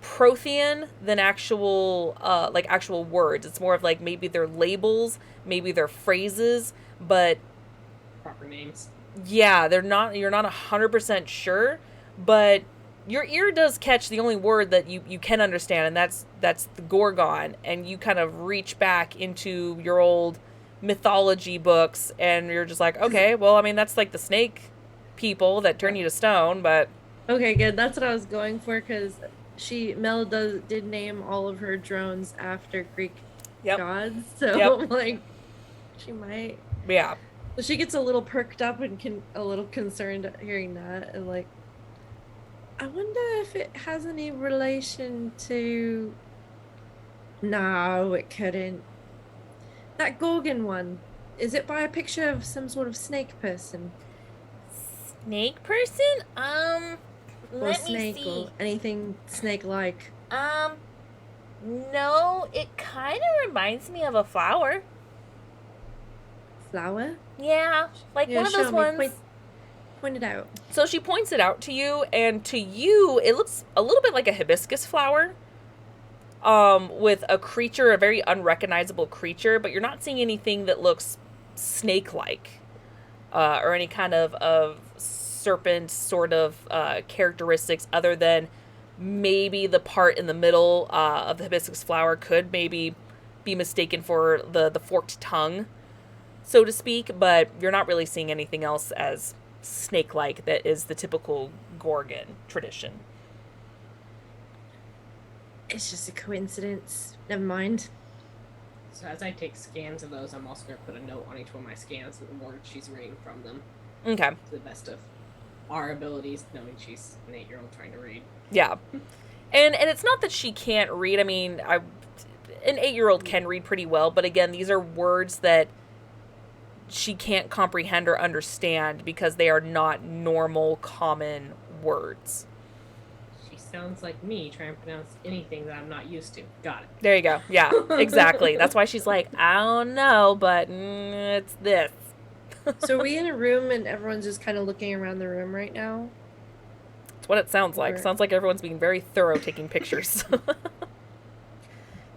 Prothean than actual actual words. It's more of like maybe they're labels, maybe they're phrases, but Proper names. yeah, you're not 100% sure, but your ear does catch the only word that you can understand, and that's the Gorgon, and you kind of reach back into your old mythology books, and you're just like, okay, well, I mean, that's like the snake people that turn you to stone, but Okay, good. That's what I was going for, because Mel did name all of her drones after Greek Yep. gods, so Yep. like she might. yeah. So she gets a little perked up and a little concerned at hearing that, and like, I wonder if it has any relation to. No, it couldn't. That Gorgon one, is it by a picture of some sort of snake person Snake person? or Let me snake see. or anything snake-like? No, it kind of reminds me of a flower. Flower? Yeah, like Yeah, one of show those me. ones. Point it out. So she points it out to you, and to you, it looks a little bit like a hibiscus flower. With a creature, a very unrecognizable creature, but you're not seeing anything that looks snake-like, or any kind of serpent sort of characteristics, other than maybe the part in the middle of the hibiscus flower could maybe be mistaken for the forked tongue, so to speak, but you're not really seeing anything else as snake-like that is the typical Gorgon tradition. It's just a coincidence. Never mind. So as I take scans of those, I'm also going to put a note on each one of my scans with the words she's reading from them, Okay. to the best of our abilities, knowing she's an 8-year-old trying to read. Yeah. And it's not that she can't read. I mean, an 8-year-old can read pretty well, but again, these are words that she can't comprehend or understand because they are not normal, common words. She sounds like me trying to pronounce anything that I'm not used to. Got it. There you go. Yeah, exactly. That's why she's like, I don't know, but it's this. So are we in a room and everyone's just kind of looking around the room right now? That's what it sounds like. Or- Sounds like everyone's being very thorough taking pictures.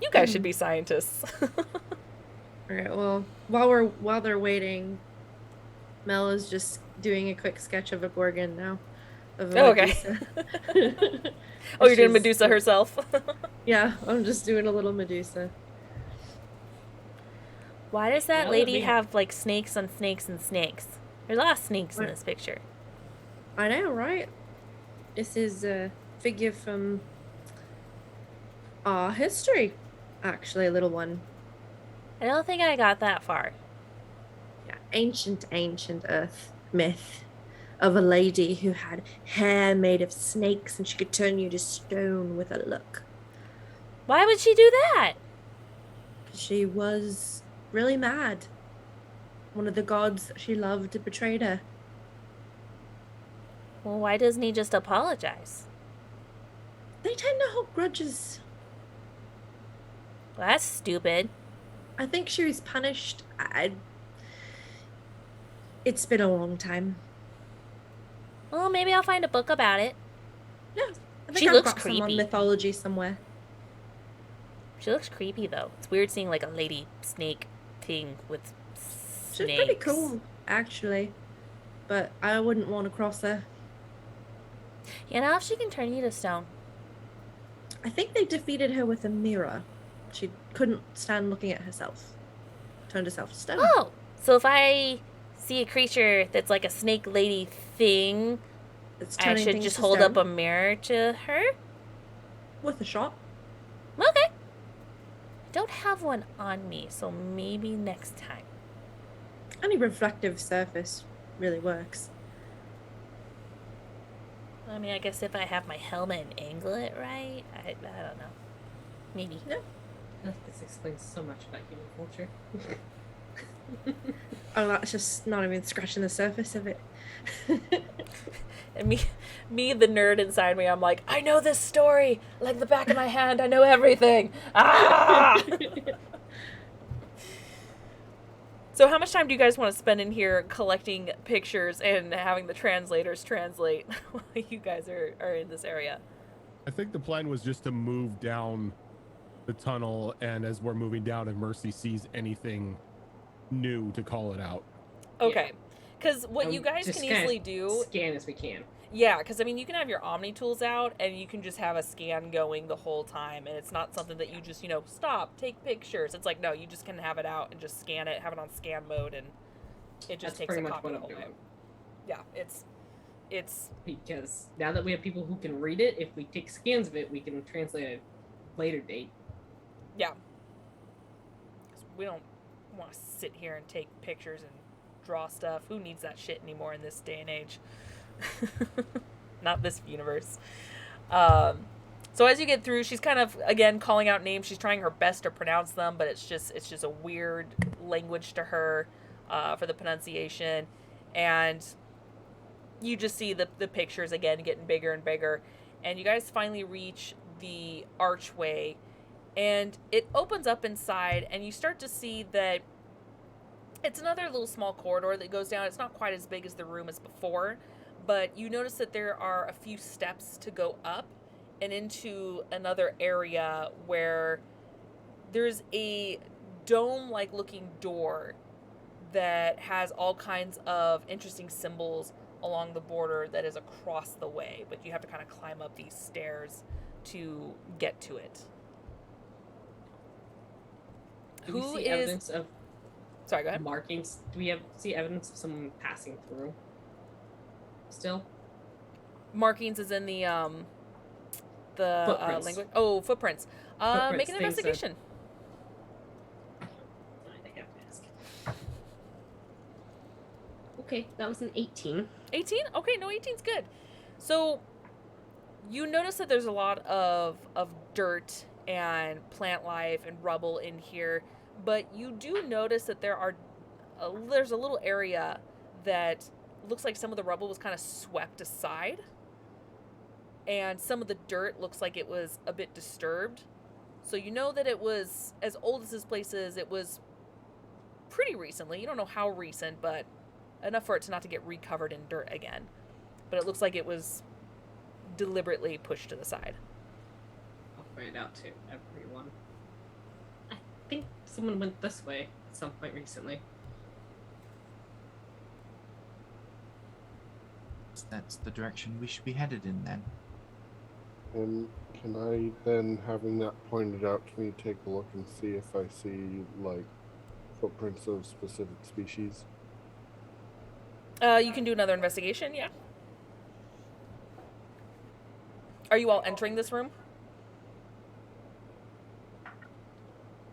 You guys should be scientists. All right. Well, while they're waiting, Mel is just doing a quick sketch of a Gorgon now. Of a Oh, okay. Medusa. Oh, you're doing She's- Medusa herself? Yeah, I'm just doing a little Medusa. Why does that Well, lady we- have like snakes on snakes and snakes? There's a lot of snakes in What? this picture. I know, right? This is a figure from our history, actually, a little one. I don't think I got that far. Yeah, ancient Earth myth of a lady who had hair made of snakes and she could turn you to stone with a look. Why would she do that? She was really mad. One of the gods that she loved betrayed her. Well, why doesn't he just apologize? They tend to hold grudges. Well, that's stupid. I think she was punished. It's been a long time. Well, maybe I'll find a book about it. Yeah, I think She I've looks got some on creepy. mythology somewhere. She looks creepy though. It's weird seeing like a lady snake thing with She's snakes. pretty cool, actually. But I wouldn't want to cross her. You know, if she can turn you to stone. I think they defeated her with a mirror. She couldn't stand looking at herself. Turned herself to stone. Oh, so if I see a creature that's like a snake lady thing, It's I turning should things just to hold up a stone mirror to her? with a shot. Okay. don't have one on me, so maybe next time. Any reflective surface really works. I mean, I guess if I have my helmet and angle it right, I don't know. Maybe. This explains so much about human culture. Oh, that's just not even scratching the surface of it. And me, the nerd inside me, I'm like, I know this story like the back of my hand. I know everything. Ah! So how much time do you guys want to spend in here collecting pictures and having the translators translate while you guys are in this area? I think the plan was just to move down the tunnel, and as we're moving down, if Mercy sees anything new, to call it out. Okay. Because what And you guys just can kinda easily do... Scan as we can. Yeah, because I mean, you can have your Omni tools out, and you can just have a scan going the whole time, and it's not something that you just, stop, take pictures. It's like, no, you just can have it out and just scan it, have it on scan mode, and it just That's takes pretty a much copy what the I'm whole way. doing. Yeah, it's Because now that we have people who can read it, if we take scans of it, we can translate at a later date. yeah. 'Cause we don't want to sit here and take pictures and draw stuff. Who needs that shit anymore in this day and age? Not this universe. So as you get through, she's kind of again calling out names. She's trying her best to pronounce them, but it's just a weird language to her for the pronunciation, and you just see the pictures again getting bigger and bigger, and you guys finally reach the archway, and it opens up inside, and you start to see that it's another little small corridor that goes down. It's not quite as big as the room as before, but you notice that there are a few steps to go up and into another area where there's a dome-like looking door that has all kinds of interesting symbols along the border that is across the way, but you have to kind of climb up these stairs to get to it. Do we Who see is... evidence of Sorry, go ahead. markings? Do we see evidence of someone passing through? Still? Markings is in the Footprints. language. Oh, footprints. Make Footprints, an things that- investigation. I think I have to ask. Okay, that was an 18. 18? Okay, no, 18's good. So you notice that there's a lot of dirt and plant life and rubble in here, but you do notice that there's a little area that looks like some of the rubble was kind of swept aside, and some of the dirt looks like it was a bit disturbed. So you know that it was, as old as this place is, it was pretty recently. You don't know how recent, but enough for it to not to get recovered in dirt again. But it looks like it was deliberately pushed to the side. I'll point it out to everyone. I think someone went this way at some point recently. That's the direction we should be headed in then. And can I then, having that pointed out to me, take a look and see if I see like footprints of specific species? You can do another investigation, yeah. Are you all entering this room?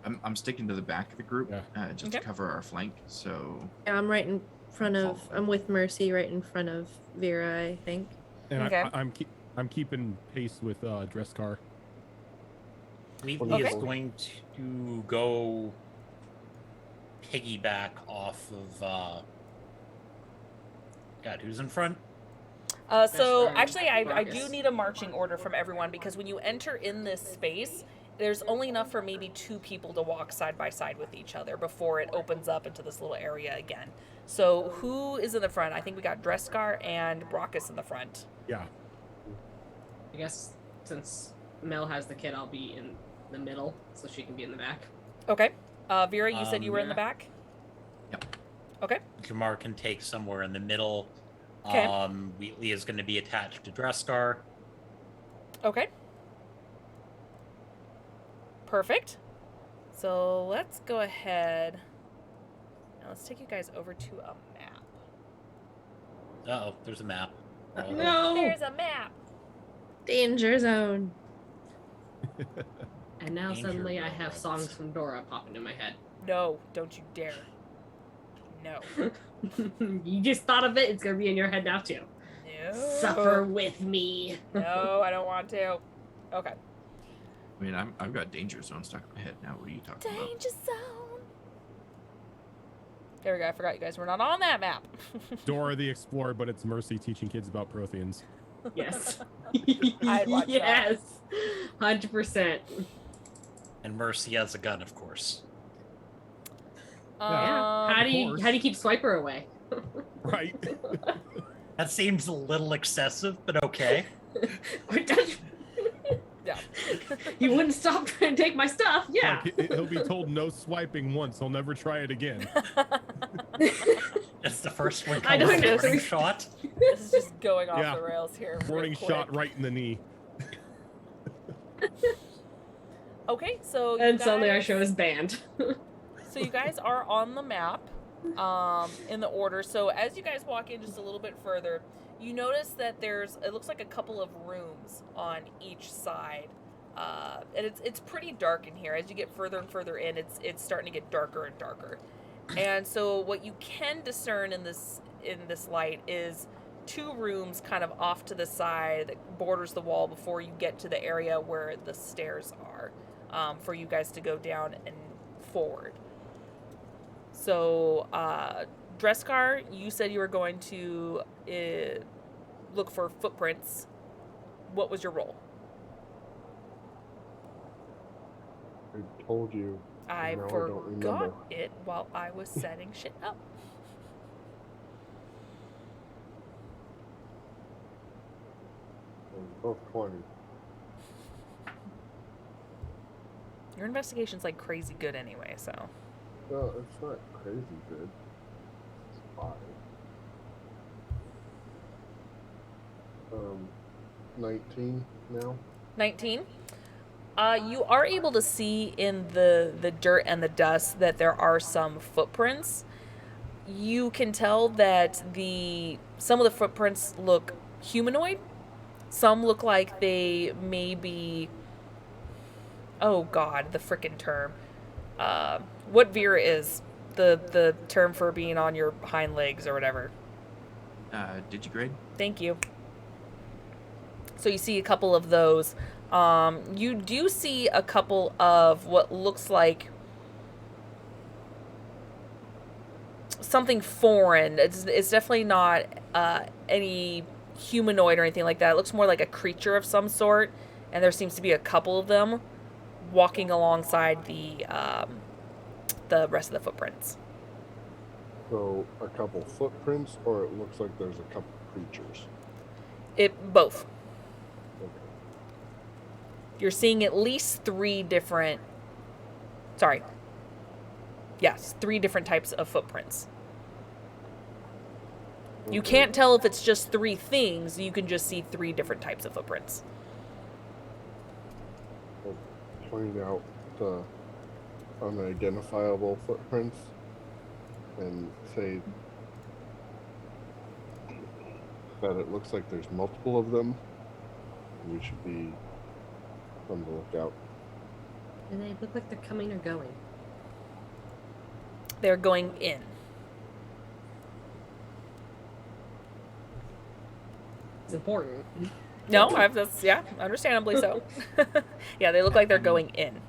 I'm sticking to the back of the group just to Okay. cover our flank. So Yeah, I'm right in front of. I'm with Mercy, right in front of Vera, I think. And Okay. I'm keeping pace with Dresscar. Wheatley Okay. is going to go piggyback off of. God, who's in front? So That's actually, I do Marcus. need a marching order from everyone, because when you enter in this space, there's only enough for maybe 2 people to walk side by side with each other before it opens up into this little area again. So who is in the front? I think we got Dresscar and Brockus in the front. Yeah. I guess since Mel has the kid, I'll be in the middle so she can be in the back. Okay. Vera, you said you were in the Vera. back? Yep. Okay. Jamar can take somewhere in the middle. 'Kay. Wheatley is going to be attached to Dresscar. Okay. Perfect. So let's go ahead. Now let's take you guys over to a map. Uh-oh, there's a map. No! There's a map. Danger zone. And now Danger suddenly I Girl have rabbits. songs from Dora popping in my head. No, don't you dare. No. You just thought of it, it's gonna be in your head now too. No. Suffer with me. No, I don't want to. Okay. I mean, I've got Danger Zone stuck in my head now. What are you talking about? Danger zone. There we go. I forgot you guys were not on that map. Dora the Explorer, but it's Mercy teaching kids about Protheans. Yes. I'd watch that. Yes. 100%. And Mercy has a gun, of course. Yeah. How Um, do you course. keep Swiper away? Right. That seems a little excessive, but okay. Quit touching. Yeah. You wouldn't stop trying to take my stuff. Yeah. Like, he'll be told no swiping once. He'll never try it again. It's the first one I comes don't know. warning shot. This is just going off Yeah. the rails here. real Warning quick. shot right in the knee. Okay, so you And suddenly our guys- show is banned. So you guys are on the map, in the order. So as you guys walk in just a little bit further, you notice that it looks like a couple of rooms on each side, and it's pretty dark in here. As you get further and further in, it's starting to get darker and darker. And so what you can discern in this light is 2 rooms kind of off to the side that borders the wall before you get to the area where the stairs are, for you guys to go down and forward. So, Dreskar, you said you were going to look for footprints. What was your role? I told you. I No, I don't forgot remember. it while I was setting shit up. Both 20. Your investigation's like crazy good anyway, so. No, it's not crazy good. It's 5. 19 now. 19. You are able to see in the dirt and the dust that there are some footprints. You can tell that some of the footprints look humanoid. Some look like they may be, oh god, the frickin' term. What Vera is, the term for being on your hind legs or whatever. Digigrade? Thank you. So you see a couple of those. You do see a couple of what looks like something foreign. It's definitely not any humanoid or anything like that. It looks more like a creature of some sort, and there seems to be a couple of them walking alongside the rest of the footprints. So a couple footprints, or it looks like there's a couple creatures. Both. Okay. You're seeing at least 3 different. Sorry. Yes, 3 different types of footprints. You Okay. can't tell if it's just 3 things. You can just see 3 different types of footprints. Point out the unidentifiable footprints and say that it looks like there's multiple of them. We should be on the lookout. And they look like they're coming or going. They're going in. It's important. No, that's understandably so. Yeah, they look like they're going in.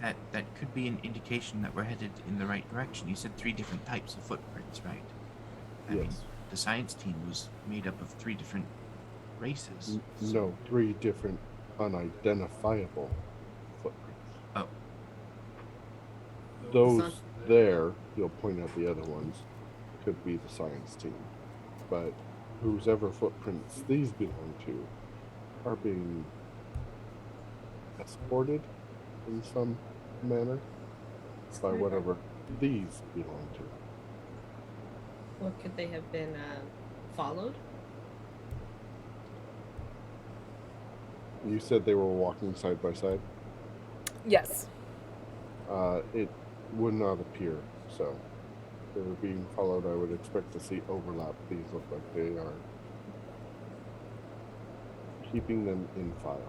That could be an indication that we're headed in the right direction. You said 3 different types of footprints, right? I mean, Yes. the science team was made up of 3 different races. No, 3 different unidentifiable footprints. Oh. Those there, you'll point out the other ones, could be the science team. But whosever footprints these belong to are being escorted in some manner by whatever these belong to. Or could they have been followed? You said they were walking side by side. Yes. It would not appear so. If they were being followed, I would expect to see overlap. These look like they are keeping them in file.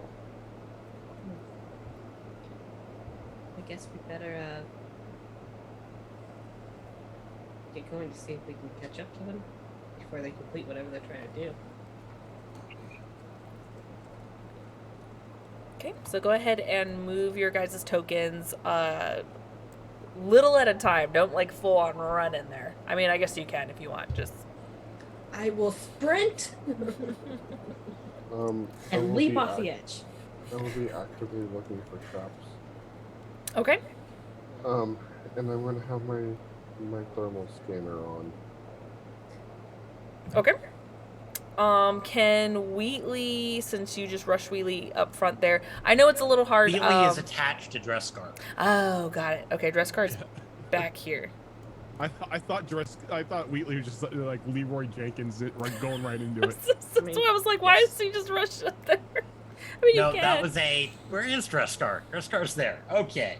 guess we better get going to see if we can catch up to them before they complete whatever they're trying to do. Okay, so go ahead and move your guys' tokens little at a time. Don't like full on run in there. I mean, I guess you can if you want. Just I will sprint I will and leap be off the edge. I will be actively looking for traps. okay. And I'm gonna have my thermal scanner on. Okay. Can Wheatley, since you just rushed Wheatley up front there, I know it's a little hard. Wheatley is attached to Dresscar. Oh, got it. Okay, dress card's back here. I thought Wheatley was just like Leroy Jenkins, like going right into it. That's why I was like, why is he just rushed up there? I mean, No, you that can. was where is Dresscar? Dresscar's there. Okay.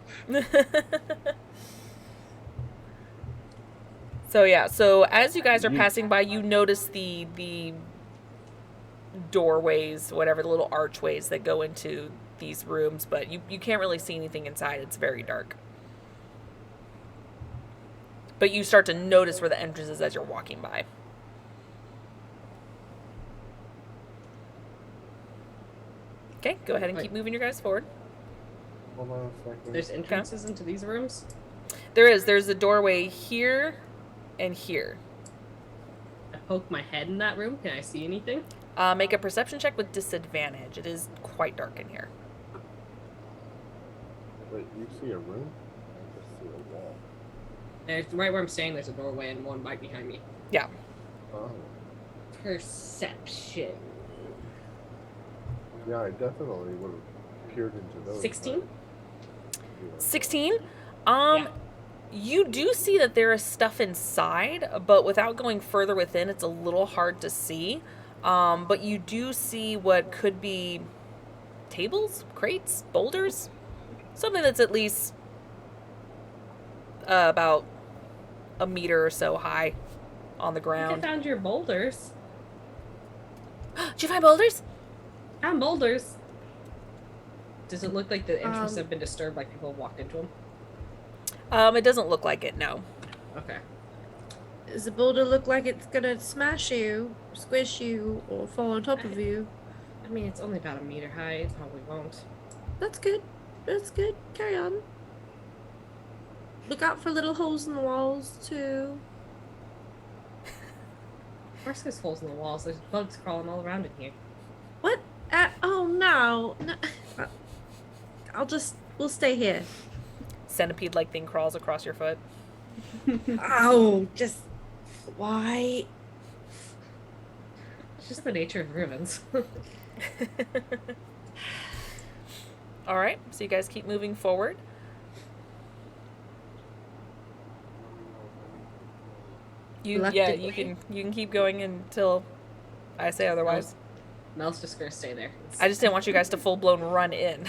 So yeah, so as you guys are passing by, you notice the doorways, whatever, the little archways that go into these rooms, but you can't really see anything inside. It's very dark. But you start to notice where the entrance is as you're walking by. Okay, go ahead and keep moving your guys forward. Hold on a second. There's entrances into these rooms. There's a doorway here and here. I poke my head in that room. Can I see anything? Make a perception check with disadvantage. It is quite dark in here. Wait, you see a room? I just see a wall. There's right where I'm standing. There's a doorway and one right behind me. Yeah. Oh. Perception. Yeah, I definitely would have peered into those. 16? 16? Yeah. You do see that there is stuff inside, but without going further within, it's a little hard to see. But you do see what could be tables, crates, boulders, something that's at least about a meter or so high on the I ground. found your boulders. Did you find boulders? Found boulders. Does it look like the entrances Um, have been disturbed, like people have walked into them? It doesn't look like it, no. Okay. Does the boulder look like it's gonna smash you, squish you, or fall on top of you? I mean, it's only about a meter high. It probably won't. That's good. That's good. Carry on. Look out for little holes in the walls too. Of course there's holes in the walls. There's bugs crawling all around in here. What? Oh no. No. We'll stay here. Centipede-like thing crawls across your foot. Oh, just why? It's just the nature of ruins. All right, so you guys keep moving forward. You Reluctantly. you can keep going until I say otherwise. Mel's just gonna stay there. I just didn't want you guys to full blown run in.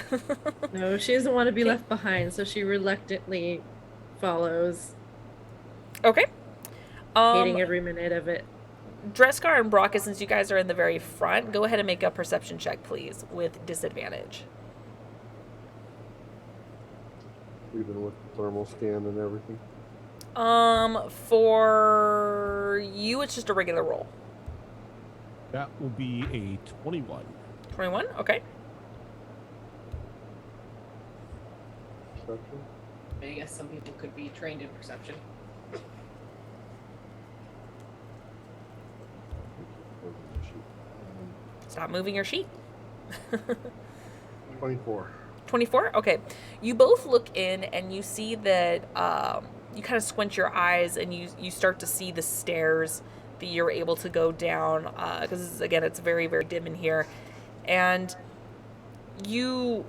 No, she doesn't want to be left behind, so she reluctantly follows, Okay. hating every minute of it. Dresscar and Brockus, since you guys are in the very front, go ahead and make a perception check, please, with disadvantage. Even with the thermal scan and everything. For you, it's just a regular roll. That will be a 21. 21. Okay. Perception? I guess some people could be trained in perception. Stop moving your sheet. 24. 24. Okay. You both look in and you see that you kind of squint your eyes and you start to see the stairs that you're able to go down because again it's very, very dim in here, and you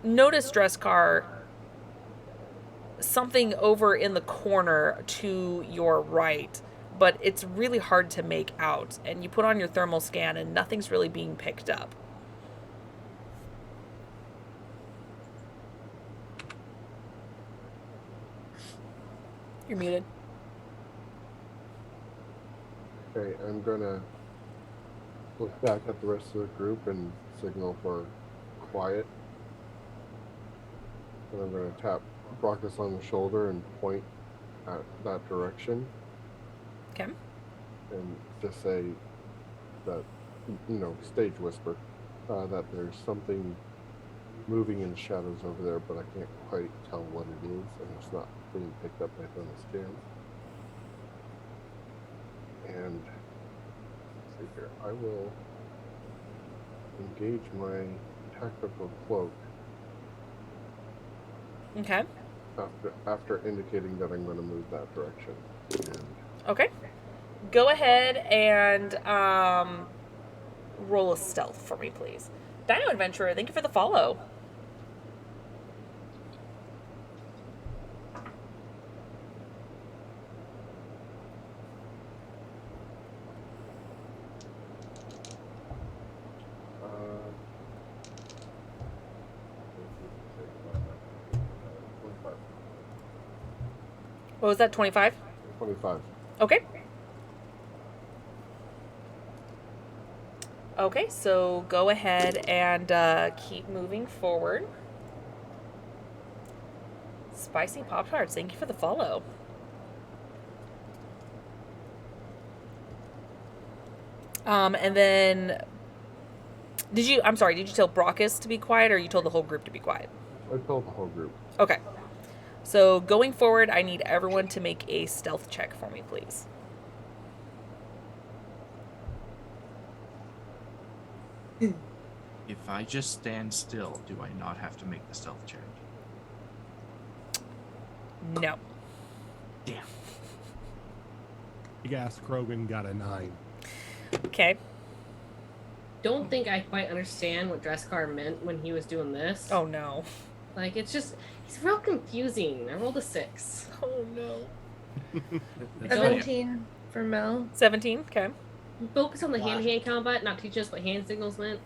notice, Dresscar, something over in the corner to your right, but it's really hard to make out, and you put on your thermal scan and nothing's really being picked up. You're muted. Okay, I'm gonna look back at the rest of the group and signal for quiet. And I'm going to tap Brockus on the shoulder and point at that direction. Okay. And just say that, stage whisper, that there's something moving in the shadows over there, but I can't quite tell what it is, and it's not being picked up by the scan. And let's see here, I will engage my tactical cloak Okay. after indicating that I'm going to move that direction. And Okay. Go ahead and roll a stealth for me, please. Dino Adventurer, thank you for the follow. uh, 25. What was that, 25? 25. Okay. Okay, so go ahead and keep moving forward. Spicy Pop-Tarts, thank you for the follow. And then, did you tell Brockus to be quiet, or you told the whole group to be quiet? I told the whole group. Okay. So going forward, I need everyone to make a stealth check for me, please. If I just stand still, do I not have to make the stealth check? No. Damn. Big ass Krogan got a 9. Okay. Don't think I quite understand what Dresscar meant when he was doing this. Oh no. Like, it's just, he's real confusing. I rolled a 6. Oh no. That's funny. 17 for Mel. 17. Okay. Focus on the hand-to-hand combat, not teach us what hand signals meant.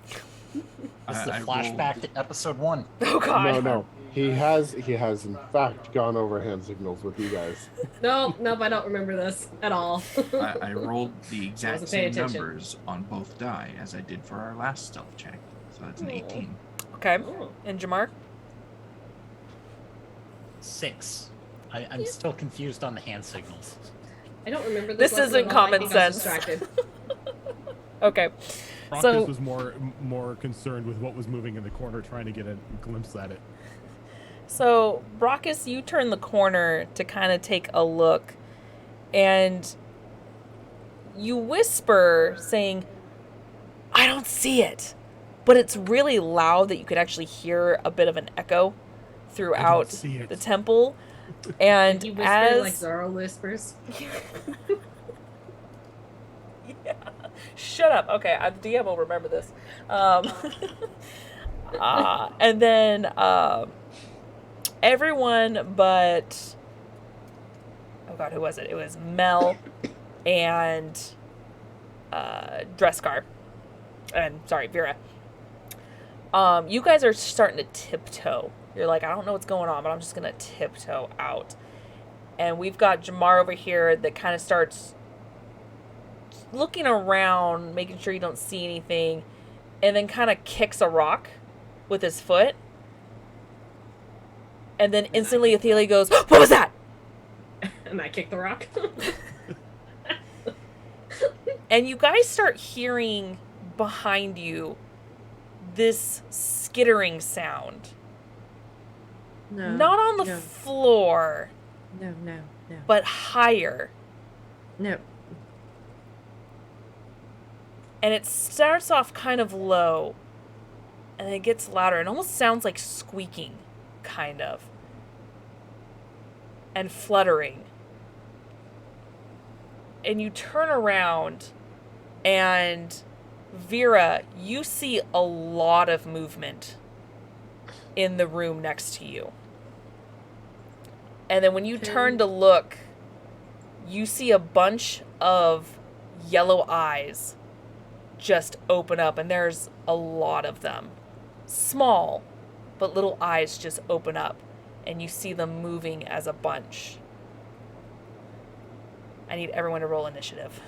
This is a I flashback to episode 1. Oh god. No. He has in fact gone over hand signals with you guys. Nope, I don't remember this at all. I rolled the exact Wasn't paying same attention. numbers on both die as I did for our last stealth check. So that's an 18. Okay. Oh. And Jamar? 6. I'm still confused on the hand signals. I don't remember this. This lesson isn't at all. I common think I was sense. distracted. Okay. Brockus So- was more concerned with what was moving in the corner, trying to get a glimpse at it. So, Brockus, you turn the corner to kind of take a look, and you whisper, saying, I don't see it. But it's really loud that you could actually hear a bit of an echo throughout see it. the temple. And You whisper as... like Zoro whispers. Yeah. Shut up. Okay, the DM will remember this. And then everyone but... Oh god, who was it? It was Mel and Dresscar. And, sorry, Vera. You guys are starting to tiptoe. You're like, I don't know what's going on, but I'm just going to tiptoe out. And we've got Jamar over here that kind of starts looking around, making sure you don't see anything, and then kind of kicks a rock with his foot. And then instantly Athelia goes, what was that? And I kick the rock. And you guys start hearing behind you this skittering sound. No. Not on the no, floor, no. but higher. No. And it starts off kind of low, and then it gets louder. It almost sounds like squeaking, kind of. And fluttering. And you turn around, and Vera, you see a lot of movement in the room next to you. And then when you turn to look, you see a bunch of yellow eyes just open up, and there's a lot of them. Small, but little eyes just open up, and you see them moving as a bunch. I need everyone to roll initiative.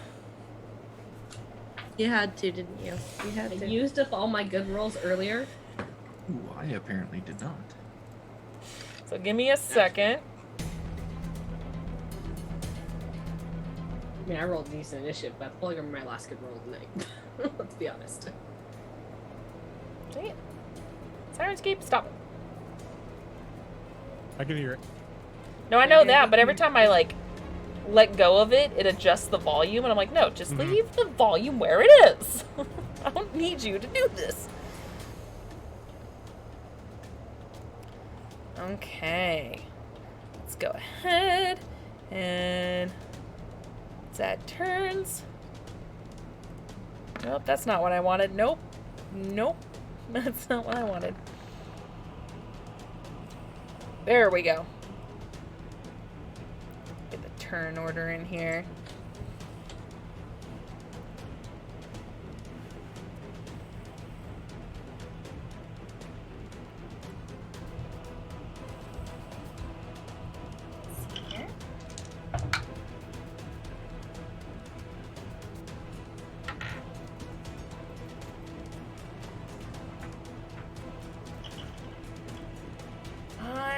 You had to, didn't you? You had I to. used up all my good rolls earlier. Ooh, I apparently did not. So give me a second. I mean, I rolled decent initiative, but Polygon my last good roll tonight. Let's be honest. Dang it. Sirenscape, stop it. I can hear it. No, I know that, but every time I, like, let go of it, it adjusts the volume, and I'm like, no, just leave the volume where it is. I don't need you to do this. Okay. Let's go ahead and that turns. Nope, that's not what I wanted. Nope. Nope. That's not what I wanted. There we go. Get the turn order in here.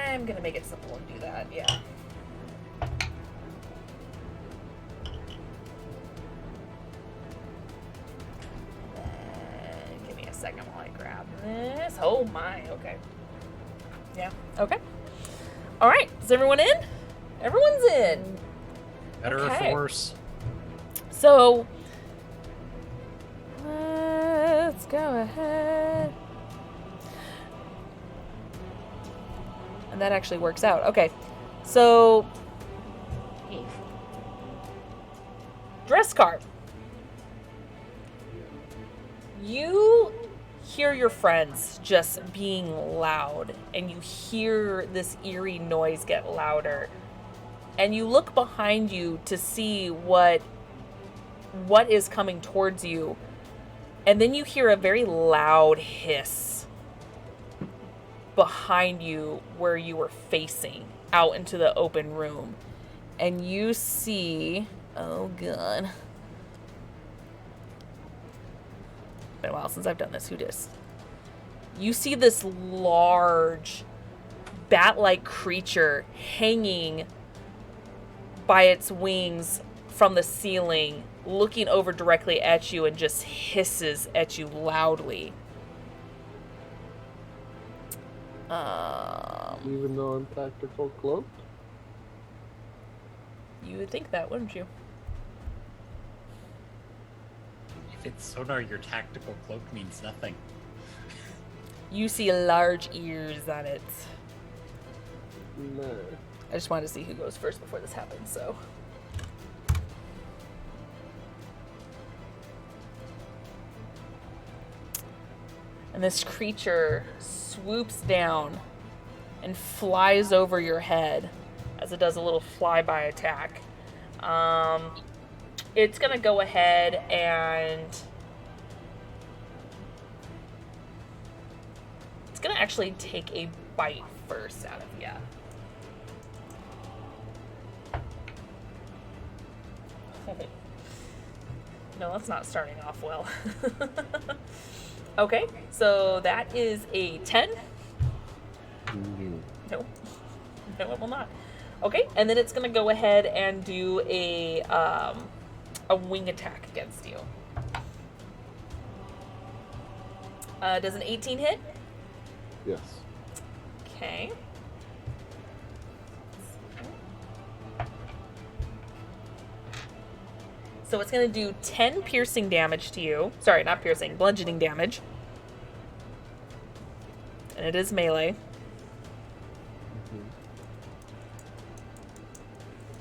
I'm gonna make it simple and do that, yeah. Give me a second while I grab this. Oh my, okay. Yeah, okay. Alright, is everyone in? Everyone's in. Better Okay. force. So, let's go ahead. And that actually works out. Okay, so Dresscar. You hear your friends just being loud, and you hear this eerie noise get louder. And you look behind you to see what is coming towards you. And then you hear a very loud hiss behind you where you were facing out into the open room. And you see, oh god. Been a while since I've done this. Who dis? You see this large bat-like creature hanging by its wings from the ceiling, looking over directly at you and just hisses at you loudly. Even though I'm tactical cloaked? You would think that, wouldn't you? If it's sonar, your tactical cloak means nothing. You see large ears on it. No. I just wanted to see who goes first before this happens, so. And this creature swoops down and flies over your head as it does a little flyby attack. It's gonna go ahead and it's gonna actually take a bite first out of ya. No, that's not starting off well. Okay, so that is a 10. No. No, it will not. Okay, and then it's gonna go ahead and do a wing attack against you. Does an 18 hit? Yes. Okay. So it's going to do 10 piercing damage to you. Sorry, not piercing, bludgeoning damage. And it is melee.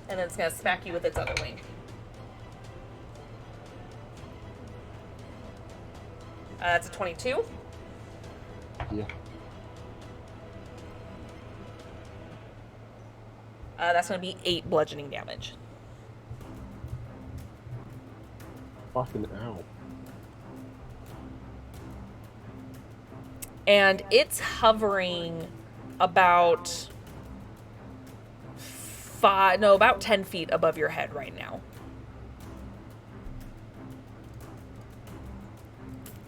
And then it's going to smack you with its other wing. That's a 22. Yeah. That's going to be 8 bludgeoning damage. Fucking ow. And it's hovering about about 10 feet above your head right now.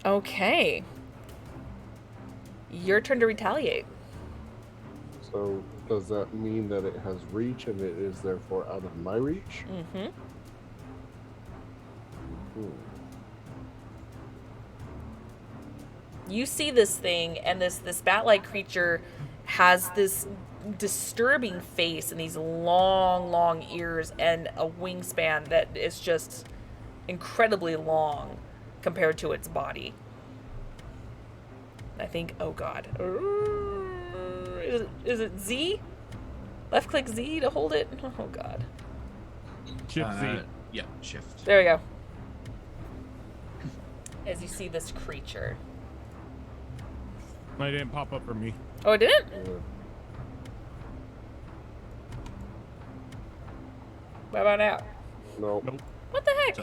Okay. Your turn to retaliate. So does that mean that it has reach and it is therefore out of my reach? Mm-hmm. Hmm. You see this thing, and this bat-like creature has this disturbing face and these long ears and a wingspan that is just incredibly long compared to its body. I think, oh god, is it Z? Left click Z to hold it. Oh god. Shift Z. Yeah, shift. There we go. As you see this creature. It didn't pop up for me. Oh, it didn't? Yeah. What about now? No. Nope. What the heck? So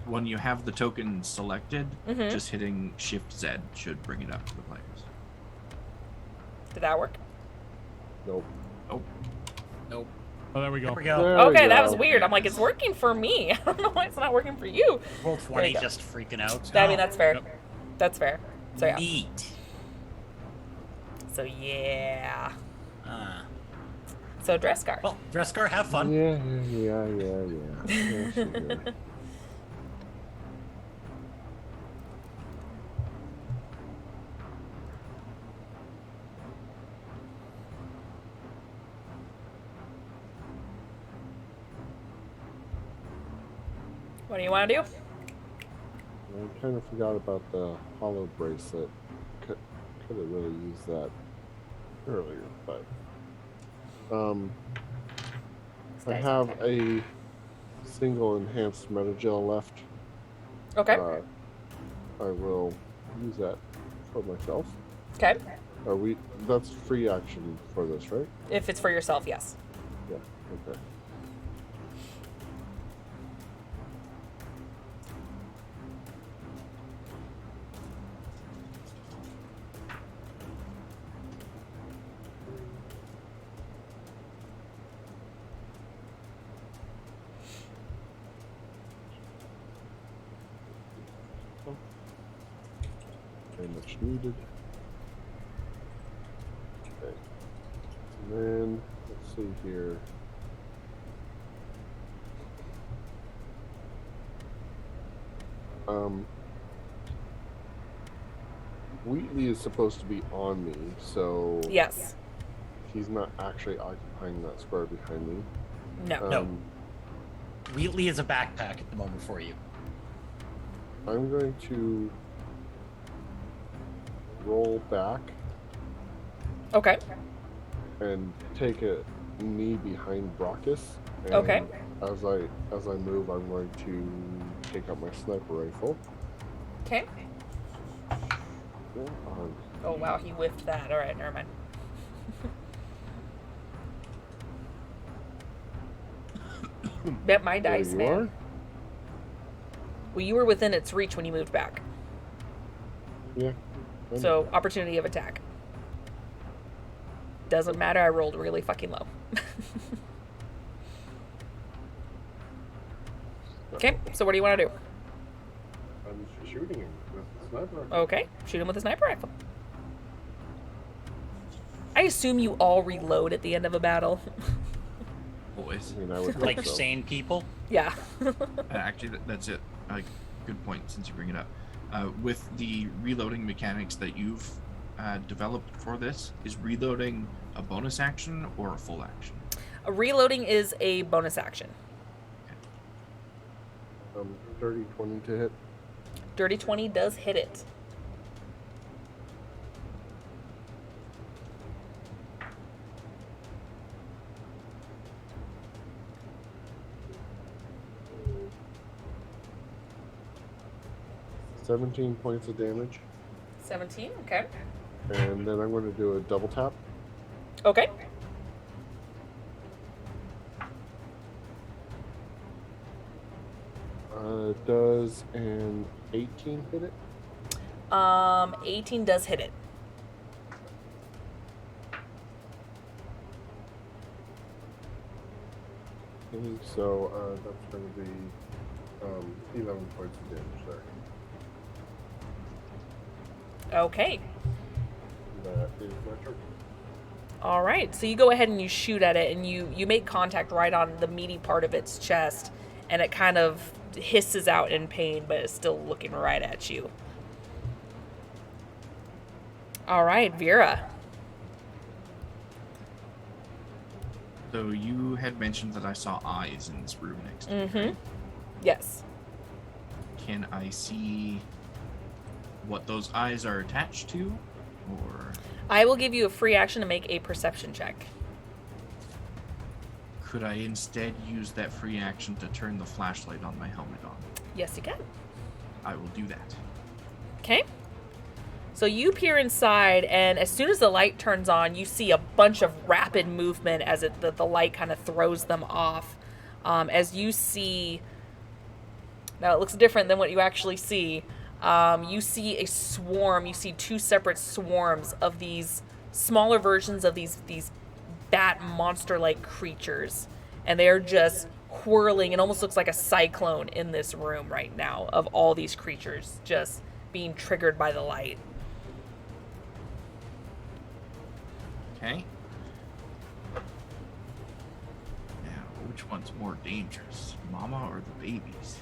when you have the token selected, Mhm. just hitting Shift Z should bring it up to the players. Did that work? Nope. Oh, Nope. Oh, there we go. There we go. There we Okay, that was go. weird. I'm like, it's working for me. I don't know why it's not working for you. Roll There 20, you go. just freaking out. I mean, that's fair. Yep. That's fair. So yeah. Neat. So yeah. Ah. So Dreskar. Well, Dreskar, have fun. Yeah. Yes, you do. What do you want to do? I kind of forgot about the hollow bracelet. Could have really used that earlier, but I have a single enhanced metagel left. Okay. I will use that for myself. Okay. That's free action for this, right? If it's for yourself, yes. Yeah. Okay. Very much needed. Okay. And then let's see here. Wheatley is supposed to be on me, so Yes. he's not actually occupying that square behind me. No. No. Wheatley is a backpack at the moment for you. I'm going to roll back Okay. and take a knee behind Brockus. And Okay. As I move, I'm going to take out my sniper rifle. Okay. On. Oh wow, he whiffed that. All right, never mind. Bet my There dice, you man. are. Well, you were within its reach when you moved back, Yeah. so opportunity of attack. Doesn't matter. I rolled really fucking low. Okay, so what do you want to do? I'm shooting him with the sniper rifle. Okay, shoot him with a sniper rifle. I assume you all reload at the end of a battle. Always. I mean, I would hope Like so. sane people. Yeah. Actually, that's it. Good point, since you bring it up. With the reloading mechanics that you've developed for this, is reloading a bonus action or a full action? Reloading is a bonus action. Dirty 20 to hit. Dirty 20 does hit it. – 17 points of damage. 17, okay. And then I'm going to do a double tap. Okay. Does an 18 hit it? 18 does hit it. Okay, so that's going to be 11 points of damage there. Okay. That is my turn. All right, so you go ahead and you shoot at it, and you make contact right on the meaty part of its chest, and it kind of hisses out in pain, but it's still looking right at you. All right, Vera. So you had mentioned that I saw eyes in this room next to me. Mm-hmm. Yes. Can I see what those eyes are attached to? Or I will give you a free action to make a perception check. could I instead use that free action to turn the flashlight on my helmet on? Yes, you can. I will do that. Okay. So you peer inside, and as soon as the light turns on, you see a bunch of rapid movement as the light kind of throws them off. As you see, now it looks different than what you actually see. You see a swarm. You see two separate swarms of these smaller versions of these bat monster-like creatures, and they are just whirling. It almost looks like a cyclone in this room right now of all these creatures just being triggered by the light. Okay. Now, which one's more dangerous, Mama or the babies?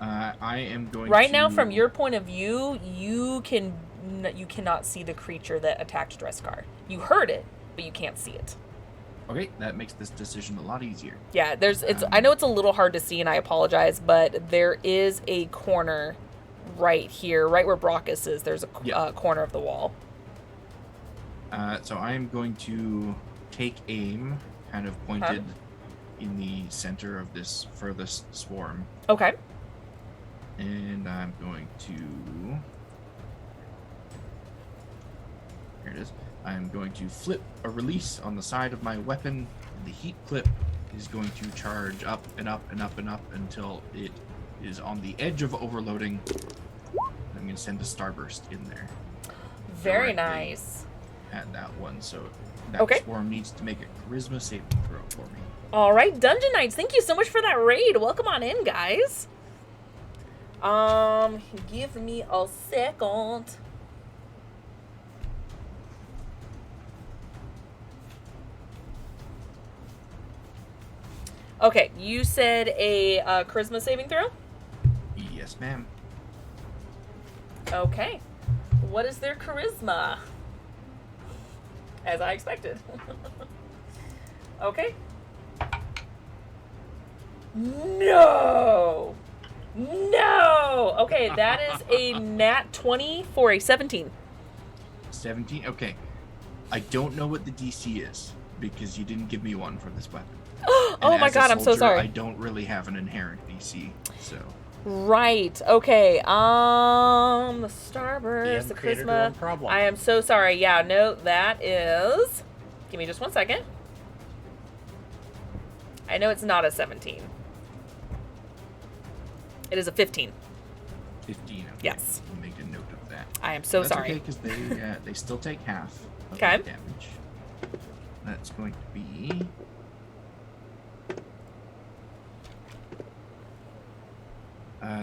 I am going Right to... now, from your point of view, you cannot see the creature that attacked Dreskar. You heard it, but you can't see it. Okay, that makes this decision a lot easier. Yeah, I know it's a little hard to see, and I apologize, but there is a corner right here, right where Brockus is. There's a corner of the wall. So I am going to take aim, kind of pointed in the center of this furthest swarm. Okay. And I'm going to... Here it is. I'm going to flip a release on the side of my weapon. The heat clip is going to charge up and up and up and up until it is on the edge of overloading. I'm going to send a starburst in there. Very Directly nice. at that one. So that Okay. swarm needs to make a charisma saving throw for me. All right, Dungeon Knights, thank you so much for that raid. Welcome on in, guys. Give me a second. Okay, you said a charisma saving throw? Yes, ma'am. Okay. What is their charisma? As I expected. Okay. No! No! Okay, that is a nat 20 for a 17. 17? Okay. I don't know what the DC is because you didn't give me one for this weapon. Oh And my as a god, I'm so soldier, sorry. I don't really have an inherent DC, so... Right. Okay. The starburst, the created her charisma. own problem. I am so sorry. Yeah, no, that is. Give me just 1 second. I know it's not a 17. It is a 15. 15. Okay. Yes. I'll make a note of that. I am so That's sorry. okay, because they still take half of Okay. the damage. That's going to be...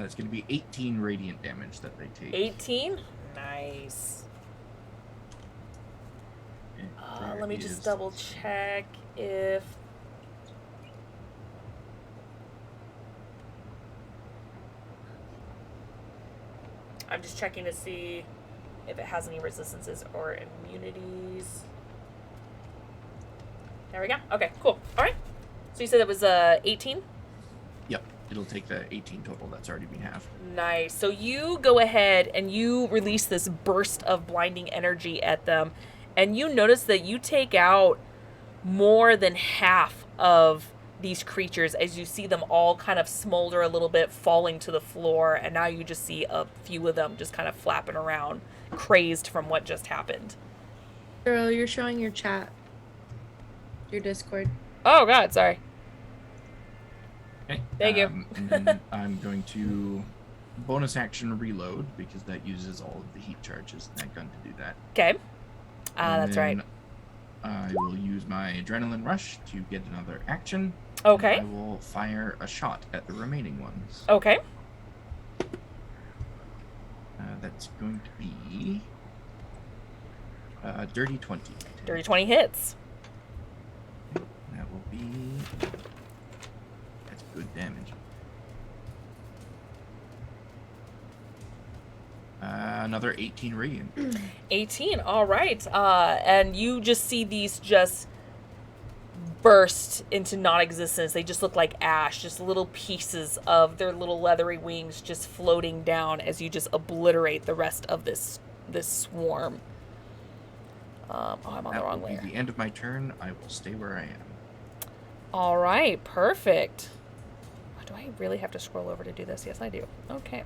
it's going to be 18 radiant damage that they take. 18? Nice. And Let there me is- just double check if. I'm just checking to see if it has any resistances or immunities. There we go. Okay, cool. All right. So you said it was 18? Yep, it'll take the 18 total. That's already been half. Nice. So you go ahead and you release this burst of blinding energy at them, and you notice that you take out more than half of these creatures as you see them all kind of smolder a little bit, falling to the floor, and now you just see a few of them just kind of flapping around, crazed from what just happened. Girl, you're showing your chat. Your Discord. Oh god, sorry. Okay. Thank you. And then I'm going to bonus action reload because that uses all of the heat charges in that gun to do that. Okay. And That's right. then I will use my adrenaline rush to get another action. Okay. And I will fire a shot at the remaining ones. Okay. That's going to be dirty 20. Dirty 20 hits. That will be. That's good damage. Another 18 radiant. 18, all right. And you just see these just burst into non-existence. They just look like ash, just little pieces of their little leathery wings just floating down as you just obliterate the rest of this swarm. I'm on the wrong That will layer. be the end of my turn. I will stay where I am. All right, perfect. Do I really have to scroll over to do this? Yes, I do. Okay.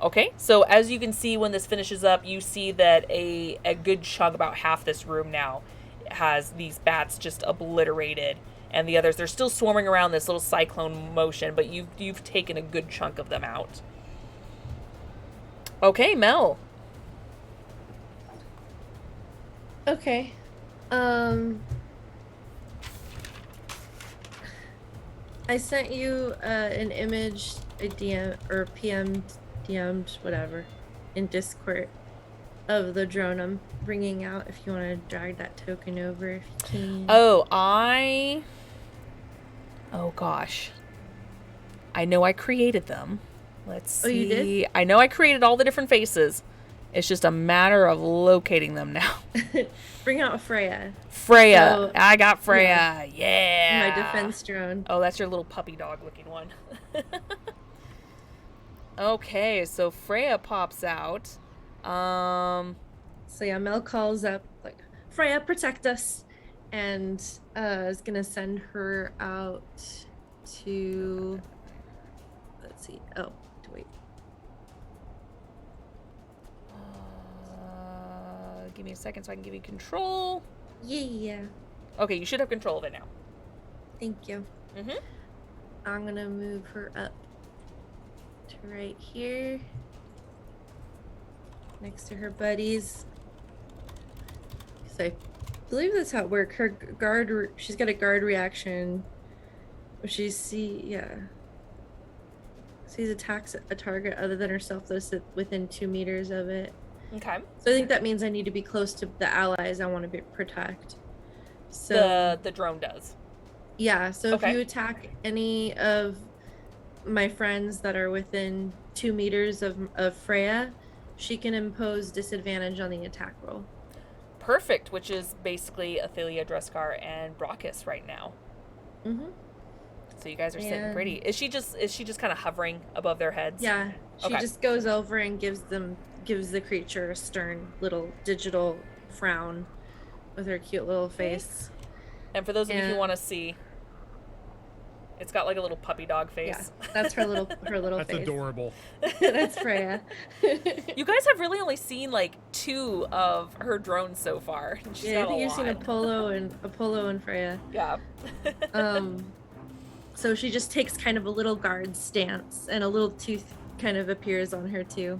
Okay, so as you can see, when this finishes up, you see that a good chunk, about half this room now, has these bats just obliterated, and the others, they're still swarming around this little cyclone motion, but you've taken a good chunk of them out. Okay, Mel. Okay. I sent you an image, a DM or DM'd, whatever, in Discord of the drone I'm bringing out. If you want to drag that token over, if you can. Oh gosh. I know I created them. Let's see. Oh, you did? I know I created all the different faces. It's just a matter of locating them now. Bring out Freya. Freya. So, I got Freya. Yeah. My defense drone. Oh, that's your little puppy dog looking one. Okay, so Freya pops out. So yeah, Mel calls up like, Freya, protect us, and is gonna send her out to. Let's see. Oh, wait. Give me a second so I can give you control. Yeah. Okay, you should have control of it now. Thank you. Mhm. I'm gonna move her up to right here, next to her buddies. So I believe that's how it works. Her guard, she's got a guard reaction. She sees attacks a target other than herself that's within 2 meters of it. Okay. So I think that means I need to be close to the allies I want to protect. So The drone does. yeah, so Okay. if you attack any of my friends that are within 2 meters of Freya, she can impose disadvantage on the attack roll. Perfect, which is basically Athelia, Dreskar, and Brockus right now. Mm-hmm. So you guys are sitting And- pretty. Is she just kind of hovering above their heads? Yeah, she Okay. just goes over and gives the creature a stern little digital frown with her cute little face. And for those of you who And- want to see, it's got like a little puppy dog Yeah, face. that's her little That's face. adorable. That's Freya. You guys have really only seen like 2 of her drones so far. She's Yeah, I got think a you've seen lot. Apollo and Freya. Yeah. So she just takes kind of a little guard stance, and a little tooth kind of appears on her too.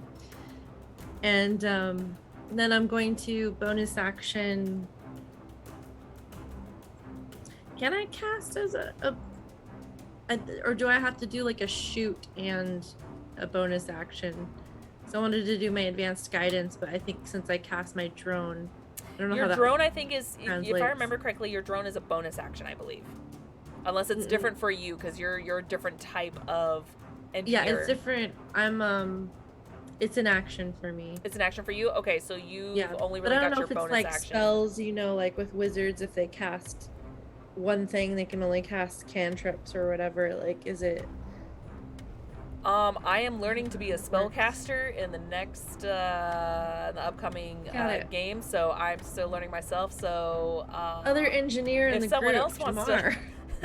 And then I'm going to bonus action. Can I cast as or do I have to do like a shoot and a bonus action? So I wanted to do my advanced guidance, but I think since I cast my drone, I don't know Your how drone, I think, is, if I translates. remember correctly, your drone is a bonus action, I believe. Unless it's different for you, because you're a different type of engineer. Yeah, it's different. It's an action for me. It's an action for you? Okay, so you've Yeah, only but really I don't got know your if it's bonus like action. spells, like with wizards, if they cast one thing, they can only cast cantrips or whatever. Like, is it? I am learning to be a spellcaster in the next, the upcoming Got it. game, so I'm still learning myself. So, Other engineer in if the someone group, else wants Jamar.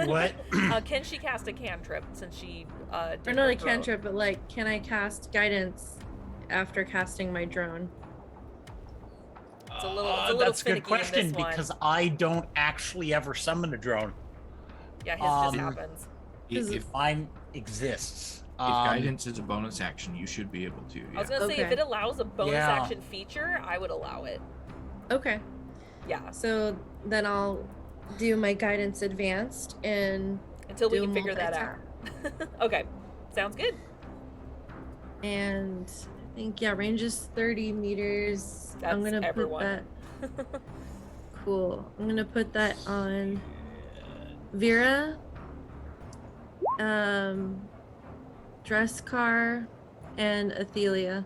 What? can she cast a cantrip since she did Or not her a drone? cantrip, but like, can I cast guidance after casting my drone? It's a little That's a finicky good question in this one. because I don't actually ever summon a drone. Yeah, his just um, happens. If mine exists. If guidance is a bonus action, you should be able to. I was Yeah. gonna say, if Okay. it allows a bonus Yeah. action feature, I would allow it. Okay, Yeah, so then I'll do my guidance advanced and until we do can figure that out. multi-attack. Okay, sounds good. And I think range is 30 meters. I'm That's gonna everyone. put that. Cool. I'm gonna put that on Vera, Dresscar, and Athelia.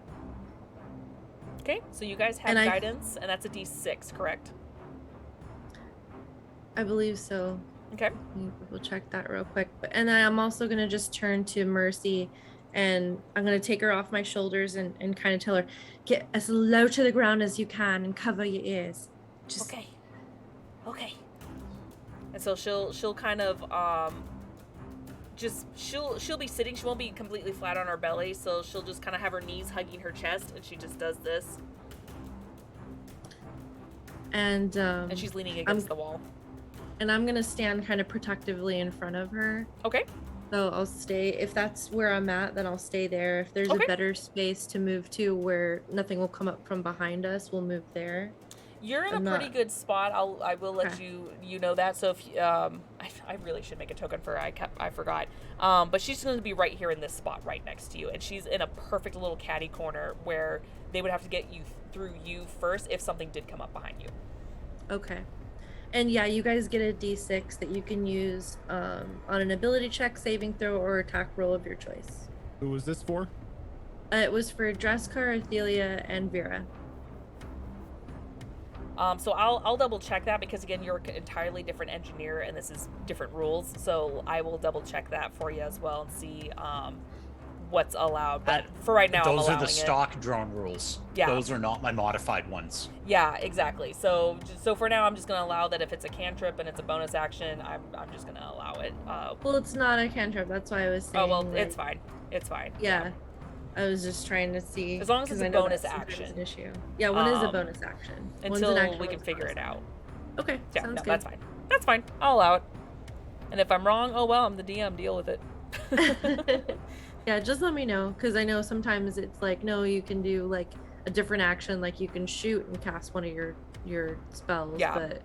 Okay, so you guys have And guidance, and that's a D6, correct? I believe so. Okay. We'll check that real quick. And then I'm also gonna just turn to Mercy, and I'm gonna take her off my shoulders and kind of tell her, get as low to the ground as you can and cover your ears. Just Okay. Okay. And so she'll kind of she'll be sitting. She won't be completely flat on her belly, so she'll just kind of have her knees hugging her chest, and she just does this, and she's leaning against the wall. And I'm gonna stand kind of protectively in front of her. Okay. So I'll stay. If that's where I'm at, then I'll stay there. If there's Okay. a better space to move to where nothing will come up from behind us, we'll move there. You're in I'm a pretty not- good spot. I will let Okay. you know that. So if I really should make a token for her. I forgot. But she's going to be right here in this spot right next to you, and she's in a perfect little catty corner where they would have to get you through you first if something did come up behind you. Okay. And yeah, you guys get a D6 that you can use on an ability check, saving throw, or attack roll of your choice. Who was this for? It was for Dresscar, Athelia, and Vera. So I'll double check that because again you're an entirely different engineer and this is different rules. So I will double check that for you as well and see what's allowed. But for right now, those I'm are the allowing it. stock drone rules. Yeah. Those are not my modified ones. Yeah, exactly. So for now, I'm just gonna allow that if it's a cantrip and it's a bonus action, I'm just gonna allow it. Well, it's not a cantrip. That's why I was saying. Oh well, like, it's fine. It's fine. Yeah. I was just trying to see. As long as 'cause it's a I know bonus that's sometimes action. An issue. Yeah, one is a Um, bonus action. One's Until an action, we can one's a figure it bonus out. Okay, Yeah, sounds no, good. that's fine. That's fine. I'll allow it. And if I'm wrong, oh well, I'm the DM. Deal with it. Yeah, just let me know, because I know sometimes it's like, no, you can do like a different action, like you can shoot and cast one of your spells, Yeah. but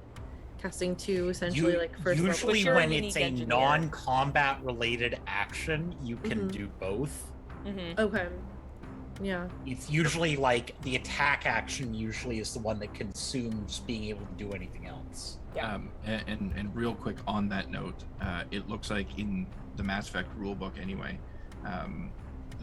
casting two essentially like first level. Usually you're a when it's unique a engineer. non-combat related action, you can Mhm. do both. Mm-hmm. Okay. Yeah. It's usually like the attack action usually is the one that consumes being able to do anything else. Yeah. And real quick on that note, it looks like in the Mass Effect rulebook anyway,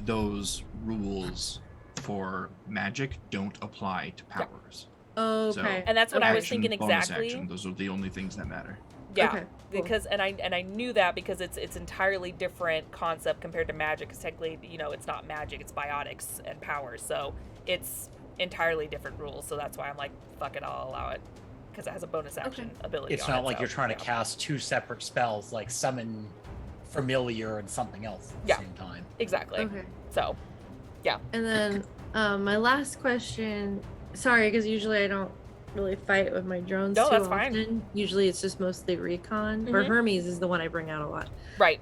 those rules for magic don't apply to powers. Okay. And that's what I was action, thinking bonus exactly. action, those are the only things that matter. Yeah, Okay, cool. because and I knew that because it's entirely different concept compared to magic. Because technically, it's not magic; it's biotics and powers. So it's entirely different rules. So that's why I'm like, fuck it, I'll allow it because it has a bonus action ability. It's on not it, like so, you're trying yeah. to cast two separate spells, like summon familiar and something else at the Yeah. same time. Exactly. Okay. So, yeah. And then my last question. Sorry, because usually I don't really fight with my drones No, too that's often. fine. Usually it's just mostly recon. Or Mhm. Hermes is the one I bring out a lot. Right.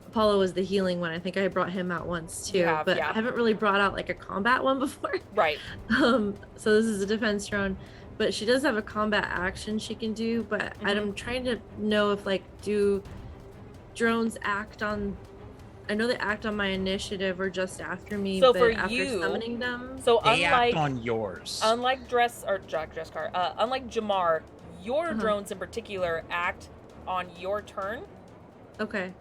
Apollo was the healing one. I think I brought him out once too, You have, but yeah. I haven't really brought out like a combat one before. Right. So this is a defense drone, but she does have a combat action she can do. But Mhm. I'm trying to know if like do drones act on? I know they act on my initiative or just after me, So but for after you- summoning them. So They unlike act on yours. unlike unlike Jamar, your Uh-huh. drones in particular act on your turn. Okay.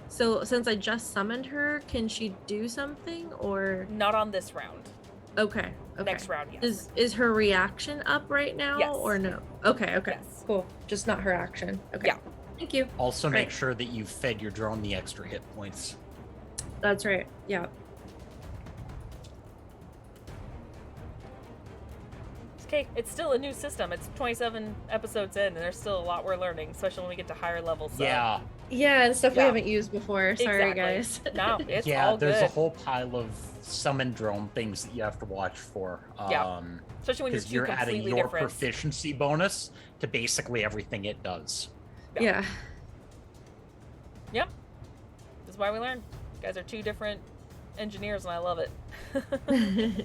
So since I just summoned her, can she do something or? Not on this round. Okay. Okay. Next round, yes. Is her reaction up right now Yes. or no? Okay. Okay. Yes. Cool. Just not her action. Okay. Yeah. Thank you. Also, make Right. sure that you fed your drone the extra hit points. That's right. Yeah. Okay, it's still a new system. It's 27 episodes in, and there's still a lot we're learning, especially when we get to higher levels. So. Yeah, Yeah, and stuff we Yeah. haven't used before. Sorry, Exactly. guys. No, it's yeah. all There's good. a whole pile of summon drone things that you have to watch for. Yeah. Especially when you're Because two you're adding completely your different. proficiency bonus to basically everything it does. Yeah. Yep. This is why we learn. You guys are two different engineers, and I love it.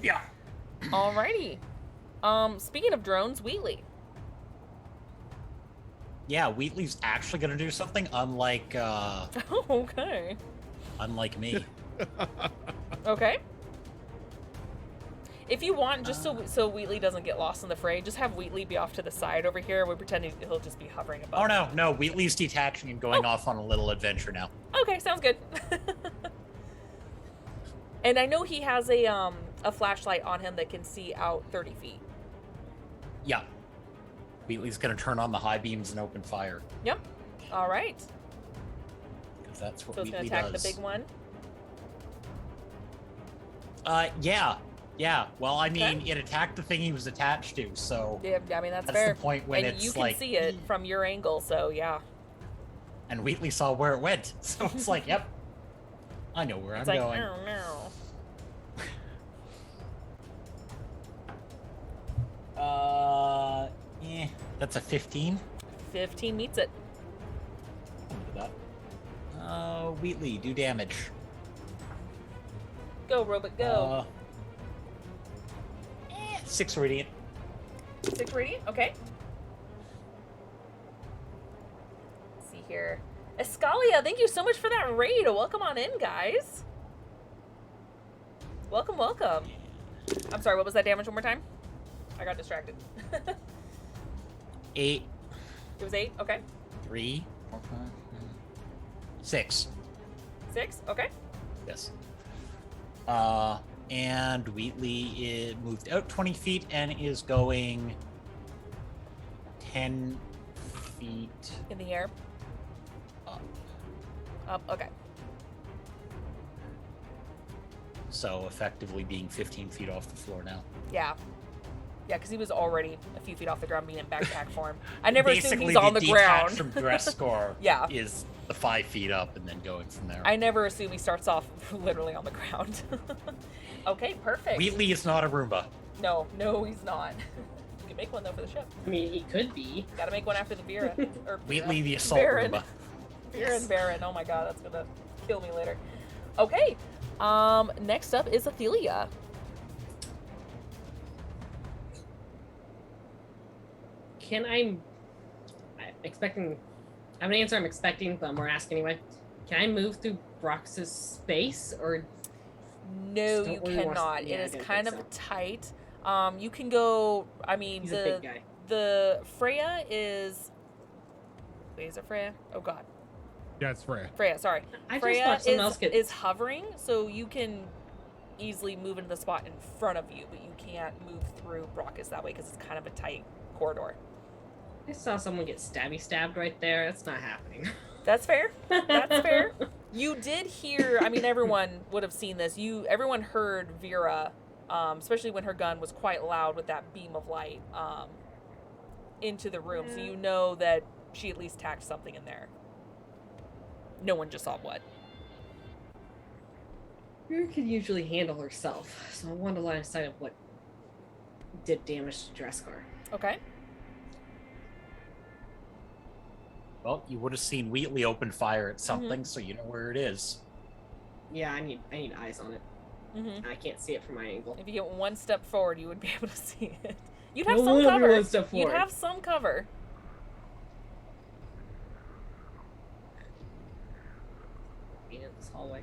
Yeah. Alrighty. Speaking of drones, Wheatley. Yeah, Wheatley's actually gonna do something unlike Okay. unlike me. Okay. If you want, just so Wheatley doesn't get lost in the fray, just have Wheatley be off to the side over here. We pretend he'll just be hovering above. Oh no, Wheatley's detaching and going off on a little adventure now. Okay, sounds good. And I know he has a flashlight on him that can see out 30 feet. Yeah. Wheatley's gonna turn on the high beams and open fire. Yep. All right. Because that's what So it's gonna Wheatley attack does. the big one. Yeah. Well, I mean, Okay. it attacked the thing he was attached to, so Yeah, I mean that's that's fair. the point when And it's you can like, see it from your angle, so yeah. and Wheatley saw where it went, so it's like, yep, I know where It's I'm like, going. oh no. That's a 15. 15 meets it. Wheatley, do damage. Go, Robot, go. 6 radiant. 6 radiant, okay. Let's see here. Escalia, thank you so much for that raid. Welcome on in, guys. Welcome, welcome. I'm sorry, what was that damage one more time? I got distracted. 8, It was 8, okay. 3, 4, 5, 6. 6, okay. Yes. And Wheatley moved out 20 feet and is going 10 feet In the air. up. Up, okay. So effectively being 15 feet off the floor now. Yeah. Yeah, because he was already a few feet off the ground being in backpack form. I never assume Basically, he's on the detach ground. from dress score Yeah. is the 5 feet up and then going from there. I never assume he starts off literally on the ground. Okay, perfect. Wheatley is not a Roomba. No, he's not. You can make one though for the ship. I mean, he could be. Gotta make one after the Vera. Or Wheatley the assault Baron. Roomba. Vera and Baron. Oh my god, that's gonna kill me later. Okay. Next up is Athelia. I'm expecting. I have an answer I'm expecting, but I'm more asking anyway. Can I move through Brox's space, or No, Just you don't really wanna- cannot. yeah, I It is didn't kind of think tight. You can go. I mean, he's a big guy? the Freya is. Wait, is it Freya? Oh god, Yeah, it's Freya. Freya. Sorry, I just Freya watched someone else is, get. is hovering, so you can easily move into the spot in front of you, but you can't move through Brockus that way because it's kind of a tight corridor. I saw someone get stabbed right there. That's not happening. That's fair. That's fair. You did hear. I mean, everyone would have seen this. Everyone heard Vera, especially when her gun was quite loud with that beam of light into the room. So you know that she at least tacked something in there. No one just saw what. Vera could usually handle herself, so I wanted to line of sight of what did damage to Dreskar. Okay. Well, you would have seen Wheatley open fire at something, so you know where it is. Yeah, I need eyes on it. Mm-hmm. I can't see it from my angle. If you get one step forward, you would be able to see it. You'd have No, some whatever, cover. one step You'd forward. have some cover. In this hallway.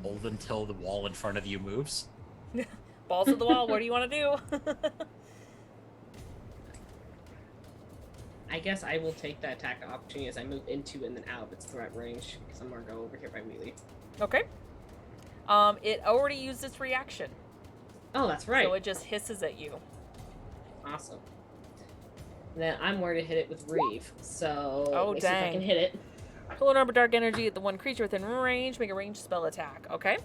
Hold until the wall in front of you moves. Balls to the wall. What do you want to do? I guess I will take that attack opportunity as I move into and then out of its threat range, because I'm gonna go over here by Wheatley. Okay. It already used its reaction, Oh, that's right. so it just hisses at you. Awesome. Then I'm where to hit it with Reeve. So Oh, let me see if I dang. can hit it. Pull an orb of dark energy at the one creature within range. Make a ranged spell attack. Okay.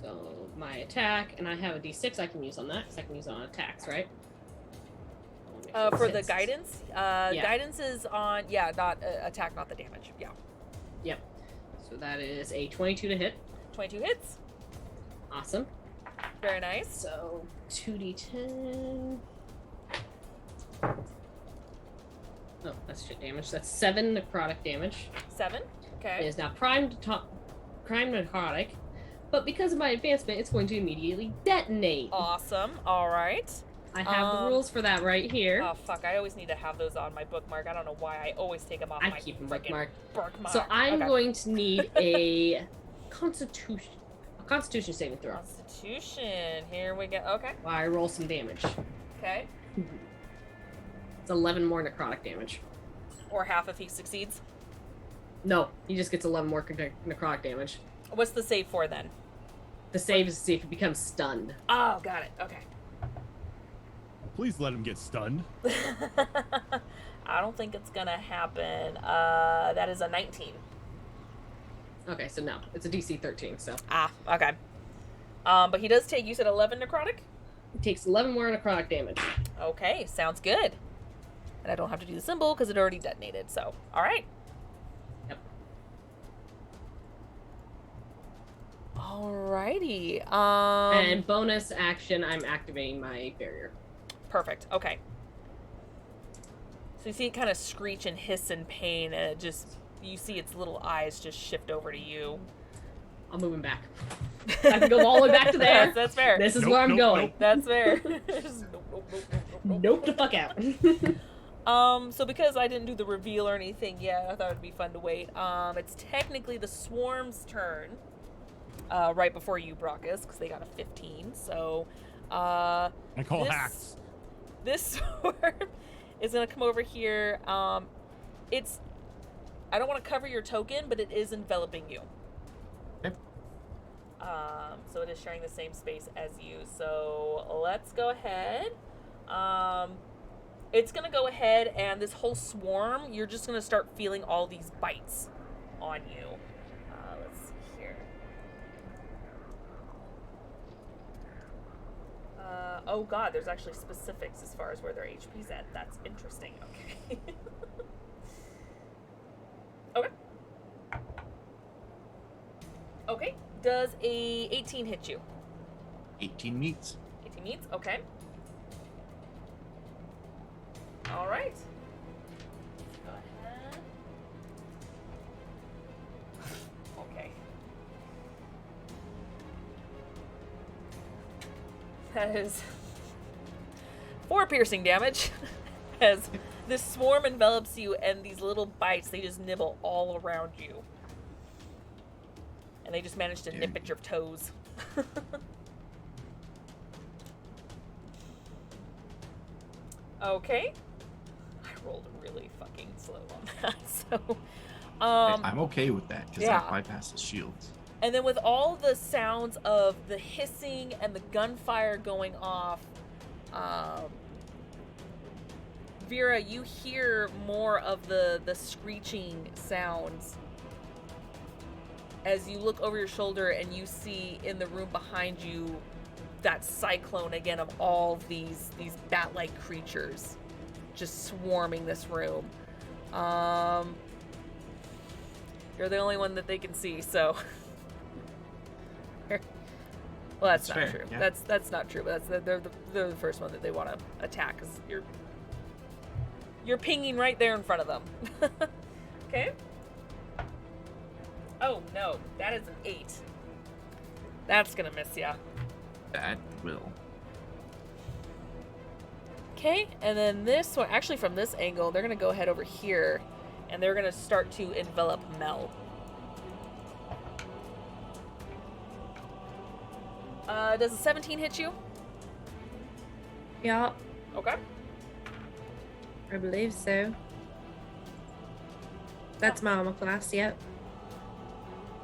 So my attack, and I have a D6 I can use on that, because I can use it on attacks, right? Make sure For this the hits. guidance, Yeah. guidance is on. Yeah, not attack, not the damage. Yeah. Yep. So that is a 22 to hit. 22 hits. Awesome. Very nice. So 2d10. Oh, that's shit damage. That's 7 necrotic damage. 7. It Okay. is now primed necrotic, but because of my advancement, it's going to immediately detonate. Awesome. All right. I have the rules for that right here. Oh fuck! I always need to have those on my bookmark. I don't know why. I always take them off I my keep them frickin' bookmarked. bookmark. So I'm Okay. going to need a Constitution saving throw. Constitution. Here we go. Okay. While I roll some damage. Okay. It's 11 more necrotic damage. Or half if he succeeds. No, he just gets 11 more necrotic damage. What's the save for then? The save is to see if he becomes stunned. Oh, got it. Okay. Please let him get stunned. I don't think it's gonna happen. That is a 19. Okay, so no, it's a DC 13. So Ah, okay. But he does take. You said 11 necrotic. he takes 11 more necrotic damage. Okay, sounds good. And I don't have to do the symbol because it already detonated. So, all right. Yep. Alrighty. And bonus action, I'm activating my barrier. Perfect. Okay. So you see it kind of screech and hiss in pain, and it just, you see its little eyes just shift over to you. I'll move him back. I can go all the way back to there. That's fair. This is Nope, where I'm nope, going. nope. That's fair. Just Nope the fuck out. So because I didn't do the reveal or anything yet, I thought it'd be fun to wait. It's technically the swarm's turn, right before you, Brockus, because they got a 15. So, I call this- hacks. This swarm is gonna come over here. It's, I don't want to cover your token, but it is enveloping you. Okay. So it is sharing the same space as you. So let's go ahead. It's gonna go ahead, and this whole swarm, you're just gonna start feeling all these bites on you. Let's see here. Oh god, there's actually specifics as far as where their HP's at. That's interesting. Okay. Okay. Okay. Does a 18 hit you? 18 meets. 18 meets? Okay. Alright. Go ahead. Okay. That is 4 piercing damage as this swarm envelops you, and these little bites, they just nibble all around you. And they just manage to nip at your toes. Okay. I rolled really fucking slow on that, so... I'm okay with that because yeah. that bypasses shields. And then with all the sounds of the hissing and the gunfire going off, Vera, you hear more of the screeching sounds as you look over your shoulder and you see in the room behind you that cyclone again of all these bat-like creatures just swarming this room. You're the only one that they can see, so... Well, that's That's not fair, true. yeah. That's not true. But they're the first one that they want to attack because you're pinging right there in front of them. Okay. Oh no, that is an 8. That's gonna miss ya. That will. Okay, and then this one, actually from this angle, they're gonna go ahead over here, and they're gonna start to envelop Mel. Does a 17 hit you? Yeah, Okay. I believe so. That's my armor class, yep.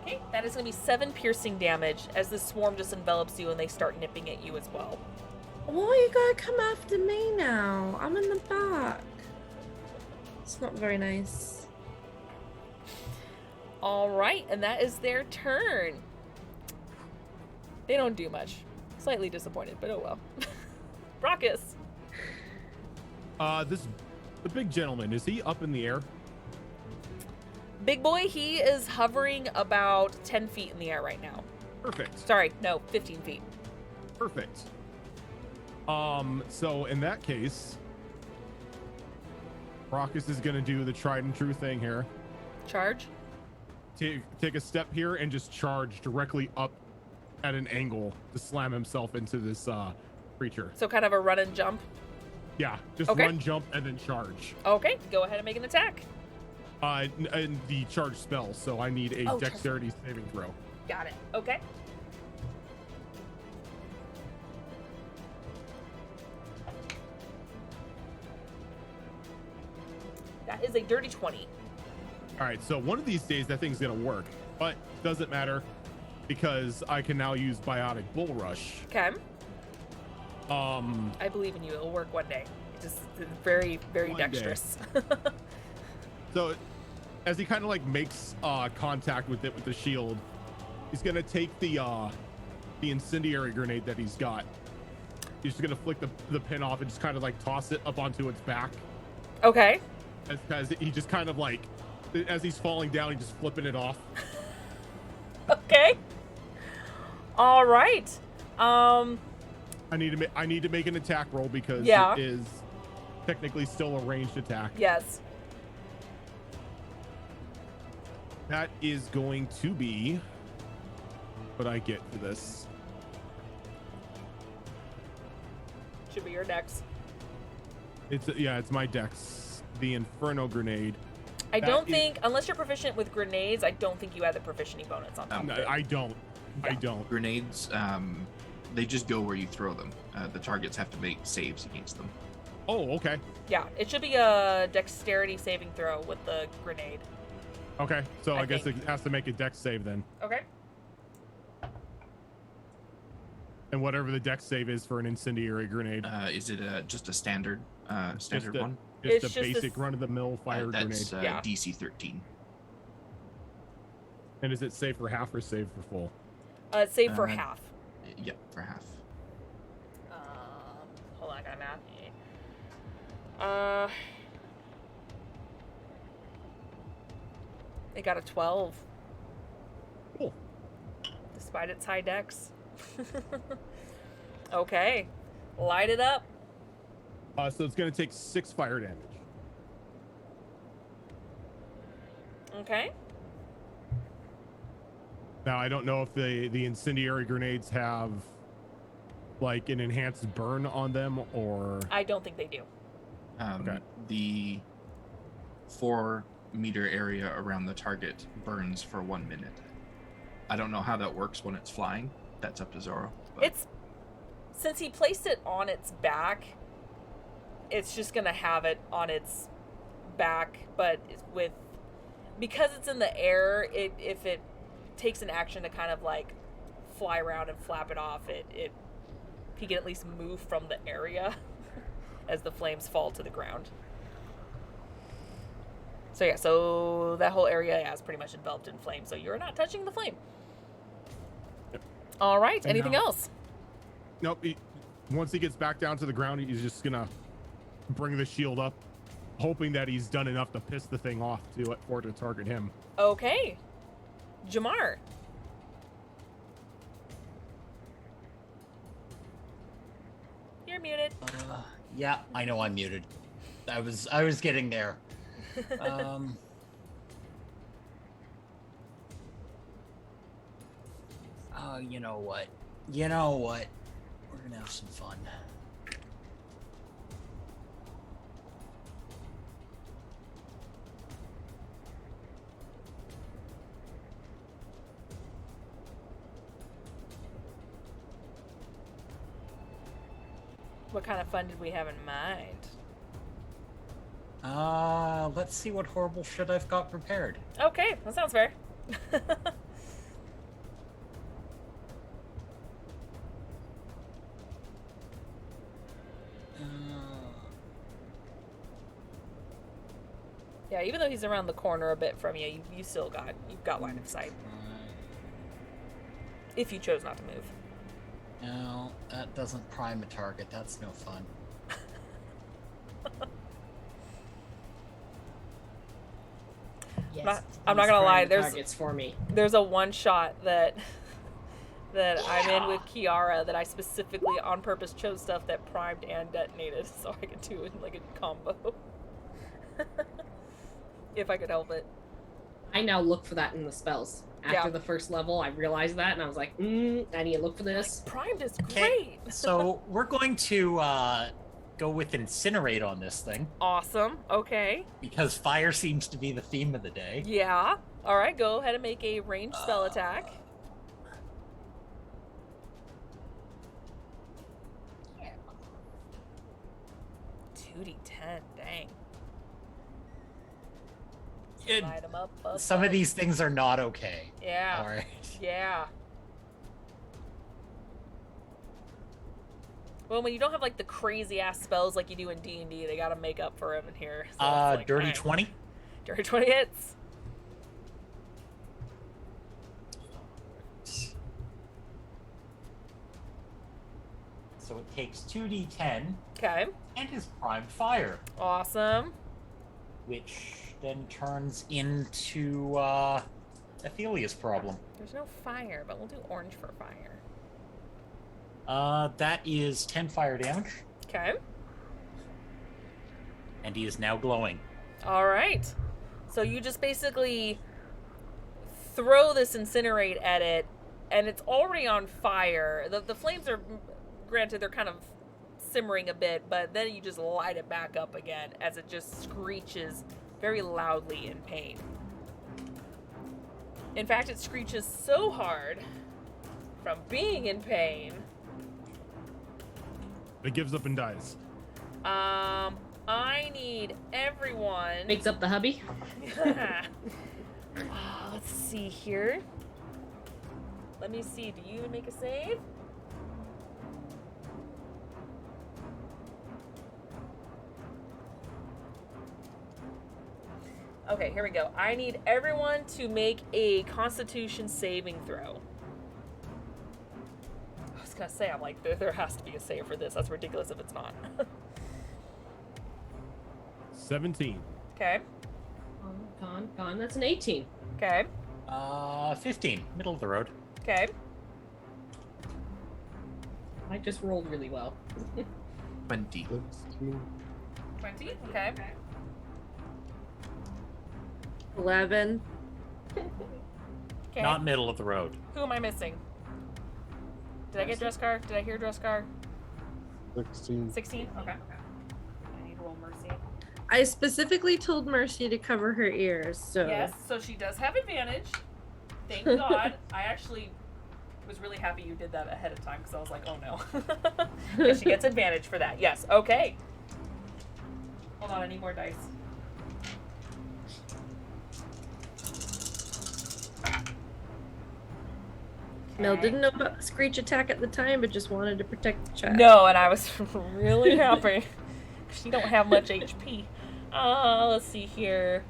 Okay, that is going to be 7 piercing damage as the swarm just envelops you and they start nipping at you as well. Why you gotta come after me now? I'm in the back. It's not very nice. All right, and that is their turn. They don't do much. Slightly disappointed, but oh well. Brockus. The big gentleman, is he up in the air? Big boy, he is hovering about 10 feet in the air right now. Perfect. Sorry, no, 15 feet. Perfect. So in that case, Brockus is gonna do the tried and true thing here. Charge. Take a step here and just charge directly up at an angle to slam himself into this creature. So kind of a run and jump. Yeah, just Okay. run, jump, and then charge. Okay, go ahead and make an attack. And the charge spell, so I need a Oh, dexterity saving throw. Got it. Okay. That is a dirty 20. All right, so one of these days that thing's gonna work, but doesn't matter because I can now use Biotic Bull Rush. Okay. Um, I believe in you. It'll work one day. Just very, very One day. dexterous. so as he kind of like makes contact with it with the shield, he's gonna take the incendiary grenade that he's got. He's just gonna flick the pin off and just kind of like toss it up onto its back. Okay. As he just kind of like, as he's falling down, he's just flipping it off. Okay. All right. I need to make an attack roll because Yeah. it is technically still a ranged attack. Yes. That is going to be what I get for this. Should be your dex. It's my dex, the Inferno Grenade. I That don't is- think, unless you're proficient with grenades, I don't think you have the proficiency bonus on top of No, it. I don't. I don't. Grenades, they just go where you throw them. The targets have to make saves against them. Oh, okay. Yeah, it should be a dexterity saving throw with the grenade. Okay, so I I guess think. it has to make a dex save then. Okay. And whatever the dex save is for an incendiary grenade. Is it just a standard standard a- one? Just it's a just a basic s- run-of-the-mill fire That's grenade. Yeah. DC 13. And is it save for half or save for full? Save for Uh, half. Yep, for half. Hold on, I got math. It got a 12. Cool. Despite its high dex. Okay. Light it up. So it's going to take 6 fire damage. Okay. Now, I don't know if the incendiary grenades have like an enhanced burn on them or... I don't think they do. Okay. The 4-meter area around the target burns for 1 minute. I don't know how that works when it's flying. That's up to Zoro. But It's, since he placed it on its back, it's just gonna have it on its back, but because it's in the air, if it takes an action to kind of like fly around and flap it off, he can at least move from the area as the flames fall to the ground. So yeah, so that whole area is pretty much enveloped in flame, so you're not touching the flame. Yep. All right, And anything now- else? Nope. Once he gets back down to the ground, he's just going to bring the shield up, hoping that he's done enough to piss the thing off for it to target him. Okay. Jamar. You're muted. Yeah, I know I'm muted. I was getting there. Oh, you know what? We're gonna have some fun. What kind of fun did we have in mind? Let's see what horrible shit I've got prepared. Okay, that sounds fair. Yeah, even though he's around the corner a bit from you, you've got line of sight. If you chose not to move. No, that doesn't prime a target. That's no fun. Yes, I'm not he's gonna lie, trying there's- targets for me. There's a one shot that I'm in with Kiara that I specifically on purpose chose stuff that primed and detonated so I could do it in like a combo. If I could help it. I now look for that in the spells. After Yeah. the first level, I realized that, and I was like, I need to look for this. Primed is Okay, great. so we're going to go with incinerate on this thing Awesome. Okay. because fire seems to be the theme of the day. Yeah. All right. Go ahead and make a ranged spell attack. Yeah. 2d10. Dang. It- Light 'em up. some of these things are not okay. Yeah. All right. Yeah. Well, when you don't have like the crazy ass spells like you do in D&D, they gotta make up for them in here. So it's like, Dirty alright. 20. Dirty 20 hits. So it takes 2d10 Okay. and is primed fire, Awesome. which then turns into Athelia's problem. There's no fire, but we'll do orange for fire. That is 10 fire damage, Okay. and he is now glowing. All right. So you just basically throw this incinerate at it, and it's already on fire. The flames are, granted, they're kind of simmering a bit, but then you just light it back up again as it just screeches very loudly in pain. In fact, it screeches so hard from being in pain. It gives up and dies. I need everyone. Makes up the hubby. Let's see here. Let me see. Do you make a save? Okay, here we go. I need everyone to make a Constitution saving throw. I was gonna say, I'm like, there has to be a save for this. That's ridiculous if it's not. 17. Okay. Gone. That's an 18. Okay. 15, middle of the road. Okay. I just rolled really well. 20. 20. Okay. 11. Okay. Not middle of the road. Who am I missing? Did I get Dresscar? Did I hear Dresscar? 16. 16? Okay. I need to roll Mercy. I specifically told Mercy to cover her ears, so Yes, so she does have advantage. Thank God. I actually was really happy you did that ahead of time because I was like, oh no. Yeah, she gets advantage for that. Yes, okay. Hold on, I need more dice. Mel didn't know about the screech attack at the time, but just wanted to protect the child. No, and I was really happy. She don't have much HP. Let's see here.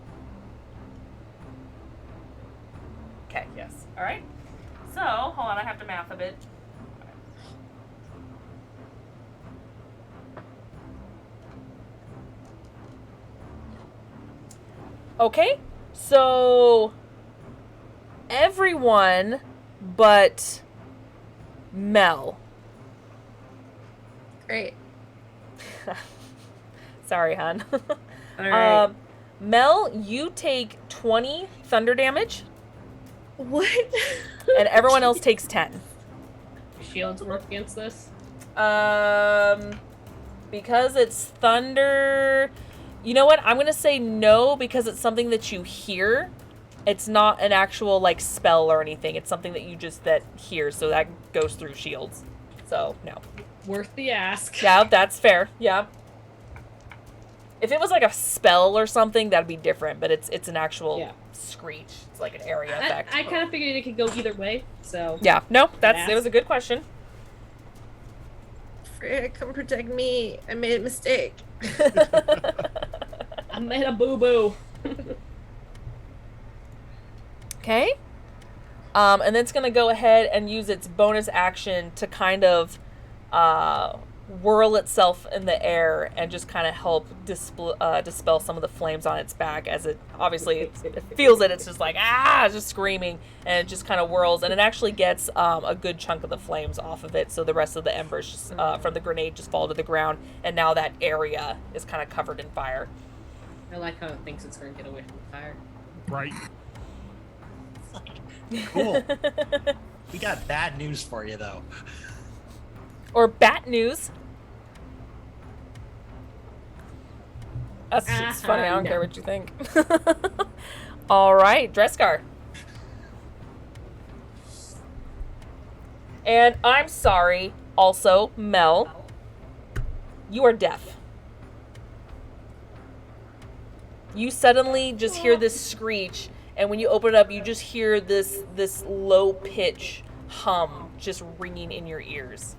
Okay, yes. All right. So, hold on, I have to math a bit. Okay, so everyone but Mel. Great. Sorry, hon. All right. Mel, you take 20 thunder damage, What? and everyone else takes 10. Shields work against this. Because it's thunder. You know what? I'm gonna say no because it's something that you hear. It's not an actual like spell or anything. It's something that you just hear, so that goes through shields. So no. Worth the ask. Yeah, that's fair. Yeah. If it was like a spell or something, that'd be different. But it's an actual Yeah. screech. It's like an area effect. I kind of figured it could go either way, so. Yeah. No, it Ask. was a good question. Freya, come protect me. I made a mistake. I made a boo-boo. Okay. And then it's going to go ahead and use its bonus action to kind of whirl itself in the air and just kind of help dispel some of the flames on its back as it obviously it feels it. It's just like, just screaming, and it just kind of whirls. And it actually gets a good chunk of the flames off of it. So the rest of the embers just, from the grenade just fall to the ground. And now that area is kind of covered in fire. I like how it thinks it's going to get away from the fire. Right. Cool. We got bad news for you, though. Or bat news. That's it's funny. I don't no. care what you think. All right, Dreskar. And I'm sorry, also, Mel. You are deaf. You suddenly just hear this screech, and when you open it up, you just hear this low pitch hum just ringing in your ears.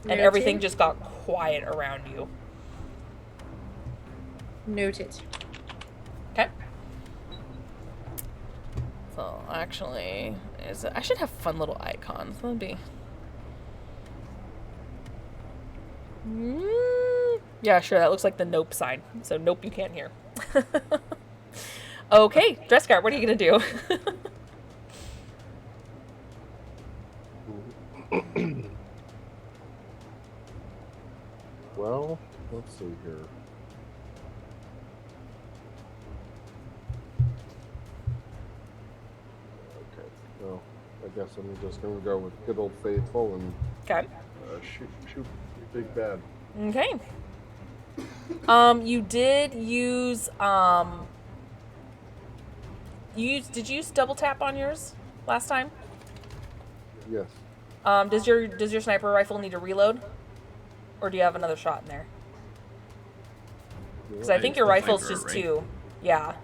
And everything Noted. just got quiet around you. Noted. Okay. So actually, I should have fun little icons. That'd be. Yeah, sure. That looks like the nope sign. So nope, you can't hear. Okay, Dreskar, what are you gonna do? Well, let's see here. Okay, well, I guess I'm just gonna go with good old faithful and Okay. shoot big bad. Okay. You did use did you use double tap on yours last time? Yes. Does your sniper rifle need to reload? Or do you have another shot in there? Because I think It's your the rifle's Viper, just right? 2. Yeah.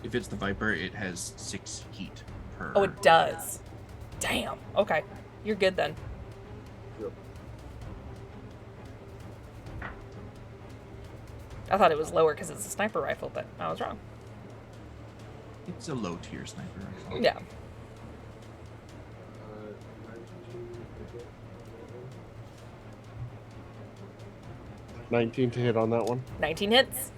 If it's the Viper, it has 6 heat per. Oh, it does. Damn. Okay. You're good then. Yep. I thought it was lower because it's a sniper rifle, but I was wrong. It's a low tier sniper rifle. Yeah. 19 to hit on that one. 19 hits.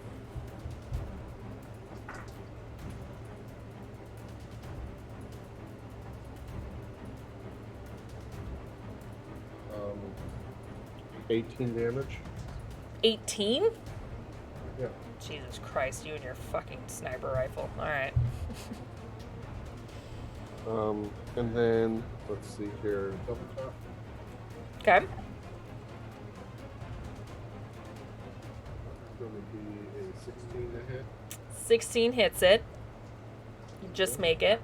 Um, 18 damage. 18? Yeah. Jesus Christ, you and your fucking sniper rifle. Alright. And then let's see here. Double tap. Okay. It's going to be a 16 to hit. 16 hits it. You just make it.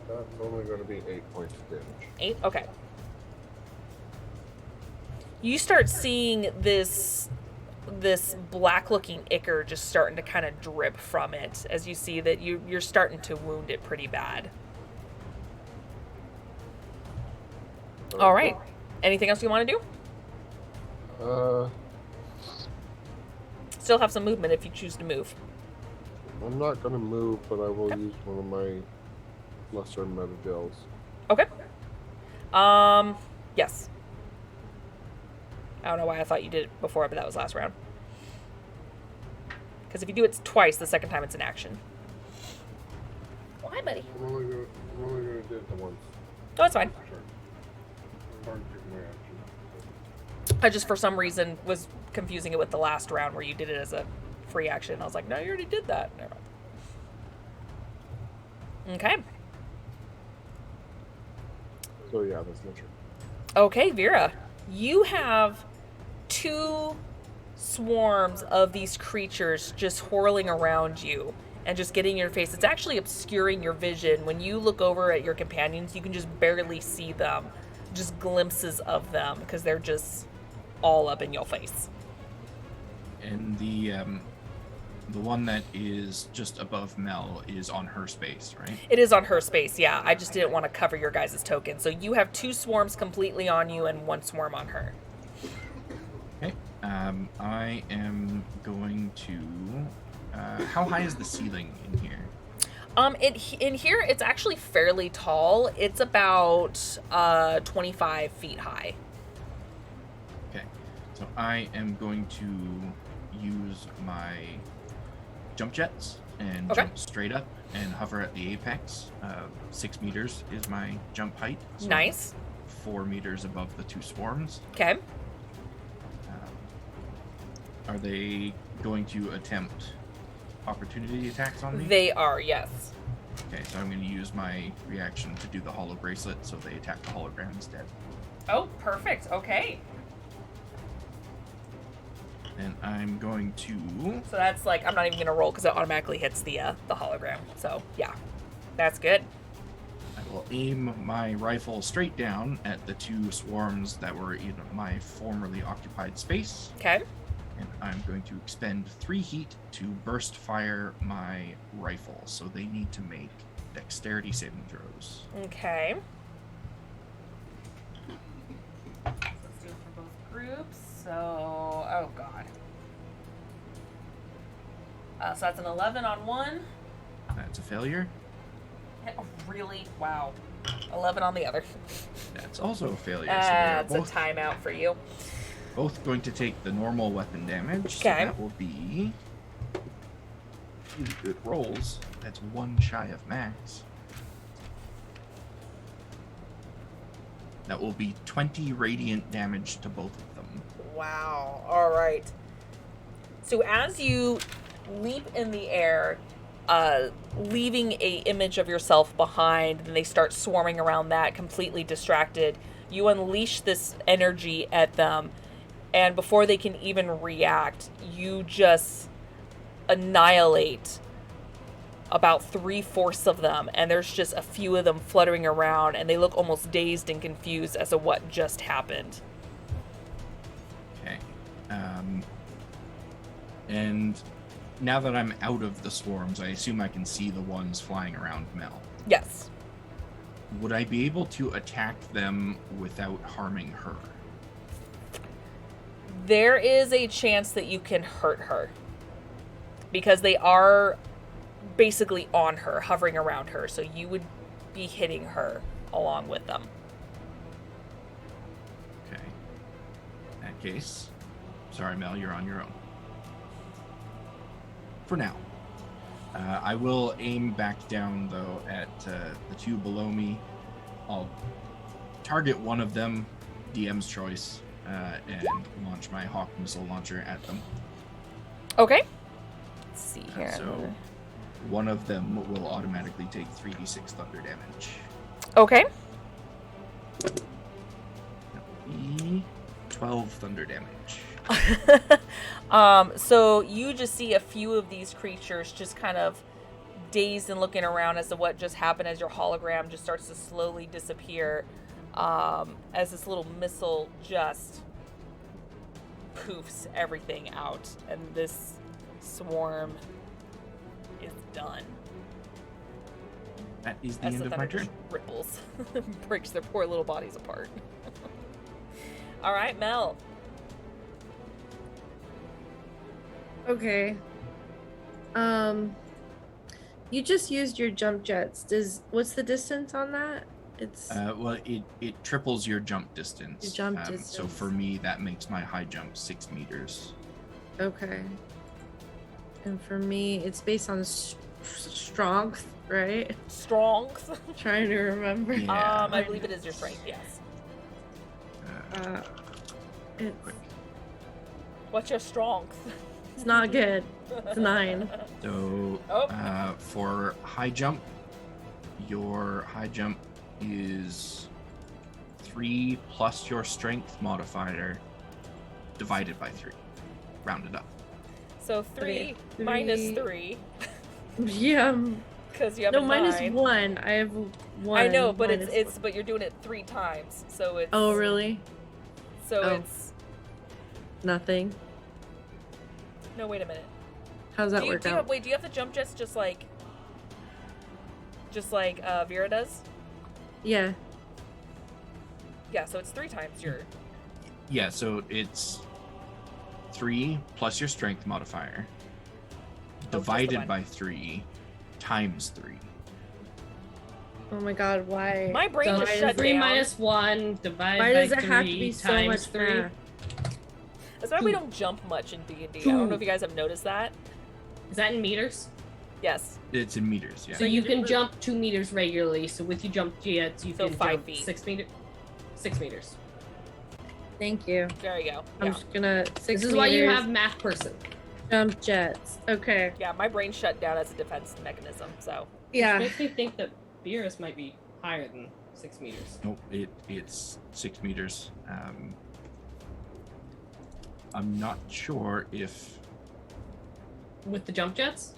That's only going to be 8 points of damage. 8? Okay. You start seeing this black looking ichor just starting to kind of drip from it as you see that you're starting to wound it pretty bad. All right. Anything else you want to do? Still have some movement if you choose to move. I'm not going to move, but I will use one of my lesser metagels. Okay. Yes. I don't know why I thought you did it before, but that was last round. Because if you do it twice, the second time it's an action. Well, hi, buddy. I'm only going to do it the once. Oh, it's fine. Sure. Hard to pick my action. I just, for some reason, was confusing it with the last round where you did it as a free action. I was like, no, you already did that. Never mind. Okay. So yeah, that's not true. Okay, Vera. You have 2 swarms of these creatures just whirling around you and just getting in your face. It's actually obscuring your vision. When you look over at your companions, you can just barely see them. Just glimpses of them because they're just all up in your face. And the one that is just above Mel is on her space, right? It is on her space, yeah. I just didn't want to cover your guys' token. So you have 2 swarms completely on you and 1 swarm on her. Okay. I am going to. How high is the ceiling in here? In here, it's actually fairly tall. It's about 25 feet high. Okay. So I am going to use my jump jets and Okay. jump straight up and hover at the apex. 6 meters is my jump height. So Nice. 4 meters above the 2 swarms. Okay. Are they going to attempt opportunity attacks on me? They are, yes. Okay, so I'm going to use my reaction to do the hollow bracelet, so they attack the hologram instead. Oh, perfect. Okay. And I'm going to... So that's like, I'm not even gonna roll because it automatically hits the hologram. So yeah, that's good. I will aim my rifle straight down at the two swarms that were in my formerly occupied space. Okay. And I'm going to expend 3 heat to burst fire my rifle. So they need to make dexterity saving throws. Okay. Let's do it for both groups. So, oh god. So that's an 11 on one. That's a failure. Oh, really? Wow. 11 on the other. That's also a failure. So they are That's a both, timeout for you. both going to take the normal weapon damage. So Okay. that will be really good rolls. That's 1 shy of max. That will be 20 radiant damage to both of them. Wow. All right. So as you leap in the air, leaving a image of yourself behind, and they start swarming around that, completely distracted, you unleash this energy at them, and before they can even react, you just annihilate about 3/4 of them, and there's just a few of them fluttering around, and they look almost dazed and confused as to what just happened. Okay. And now that I'm out of the swarms, I assume I can see the ones flying around Mel. Yes. Would I be able to attack them without harming her? There is a chance that you can hurt her because they are basically on her, hovering around her, so you would be hitting her along with them. Okay. In that case, sorry, Mel, you're on your own. For now. I will aim back down, though, at the two below me. I'll target one of them, DM's choice, and launch my Hawk missile launcher at them. Okay. Let's see here. So one of them will automatically take 3d6 thunder damage. Okay. That will be 12 thunder damage. So you just see a few of these creatures just kind of dazed and looking around as to what just happened as your hologram just starts to slowly disappear, as this little missile just poofs everything out, and this swarm is done. That is the As end the of my thunder turn. just ripples, breaks their poor little bodies apart. All right, Mel. Okay. You just used your jump jets. What's the distance on that? It's Well, it triples your jump distance. Your jump So distance. for me, that makes my high jump 6 meters. okay. And for me, it's based on strength, right? Strength. Trying to remember. Yeah. I believe it is your strength, yes. It's, What's your strength? it's not good. It's 9. So Oh. for high jump, your high jump is 3 plus your strength modifier divided by 3. Rounded up. So 3 Okay, minus 3. 3 Yeah. because you have No, a minus 9. 1. I have 1. I know, but minus it's one. but you're doing it 3 times, so it's Oh, really? So Oh. it's Nothing. no. Wait a minute. How's that Do you, work do you out? have, wait, do you have the jump jets just like Vera does? Yeah. Yeah, so it's 3 times your. Yeah, so it's 3 plus your strength modifier the divided one. by 3 times 3. Oh my god, why? My brain just Divided shut 3 down. minus 1 divided Why by does it 3 have to be so times much 3. math? That's why we don't jump much in D&D. I don't know if you guys have noticed that. Is that in meters? Yes. It's in meters, yeah. So you can jump 2 meters regularly. So with you jump jets, you So can 5 jump feet. 6 meters. 6 meters. Thank you. There you go. I'm Yeah. just gonna. 6 This is why you meters. have math person. Jump jets. Okay. Yeah, my brain shut down as a defense mechanism. So Which Yeah. makes me think that Beerus might be higher than 6 meters. Nope, it's 6 meters. I'm not sure if. With the jump jets?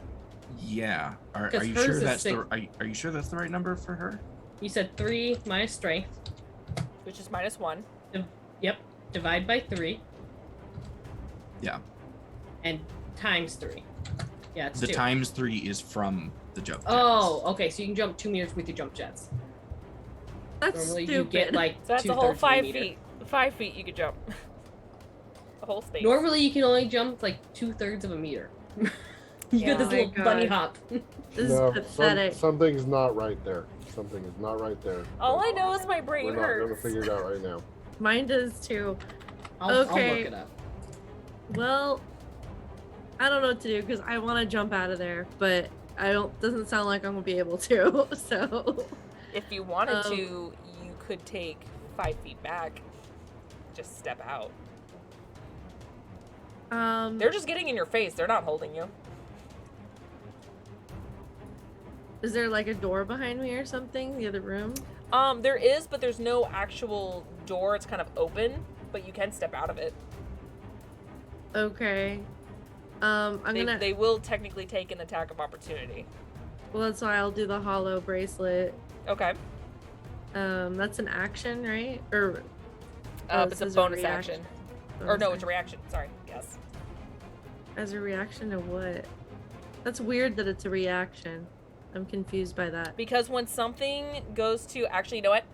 Yeah. Are 'Cause you hers sure is that's six. are you sure that's the right number for her? You said 3 minus strength. which is -1. Yep. Divide by 3. Yeah. And times 3. Yeah, it's The 2. times 3 is from the jump. Oh, okay. So you can jump 2 meters with your jump jets. That's Normally stupid. you get like So that's a 2/3 whole of 5 meter. feet. 5 feet you could jump. The whole space. Normally you can only jump like 2/3 of a meter. You Yeah. get this Oh my little bunny God. hop. This No, is pathetic. something's not right there. Something is not right there. All but I know is my brain we're not gonna hurts. figure it out right now. Mine does too. I'll Okay. look it up. Well, I don't know what to do because I want to jump out of there, but I don't. Doesn't sound like I'm gonna be able to. So If you wanted Um, to, you could take 5 feet back. Just step out. They're just getting in your face. They're not holding you. is there like a door behind me or something? The other room? There is, but there's no actual door. It's kind of open, but you can step out of it. Okay. They will technically take an attack of opportunity. Well, that's why I'll do the hollow bracelet. Okay. That's an action, right? Or oh, it It's a says bonus reaction. action. Or Bonus no, it's a action. reaction. Sorry. Yes. As a reaction to what? That's weird that it's a reaction. I'm confused by that. Because when something goes to actually, you know what?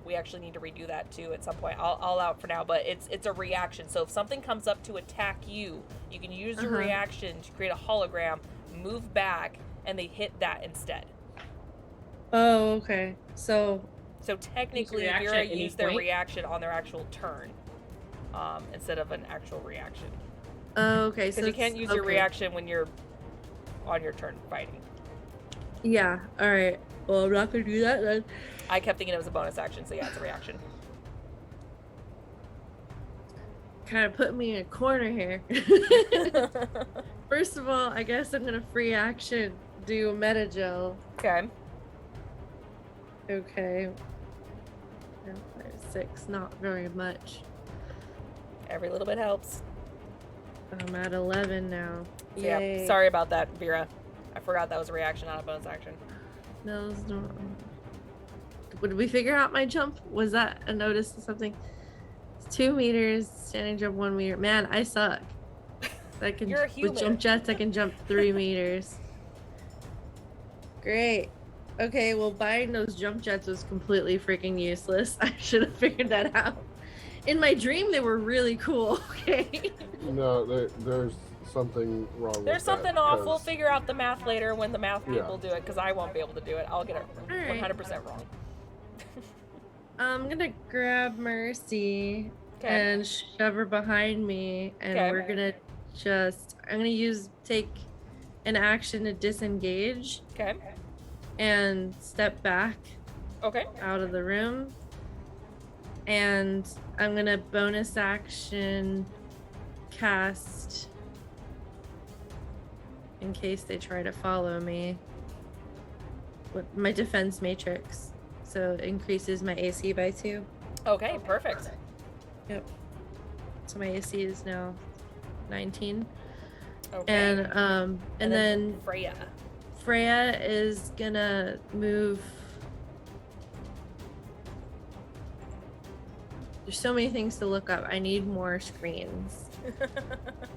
We actually need to redo that too at some point. I'll allow it for now, but it's a reaction. So if something comes up to attack you, you can use your reaction to create a hologram, move back, and they hit that instead. Oh, okay. So technically, reaction Vera at any used their point? reaction on their actual turn, instead of an actual reaction. oh, okay. So Because you can't it's- use your okay. reaction when you're on your turn fighting. Yeah. All right. Well, I'm not gonna do that then. I kept thinking it was a bonus action, so yeah, it's a reaction. Kind of put me in a corner here. First of all, I guess I'm gonna free action do meta gel. Okay. Okay. 4, 5, 6. Not very much. Every little bit helps. I'm at 11 now. So yeah, Yay. sorry about that, Vera. I forgot that was a reaction, not a bonus action. No, it's not. Would we figure out my jump? Was that a notice to something? It's 2 meters, standing jump 1 meter. Man, I suck. I can You're a with human. jump jets. I can jump 3 meters. Great. Okay, well, buying those jump jets was completely freaking useless. I should have figured that out. In my dream, they were really cool. Okay. No, there's something wrong. There's with something that, off. We'll 'cause- figure out the math later when the math Yeah. people do it, because I won't be able to do it. I'll get it Alright. 100% wrong. I'm gonna grab Mercy Okay. and shove her behind me, and Okay. we're gonna I'm gonna take an action to disengage Okay. and step back Okay. out of the room, and I'm gonna bonus action cast in case they try to follow me with my defense matrix, so it increases my AC by 2. Okay. Perfect. Yep. So my AC is now 19. Okay. And then Freya. Freya is gonna move. There's so many things to look up. I need more screens.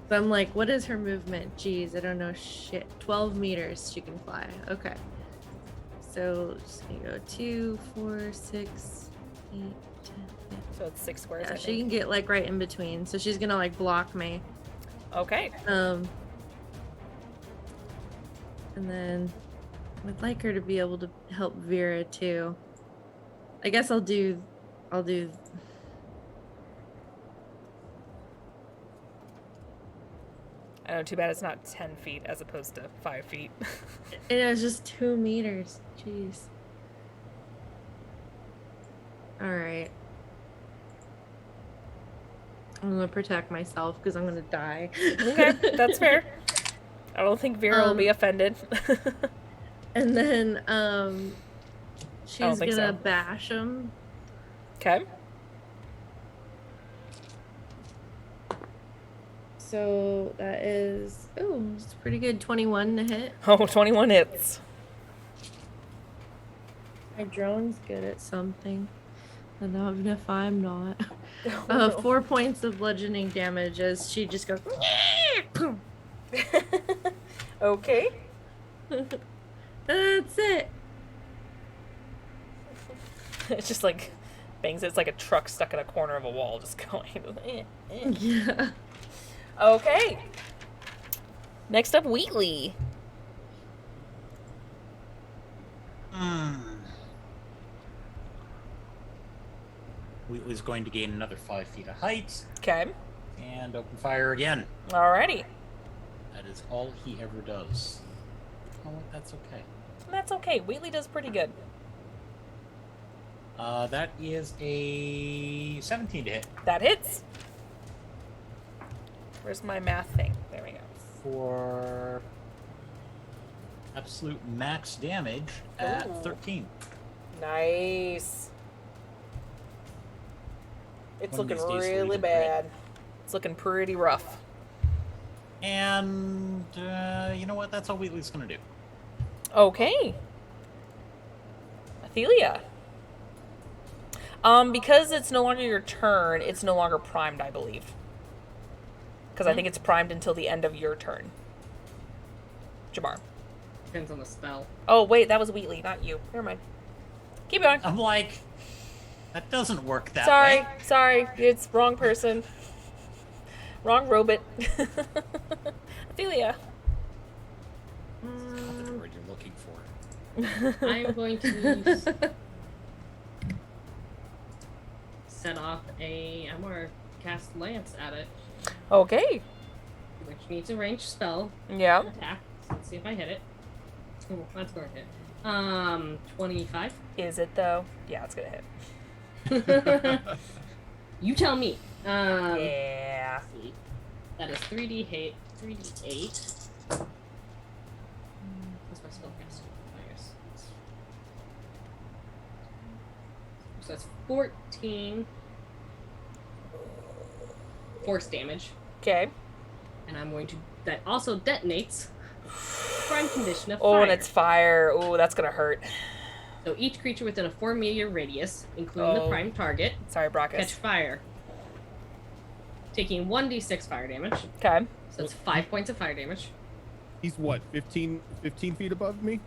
So I'm like, what is her movement? Jeez, I don't know shit. 12 meters she can fly. Okay. So just gonna go 2, 4, 6, 8, 10, 15. So it's 6 squares. Yeah, I she think. can get like right in between. So she's gonna like block me. Okay. And then I'd like her to be able to help Vera too. I guess I'll do I know. Too bad it's not 10 feet as opposed to 5 feet. and it was just 2 meters. Jeez. Alright. I'm gonna protect myself because I'm gonna die. Okay, that's fair. I don't think Vera will be offended. And then she's think gonna so. bash him. Okay. So that is it's pretty good. 21 to hit. Oh, 21 hits. My drone's good at something, and even if I'm not. Oh, no. 4 points of bludgeoning damage as she just goes. Okay. That's it. It's just like bangs. It's like a truck stuck in a corner of a wall, just going. Yeah. Okay. Next up, Wheatley. Wheatley's going to gain another 5 feet of height Okay. and open fire again. Alrighty. That is all he ever does. Oh, that's okay. That's okay. Wheatley does pretty good. That is a 17 to hit That hits. Where's my math thing? There we go. for absolute max damage at Ooh. 13. Nice. It's One of looking these days we'll really even crit. bad. It's looking pretty rough. And you know what? That's all Wheatley's gonna do. Okay. Athelia. Because it's no longer your turn, it's no longer primed, I believe. Because I think it's primed until the end of your turn. Jamar. Depends on the spell. Oh, wait, that was Wheatley, not you. Never mind. Keep going. I'm like, that doesn't work that Sorry, way. sorry. It's wrong person. Wrong robot. Athelia. Not the word you're looking for. I'm going to set off I'm going to cast Lance at it, Okay. which needs a ranged spell Yeah. attack. Let's see if I hit it. Oh, that's going to hit. 25. Is it though? Yeah, it's gonna hit. You tell me. Yeah. Let's see. That is 3d8. 3d8. What's my spell cast? I guess. So that's 14 force damage, Okay. and I'm going to. That also detonates prime condition of Oh, fire. and it's fire. Oh, that's gonna hurt. So each creature within a 4-meter radius, including the Oh. prime target, Sorry, Brockus. catch fire, taking 1d6 fire damage. Okay. So that's 5 points of fire damage. He's what, 15 feet above me?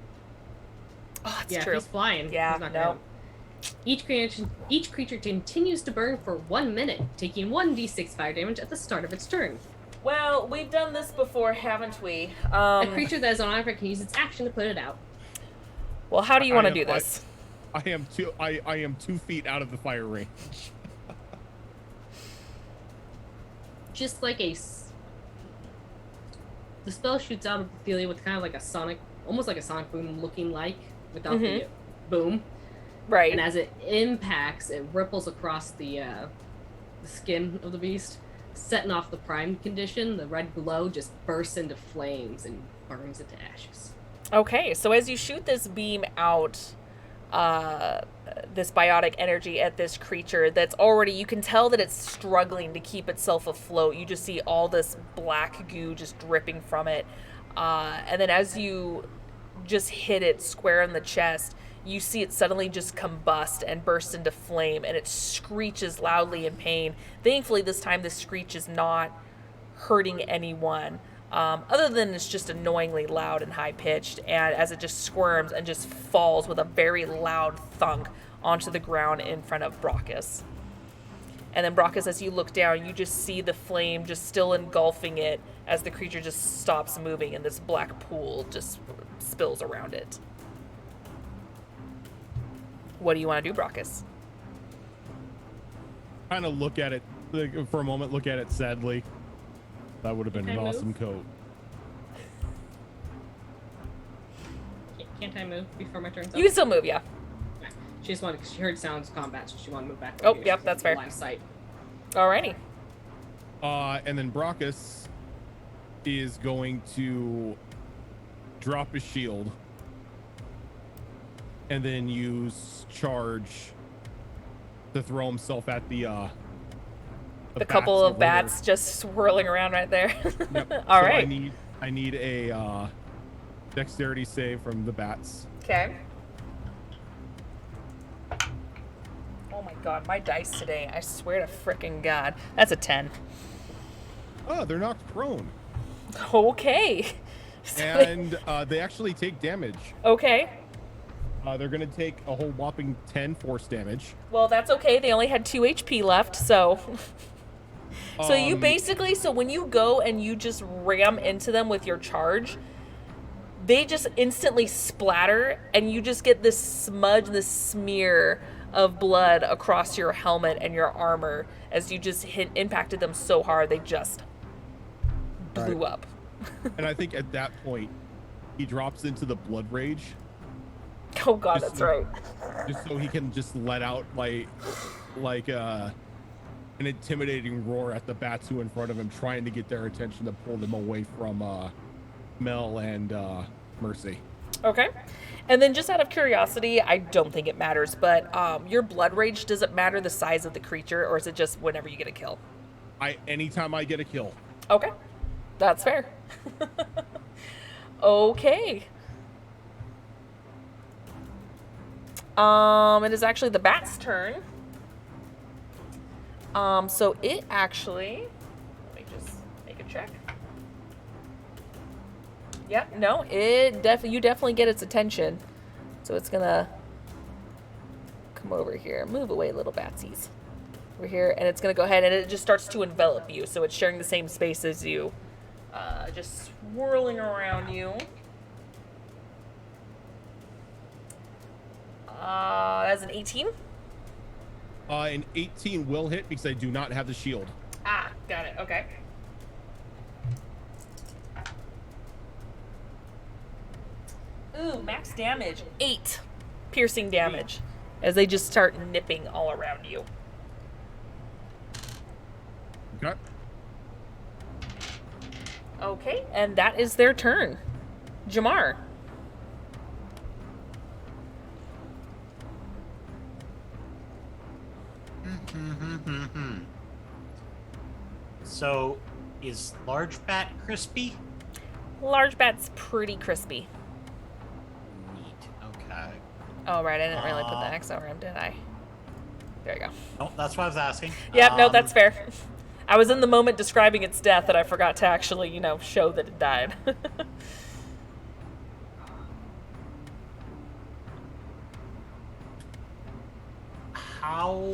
Oh, that's Yeah, true. if he's flying. Yeah, he's not no. gonna- Each creature continues to burn for 1 minute, taking 1d6 fire damage at the start of its turn. Well, we've done this before, haven't we? A creature that is on fire can use its action to put it out. Well, how do you want to I do am- I- this? I am 2 feet out of the fire range. Just like the spell shoots out of Ophelia with kind of like a sonic, almost like a sonic boom looking like, without the boom. Right. And as it impacts, it ripples across the skin of the beast, setting off the prime condition. The red glow just bursts into flames and burns it to ashes. Okay, so as you shoot this beam out, this biotic energy at this creature that's already, you can tell that it's struggling to keep itself afloat. You just see all this black goo just dripping from it. And then as you just hit it square in the chest, you see it suddenly just combust and burst into flame, and it screeches loudly in pain. Thankfully, this time the screech is not hurting anyone. Other than it's just annoyingly loud and high-pitched, and as it just squirms and just falls with a very loud thunk onto the ground in front of Brockus. And then Brockus, as you look down, you just see the flame just still engulfing it as the creature just stops moving and this black pool just spills around it. What do you want to do, Brockus? Kind of look at it like, for a moment, look at it sadly. That would have been Can an I awesome move? coat. Can't I move before my turn's up? You can still move, yeah. She just wanted, because she heard sounds of combat, so she wanted to move back. Oh, here. yep, She's that's in fair. line of sight. Alrighty. And then Brockus is going to drop his shield and then use charge to throw himself at the couple bats of over bats just swirling around right there. there. Yep. All So right. I need a dexterity save from the bats. Okay. Oh my god, my dice today. I swear to frickin' God. That's a 10. Oh, they're knocked prone. Okay. And they actually take damage. Okay. They're going to take a whole whopping 10 force damage. Well, that's okay. They only had 2 HP left, so. So you Um, basically, so when you go and you just ram into them with your charge, they just instantly splatter, and you just get this smudge, this smear of blood across your helmet and your armor as you just impacted them so hard they just blew Right. up. And I think at that point, he drops into the blood rage. Oh god, Just that's so- right. Just so he can just let out like an intimidating roar at the bats who are in front of him, trying to get their attention to pull them away from Mel and Mercy. Okay. And then just out of curiosity, I don't think it matters, but your blood rage, does it matter the size of the creature, or is it just whenever you get a kill? Anytime I get a kill. Okay. That's fair. Okay. It is actually the bat's turn. So it actually, let me just make a check. Yep, no, you definitely get its attention. So it's gonna come over here, move away, little batsies. Over here, and it's gonna go ahead and it just starts to envelop you. So it's sharing the same space as you, just swirling around you. That's an 18. An 18 will hit because I do not have the shield. Ah, got it. Okay. Ooh, max damage. 8 piercing damage as they just start nipping all around you. Okay. Okay, and that is their turn. Jamar. So, is large bat crispy? Large bat's pretty crispy. Neat. Okay. Oh, right, I didn't really put the X over him, did I? There you go. No, that's what I was asking. Yep, no, that's fair. I was in the moment describing its death that I forgot to actually, show that it died. How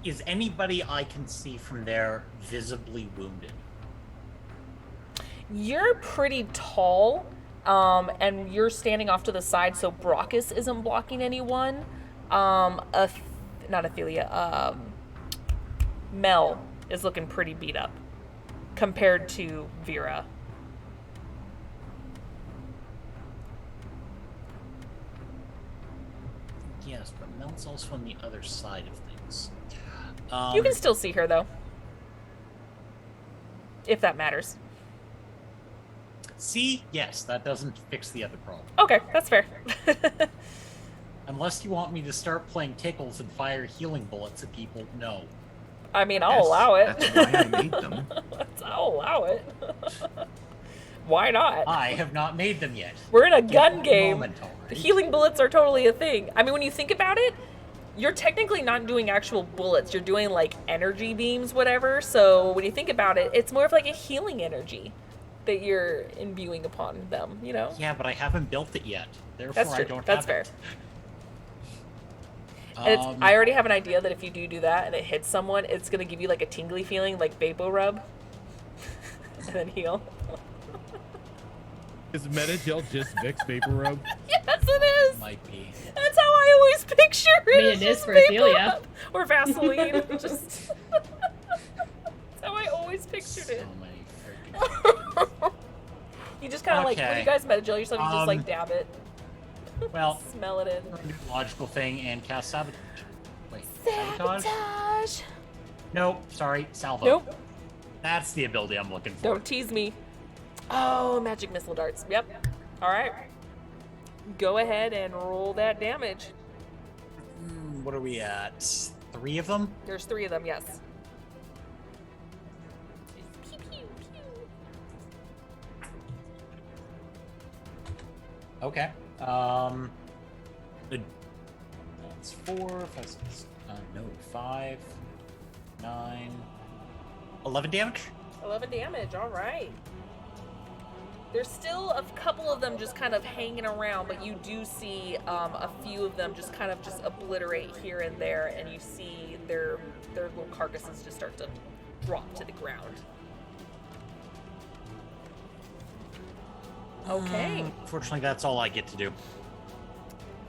is anybody I can see from there visibly wounded? You're pretty tall, and you're standing off to the side, so Brockus isn't blocking anyone. Not Athelia, Mel is looking pretty beat up compared to Vera. Yes, but Mel's also on the other side of things. You can still see her, though. If that matters. See? Yes, that doesn't fix the other problem. Okay, that's fair. Unless you want me to start playing tickles and fire healing bullets at people, no. I mean, I'll Yes, allow it. That's why I made them. I'll allow it. Why not? I have not made them yet. We're in a Give gun me a game. moment, all The right? healing bullets are totally a thing. I mean, when you think about it, you're technically not doing actual bullets. You're doing like energy beams, whatever. So when you think about it, it's more of like a healing energy that you're imbuing upon them, Yeah, but I haven't built it yet. Therefore, That's true. I don't That's have fair. it. And I already have an idea that if you do that and it hits someone, it's going to give you like a tingly feeling, like Vapor Rub. And then heal. Is Metagel just Vicks Vapor Rub? Yes, it is. Might be. That's how I always picture it. I mean, It's it is just for Vapor Athelia. Rub or Vaseline. Just that's how I always pictured So it. many freaking... You just kind of like, when Okay. you guys Metagel yourself, you just like dab it. Well, Smell it in. I'm gonna do the logical thing and cast sabotage. Wait, sabotage? Sabotage. Nope, sorry, salvo. Nope. That's the ability I'm looking for. Don't tease me. Oh, magic missile darts. Yep. All right. Go ahead and roll that damage. What are we at? 3 of them? There's 3 of them, yes. Pew, pew, pew. Okay. That's 4, 5, 6, no, 5, 9, 11 damage? 11 damage, all right. There's still a couple of them just kind of hanging around, but you do see a few of them just kind of just obliterate here and there, and you see their little carcasses just start to drop to the ground. Okay. Fortunately, that's all I get to do.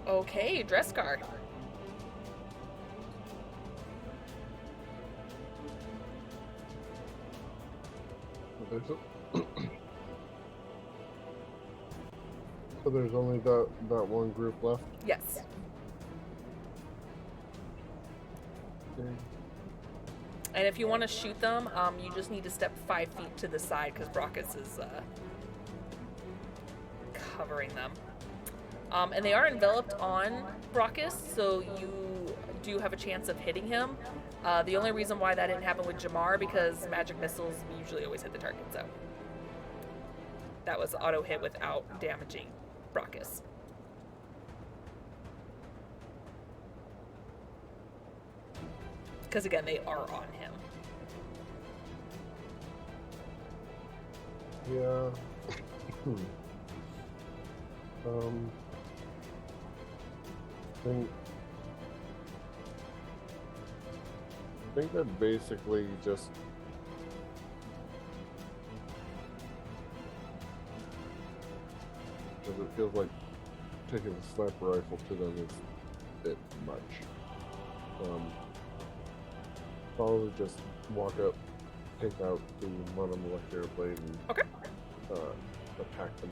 Okay, Dreskar. So there's only that one group left. Yes. Okay. And if you want to shoot them, you just need to step 5 feet to the side because Brockus is covering them. And they are enveloped on Brockus, so you do have a chance of hitting him. The only reason why that didn't happen with Jamar because magic missiles usually always hit the target, so that was auto hit without damaging Brockus. Because again, they are on him. Yeah. I think that basically just because it feels like taking a sniper rifle to them is a bit much. Probably just walk up, take out the monomolecular blade, and Okay. attack them.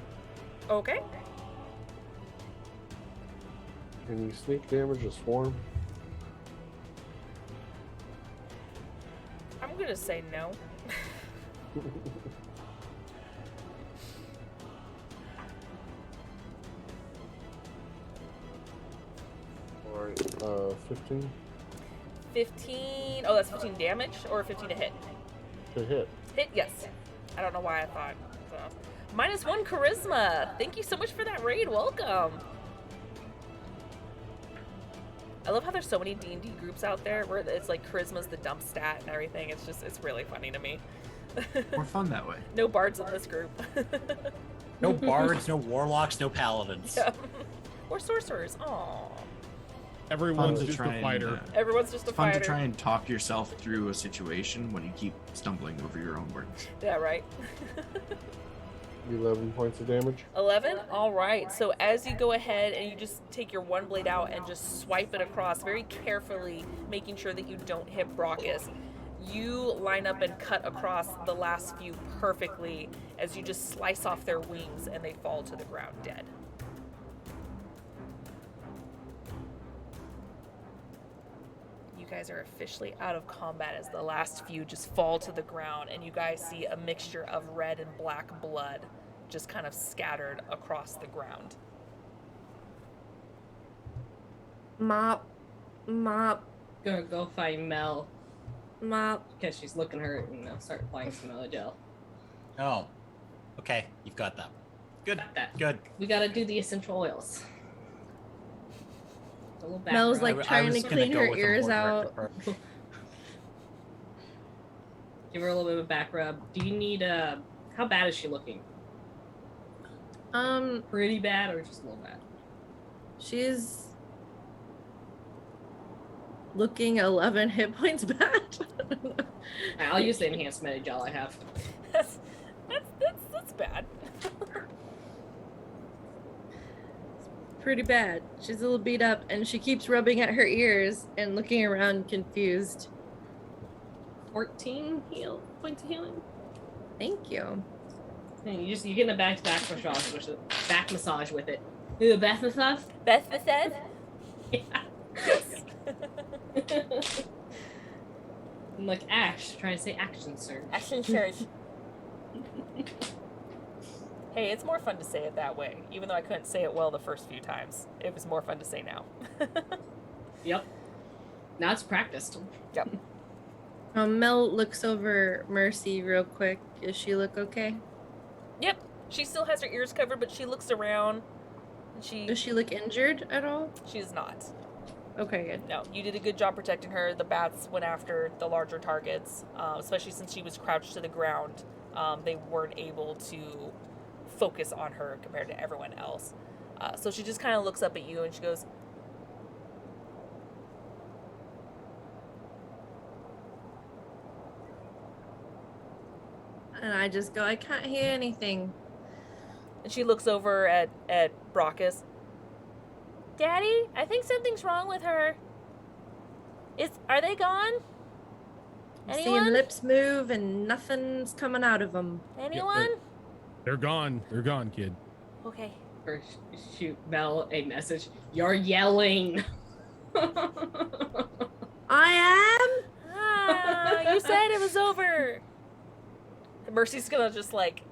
Okay. Can you sneak damage a swarm? I'm gonna say no. Alright, 15 15. Oh, that's 15 damage or 15 to hit? to hit. Hit, yes. I don't know why I thought so. -1 charisma. Thank you so much for that raid. Welcome. I love how there's so many D&D groups out there where it's like charisma's the dump stat and everything. It's really funny to me. More fun that way. No bards in this group. No bards, no warlocks, no paladins. Yeah. Or sorcerers. Aww. Everyone's Fun to just try a and, fighter. Everyone's just a Fun fighter. to try and talk yourself through a situation when you keep stumbling over your own words. Yeah, right. 11 points of damage. 11? All right. So as you go ahead and you just take your one blade out and just swipe it across very carefully, making sure that you don't hit Brockus, you line up and cut across the last few perfectly as you just slice off their wings and they fall to the ground dead. You guys are officially out of combat as the last few just fall to the ground and you guys see a mixture of red and black blood just kind of scattered across the ground. Mop. Gonna go find Mel Mop. because she's looking hurt and I'll start applying some gel. Oh, okay, you've got that. Good, Got that. good. We gotta do the essential oils. A little back Mel's rub. like I trying was to gonna clean go her with a ears more out. direct approach. Give her a little bit of a back rub. Do you need how bad is she looking? Pretty bad or just a little bad? She's looking 11 hit points bad. Alright, I'll use the enhanced meta gel I have. That's bad. Pretty bad. She's a little beat up and she keeps rubbing at her ears and looking around confused. 14 points of healing. Thank you. And you get in a back massage with it. Ooh, back massage? Beth said? Yeah. I'm like Ash, trying to say action surge. Action surge. Hey, it's more fun to say it that way, even though I couldn't say it well the first few times. It was more fun to say now. Yep. Now it's practiced. Yep. Mel looks over Mercy real quick. Does she look okay? Yep. She still has her ears covered, but she looks around. And Does she look injured at all? She's not. Okay, good. No, you did a good job protecting her. The bats went after the larger targets, especially since she was crouched to the ground. They weren't able to focus on her compared to everyone else. So she just kind of looks up at you and she goes, And I just go, I can't hear anything. and she looks over at Brockus. Daddy, I think something's wrong with her. Are they gone? I'm Anyone? seeing lips move and nothing's coming out of them. Anyone? They're gone. They're gone, kid. Okay. Or shoot Mel a message. You're yelling. I am? Ah, you said it was over. And Mercy's gonna just like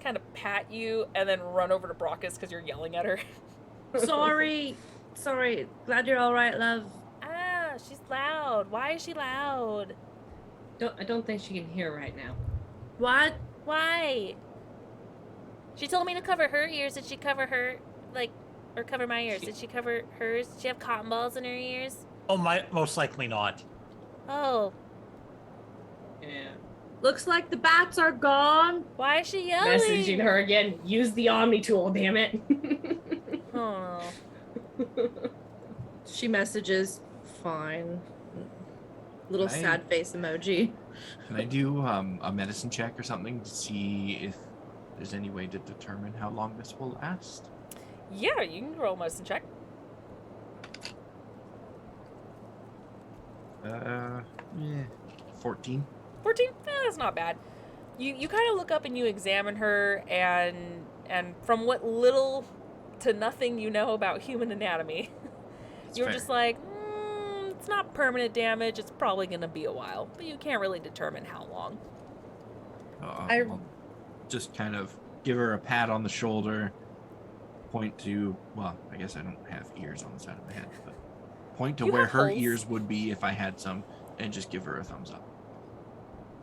kind of pat you and then run over to Brockus because you're yelling at her. Sorry. Sorry. Glad you're all right, love. Ah, she's loud. Why is she loud? I don't think she can hear right now. What? Why? She told me to cover her ears. Did she cover her, or cover my ears? Did she cover hers? Did she have cotton balls in her ears? Oh, most likely not. Oh, Yeah. Looks like the bats are gone. why is she yelling? Messaging her again. Use the Omni tool, damn it. Oh. She messages, fine. Little Right. sad face emoji. Can I do a medicine check or something to see if there's any way to determine how long this will last? Yeah, you can roll a medicine check. 14. 14? That's not bad. You kind of look up and you examine her, and from what little to nothing you know about human anatomy, That's you're fair. just like, it's not permanent damage. It's probably going to be a while, but you can't really determine how long. I'll just kind of give her a pat on the shoulder, point to, well, I guess I don't have ears on the side of my head, but point to You where have her holes. ears would be if I had some, and just give her a thumbs up.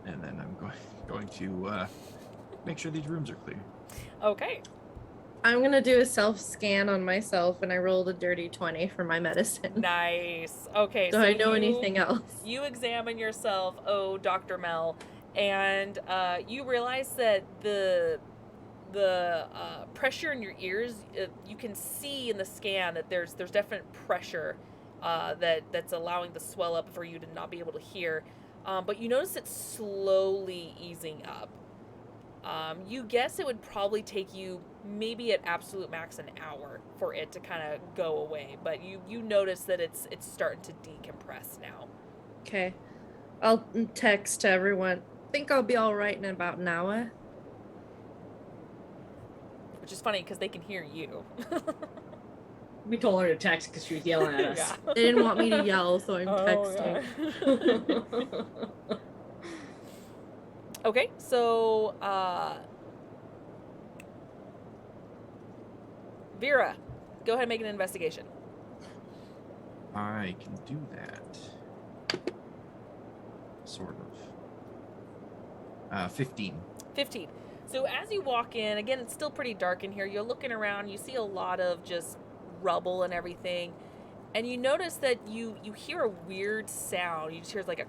And then I'm going to make sure these rooms are clear. Okay. I'm gonna do a self-scan on myself, and I rolled a dirty 20 for my medicine. Nice. Okay. Do I know anything else? You examine yourself, Dr. Mel, and you realize that the pressure in your ears, you can see in the scan that there's definite pressure that's allowing the swell up for you to not be able to hear. But you notice it's slowly easing up. You guess it would probably take you maybe at absolute max an hour for it to kind of go away, but you notice that it's starting to decompress now. Okay. I'll text to everyone. Think I'll be all right in about an hour. Which is funny because they can hear you. We told her to text because she was yelling at us. Yeah. They didn't want me to yell, so I'm texting. yeah. Okay, so Vera, go ahead and make an investigation. I can do that. Sort of. 15. 15. So as you walk in, again, it's still pretty dark in here. You're looking around, you see a lot of just rubble and everything. And you notice that you hear a weird sound. You just hear like a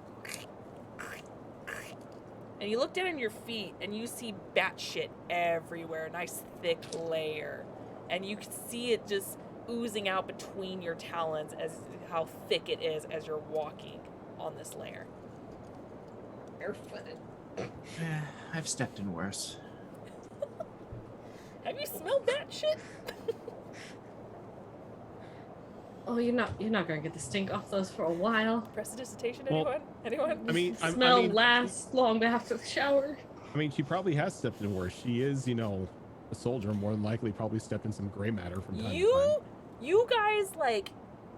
and you look down at your feet and you see bat shit everywhere, a nice thick layer. And you can see it just oozing out between your talons as how thick it is as you're walking on this layer. Barefooted. I've stepped in worse. Have you smelled bat shit? Oh, you're not gonna get the stink off those for a while. Prestidigitation, Well, anyone? I mean, Smell lasts long after the shower. I mean, she probably has stepped in worse. She is, a soldier. More than likely, probably stepped in some gray matter from time to time. You guys like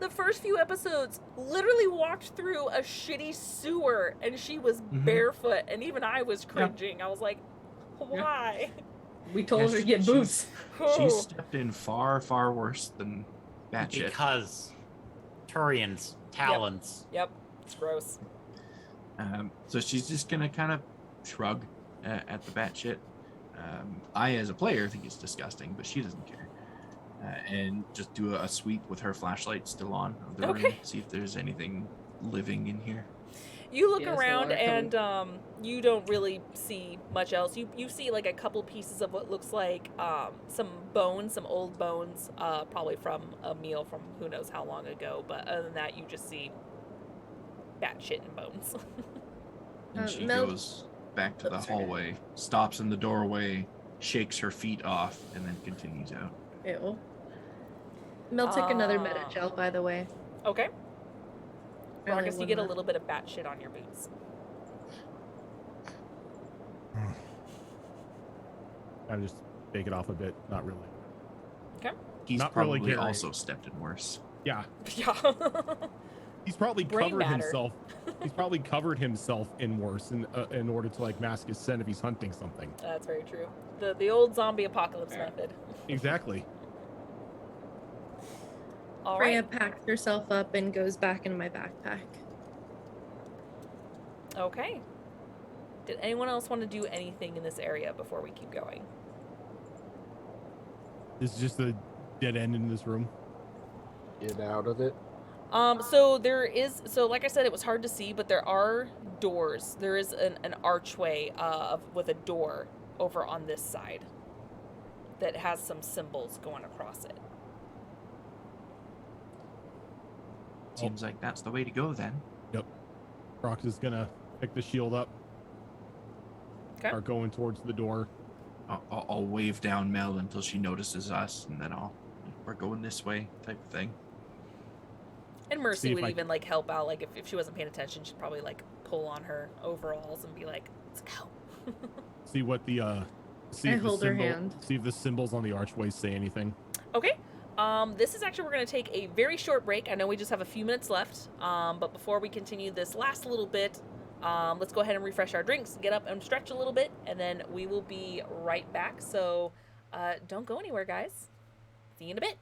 the first few episodes, literally walked through a shitty sewer and she was barefoot, and even I was cringing. I was like, why? We told her to get she's- boots. She stepped in far, far worse than batshit. Because Turian's talons. Yep, it's gross. So she's just gonna kind of shrug at the batshit. I, as a player, think it's disgusting, but she doesn't care. And just do a sweep with her flashlight still on of the room, Okay. see if there's anything living in here. You look Yes, around there are a and you don't really see much else. You see like a couple pieces of what looks like some bones, some old bones, probably from a meal from who knows how long ago. But other than that, you just see bat shit and bones. And she Mel- goes back to the Oops, sorry. hallway, stops in the doorway, shakes her feet off, and then continues out. Ew. Mel took another Ah. meta gel, by the way. Okay. I only Marcus, you one get a left. little bit of bat shit on your boots. I just take it off a bit. Not really. He's Not really probably caring. also stepped in worse. Yeah, Yeah. he's probably Brain covered matter. himself. He's probably covered himself in worse in order to like mask his scent if he's hunting something. That's very true. The old zombie apocalypse Fair. method. Exactly. All Freya right. packs herself up and goes back in my backpack. Okay. Did anyone else want to do anything in this area before we keep going? This is just a dead end in this room. Get out of it. So there is, so like I said, it was hard to see, but there are doors. There is an archway with a door over on this side that has some symbols going across it. Seems like that's the way to go then. Rox is gonna pick the shield up. Okay. Start going towards the door. I'll wave down Mel until she notices us, and then we're going this way type of thing. And See Mercy if would I- even like help out. Like if she wasn't paying attention, she'd probably like pull on her overalls and be like, let's go. See what the see I if the hold her symbol, hand. see if the symbols on the archways say anything. Okay. This is actually, we're going to take a very short break. I know we just have a few minutes left. But before we continue this last little bit, let's go ahead and refresh our drinks, get up and stretch a little bit, and then we will be right back. So don't go anywhere, guys. See you in a bit.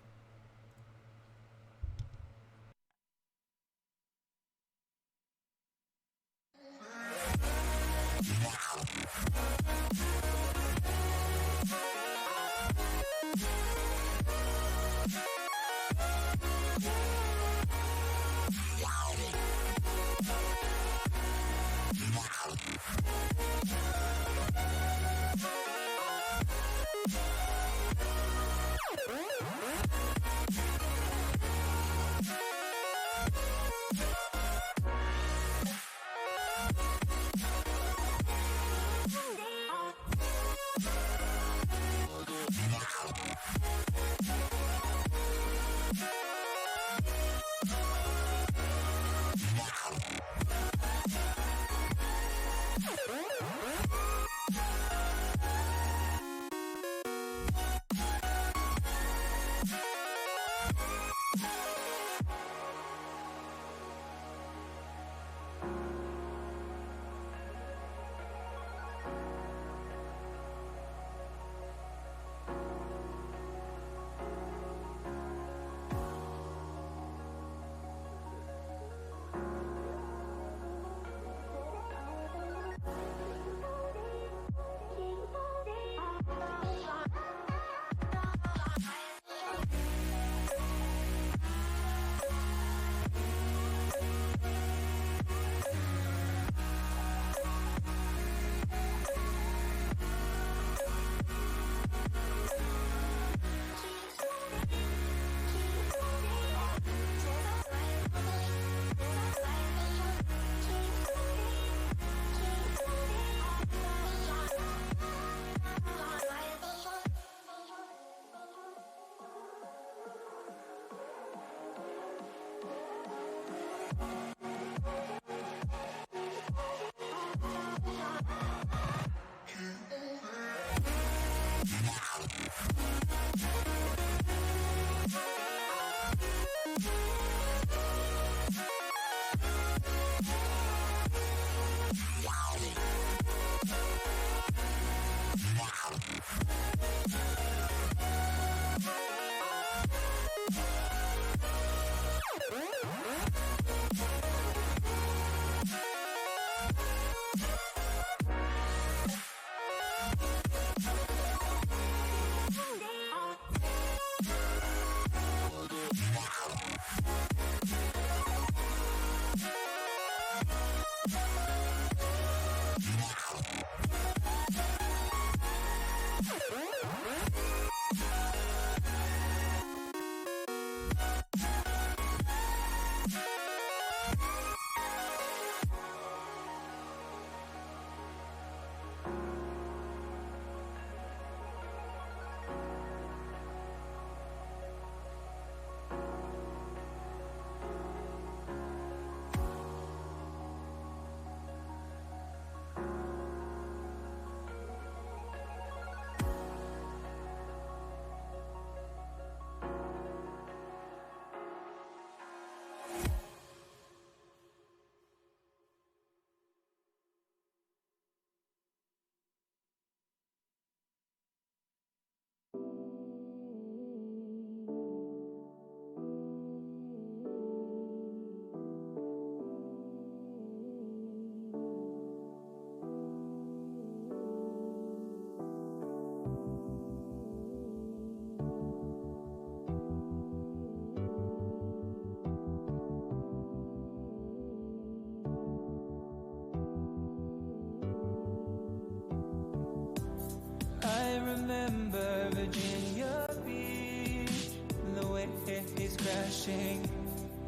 I remember Virginia Beach, the way it's crashing.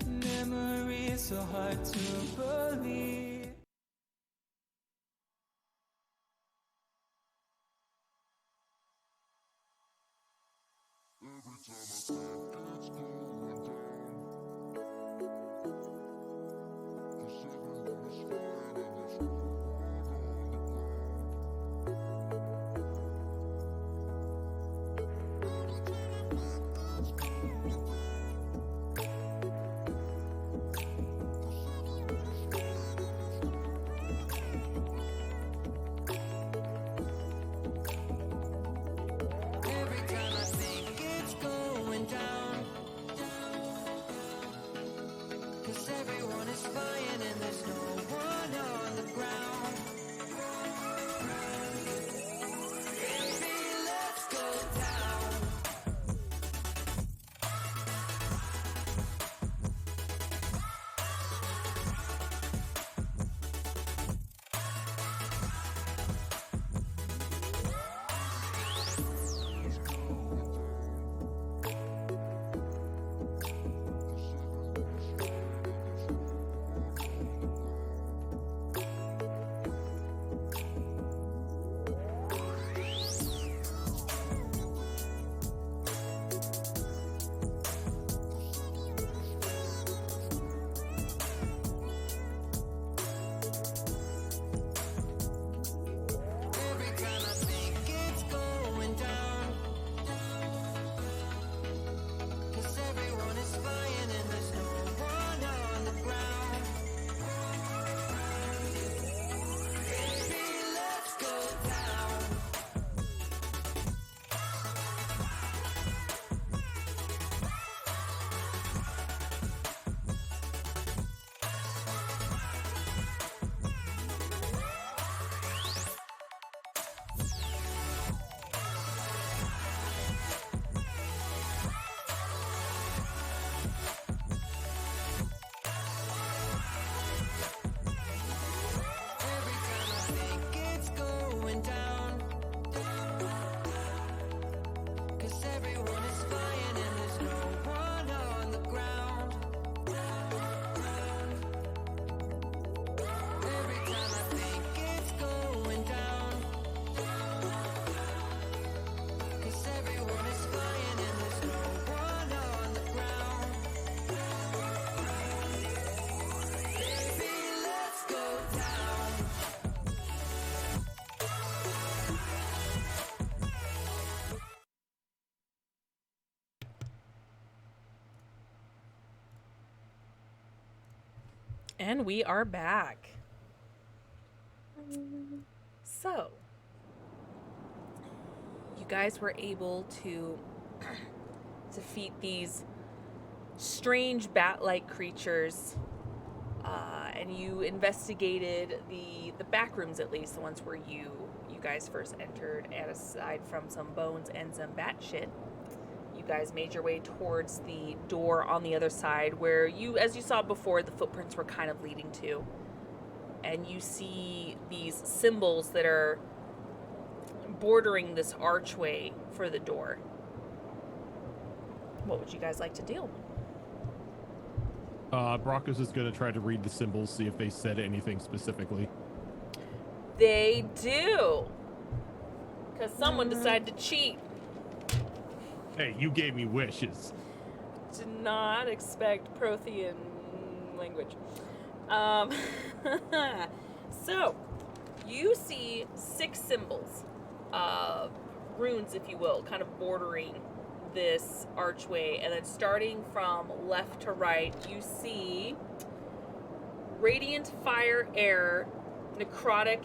Memory is so hard to believe. Every time I think it's going down, 'cause everyone is fine and there's no one on the ground. Every time I think it's going down, 'cause everyone is flying and there's no one on the ground. Baby, let's go down. Every time I think it's going down, 'cause everyone is flying and there's no one on the ground. Baby, let's go down. Every time I think it's going down, 'cause everyone is flying and there's no one on the ground. Every time I think it's going down, 'cause everyone is flying and there's no one on the ground. Baby, let's go down. And we are back. So, you guys were able to defeat these strange bat-like creatures, and you investigated the back rooms, at least the ones where you guys first entered. And aside from some bones and some bat shit, you guys made your way towards the door on the other side, where you, as you saw before, the footprints were kind of leading to. and you see these symbols that are bordering this archway for the door. What would you guys like to do? Brockus is going to try to read the symbols, see if they said anything specifically. They do. Because someone decided to cheat. Hey, you gave me wishes. Did not expect Prothean language. So, you see 6 symbols, runes, if you will, kind of bordering this archway, and then starting from left to right, you see radiant, fire, air, necrotic.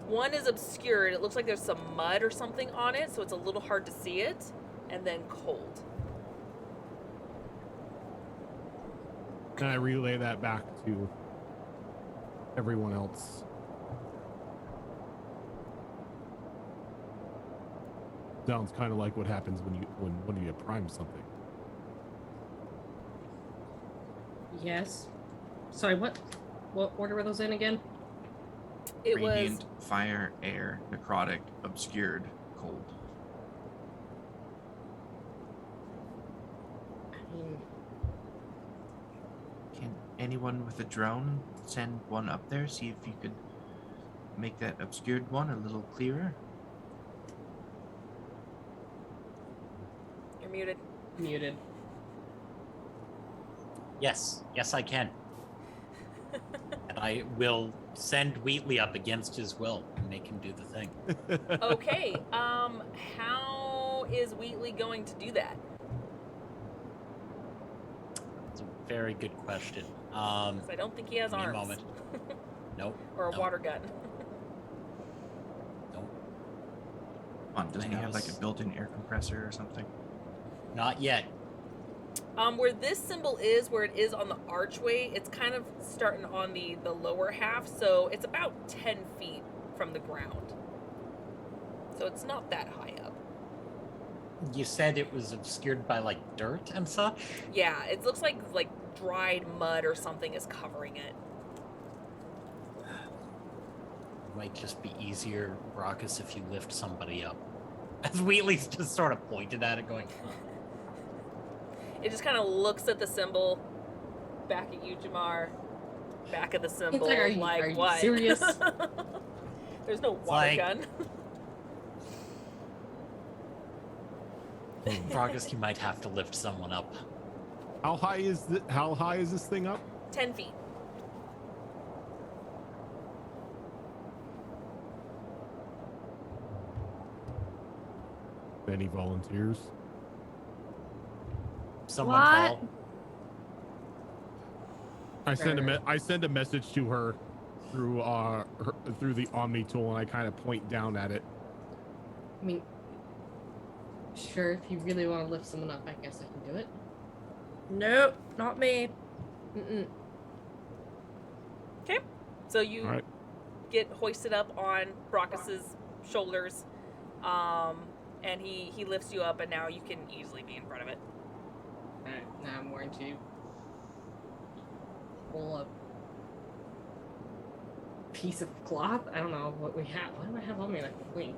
One is obscured. It looks like there's some mud or something on it, so it's a little hard to see it, and then cold. And I relay that back to everyone else. Sounds kind of like what happens when you prime something. Yes. Sorry, what order were those in again? It Radiant, fire, air, necrotic, obscured, cold. I mean, Can anyone with a drone send one up there? See if you could make that obscured one a little clearer? You're muted. muted. Yes, I can. And I will send Wheatley up against his will and make him do the thing. Okay, how is Wheatley going to do that? It's a very good question. 'Cause I don't think he has give me a arms. moment. Nope. Or a nope, water gun. Nope. Come on, doesn't he I have like a was- built-in air compressor or something? Not yet. Where this symbol is, where it is on the archway, it's kind of starting on the lower half, so it's about 10 feet from the ground. So it's not that high up. You said it was obscured by like dirt and such? Yeah, it looks like dried mud or something is covering it. Might just be easier, Brockus, if you lift somebody up. As Wheatley's just sort of pointed at it, going, It just kind of looks at the symbol, back at you, Jamar, back at the symbol, like, are you what? serious? There's no water like- gun. Brockus, you might have to lift someone up. How high is this thing up? 10 feet. Any volunteers? Someone What? call. I send a message to her through the Omni tool, and I kind of point down at it. I mean, sure, if you really want to lift someone up, I guess I can do it. Nope, not me. Mm-mm. Okay. So you All right. get hoisted up on Brockus's shoulders, and he lifts you up, and now you can easily be in front of it. Alright, now I'm going to pull a piece of cloth. I don't know what we have. What do I have on me that can clean?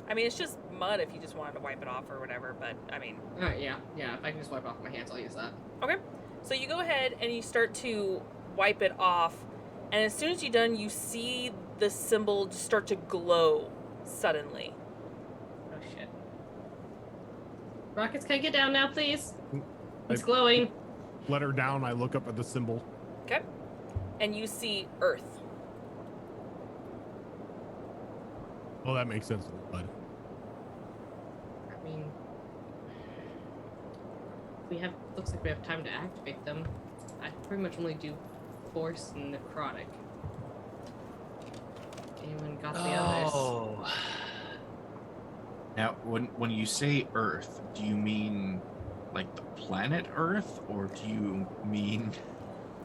I mean, it's just mud if you just wanted to wipe it off or whatever, but I mean. Alright, yeah. If I can just wipe off my hands, I'll use that. Okay. So you go ahead and you start to wipe it off, and as soon as you're done, you see the symbol just start to glow suddenly. Oh shit. Rockets, can I get down now, please? It's I- glowing. Let her down. I look up at the symbol. Okay. And you see Earth. Oh, that makes sense. Bud. I mean, looks like we have time to activate them. I pretty much only do force and necrotic. Anyone got the others? Oh. Now, when you say Earth, do you mean like the planet Earth, or do you mean?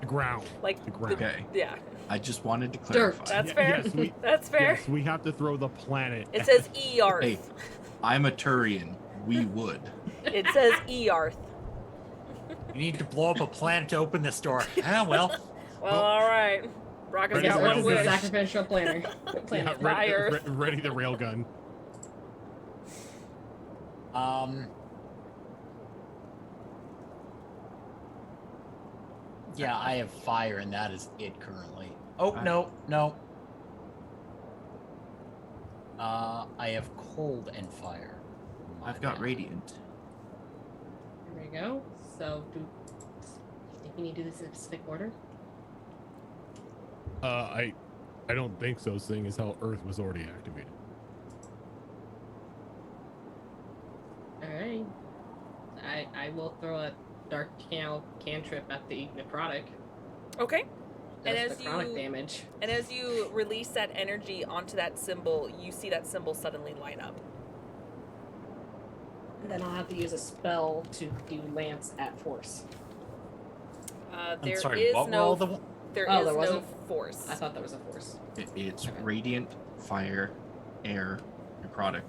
The ground. Like, The ground. Okay, yeah, I just wanted to Dirt. clarify. that's Yeah, fair. yes, we- That's fair. Yes, we have to throw the planet. It says Earth. Hey, I'm a Turian. We would. It says Earth. You need to blow up a planet to open this door. Ah, well. Well, all right. Brock has Ready got to one rail wish. gun. sacrificial planner. Yeah, Planet. Fire. ready the railgun. Yeah, I have fire, and that is it currently. Oh, I- no. I have cold and fire. My I've got bad. radiant. There we go. So, do you think we need to do this in a specific order? I don't think so, seeing as how Earth was already activated. Alright. I will throw a dark cantrip at the necrotic. Okay. And Does as necrotic you- damage. And as you release that energy onto that symbol, you see that symbol suddenly light up. And then I'll have to use a spell to do lance at force. I'm There sorry, is what were no all the... there Oh, is there no wasn't? force. I thought there was a force. It's Okay. radiant, fire, air, necrotic,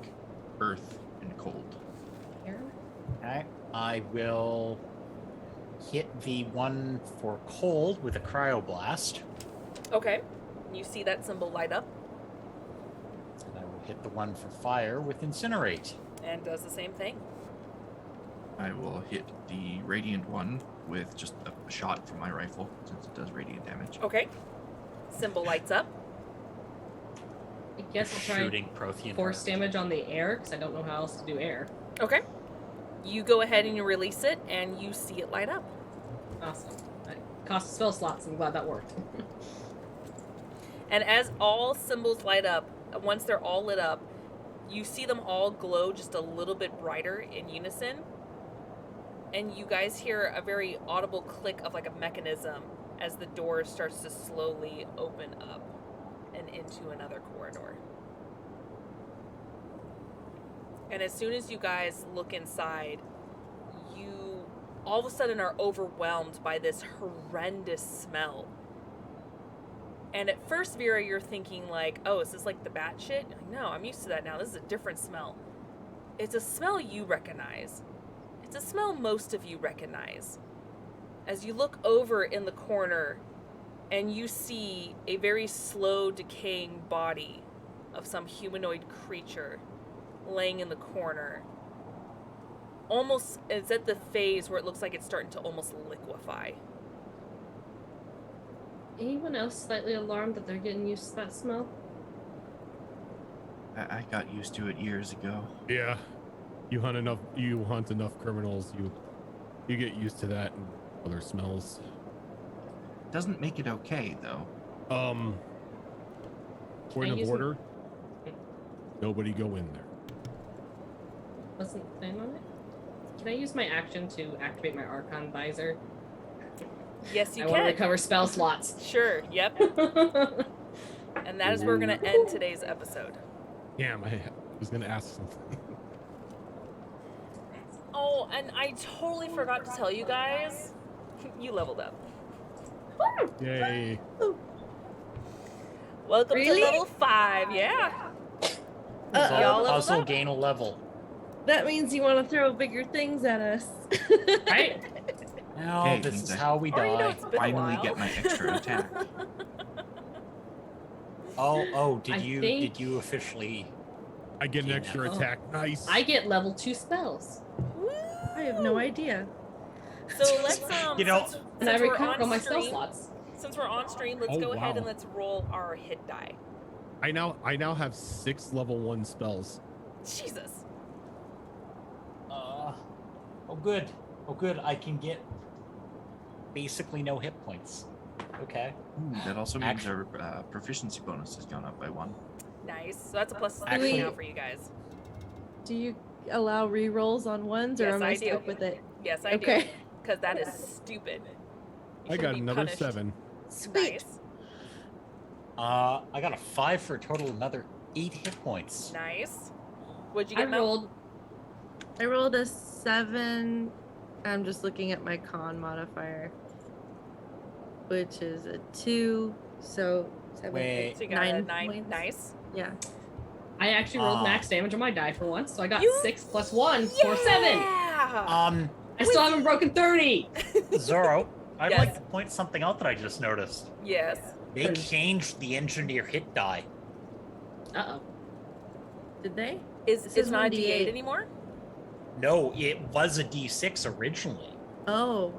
earth, and cold. Here? Okay. I will hit the one for cold with a cryoblast. Okay. You see that symbol light up And I will hit the one for fire with incinerate. and does the same thing. I will hit the radiant one with just a shot from my rifle, since it does radiant damage. Okay. Symbol lights up. I guess I'll try Shooting Prothean force Heart. damage on the air, because I don't know how else to do air. Okay. You go ahead and you release it and you see it light up. Awesome. That cost spell slots. I'm glad that worked. And as all symbols light up, once they're all lit up, you see them all glow just a little bit brighter in unison. And you guys hear a very audible click of like a mechanism as the door starts to slowly open up and into another corridor. And as soon as you guys look inside, you all of a sudden are overwhelmed by this horrendous smell. And at first, Vera, you're thinking like, oh, is this like the bat shit? You're like, no, I'm used to that now. This is a different smell. It's a smell you recognize. It's a smell most of you recognize. As you look over in the corner and you see a very slow decaying body of some humanoid creature laying in the corner. Almost, it's at the phase where it looks like it's starting to almost liquefy. Anyone else slightly alarmed that they're getting used to that smell? I got used to it years ago. Yeah, you hunt enough criminals, you get used to that and other smells. Doesn't make it okay, though. Point I of use order, nobody go in there. Wasn't planning on it? Can I use my action to activate my Archon Visor? Yes, you I want to can. recover spell slots. Sure, yep. And that is where we're going to end today's episode. Damn, I was gonna ask something. Oh, and I totally forgot to tell you guys, you leveled up. Yay. Welcome Really? to level 5, yeah. Uh-oh. Y'all leveled Also up? gain a level. That means you want to throw bigger things at us. Right? Now Hey, this means is I how we Or you know, die. it's been a Finally while. get my extra attack. Oh, I did think- you officially? I get an Yeah. extra Oh. attack. Nice. I get level 2 spells. I have no idea. So let's You know- since And I we're recover on all my spell stream- slots. Since we're on stream, let's Oh, go ahead wow. and let's roll our hit die. I now have 6 level 1 spells. Jesus. Oh good. Oh good. I can get basically no hit points. Okay. That also means Actually- our proficiency bonus has gone up by 1. Nice. So that's a plus 3 Actually- now for you guys. Do you allow re-rolls on ones, or Yes, am I I do. stuck with it? Yes, I do. Okay. Because that is stupid. You I should got be another punished. 7. Sweet. Nice. I got a 5 for a total of another 8 hit points. Nice. What'd you I get, Mel? rolled I rolled a 7. I'm just looking at my con modifier, which is a 2. So 7, Wait. So you got a 9 9. points. Nice. Yeah. I actually rolled Ah. max damage on my die for once, so I got You- 6 plus 1 for 7. Yeah. I still haven't broken 30. Zoro, I'd Yes. like to point something out that I just noticed. Yes. They changed the engineer hit die. Uh-oh. Did they? Is This it's is not a 1d8 D8 anymore? No, it was a D6 originally. Oh,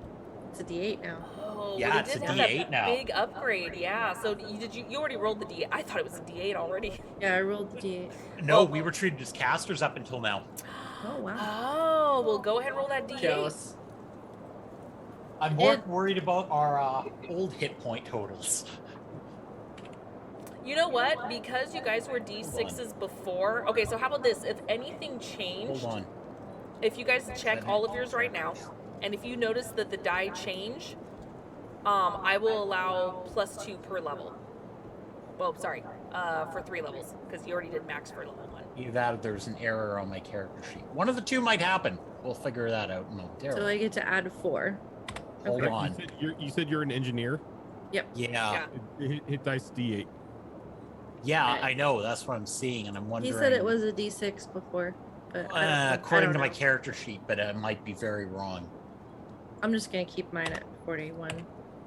it's a D8 now. Oh, Yeah, well, it's they a did have D8 that now. big upgrade. Yeah. So you already rolled the D8? I thought it was a D8 already. Yeah, I rolled the D8. No, Oh. we were treated as casters up until now. Oh wow. Oh, well, go ahead and roll that D8. Jealous. I'm more It- worried about our old hit point totals. You know what? Because you guys were D6s before. Okay, so how about this? If anything changed, Hold on. if you guys check all of yours right now, and if you notice that the die change, I will allow +2 per level. Well, sorry, for 3 levels, because you already did max for level 1. Either that or there's an error on my character sheet. One of the two might happen. We'll figure that out momentarily. So I get to add 4. Hold Okay. on. You said you're an engineer. Yeah. Yeah. Hit dice D8. Yeah, I know. That's what I'm seeing, and I'm He wondering. said it was a D6 before, but I don't know. according I to don't my know. character sheet, but I might be very wrong. I'm just gonna keep mine at 41.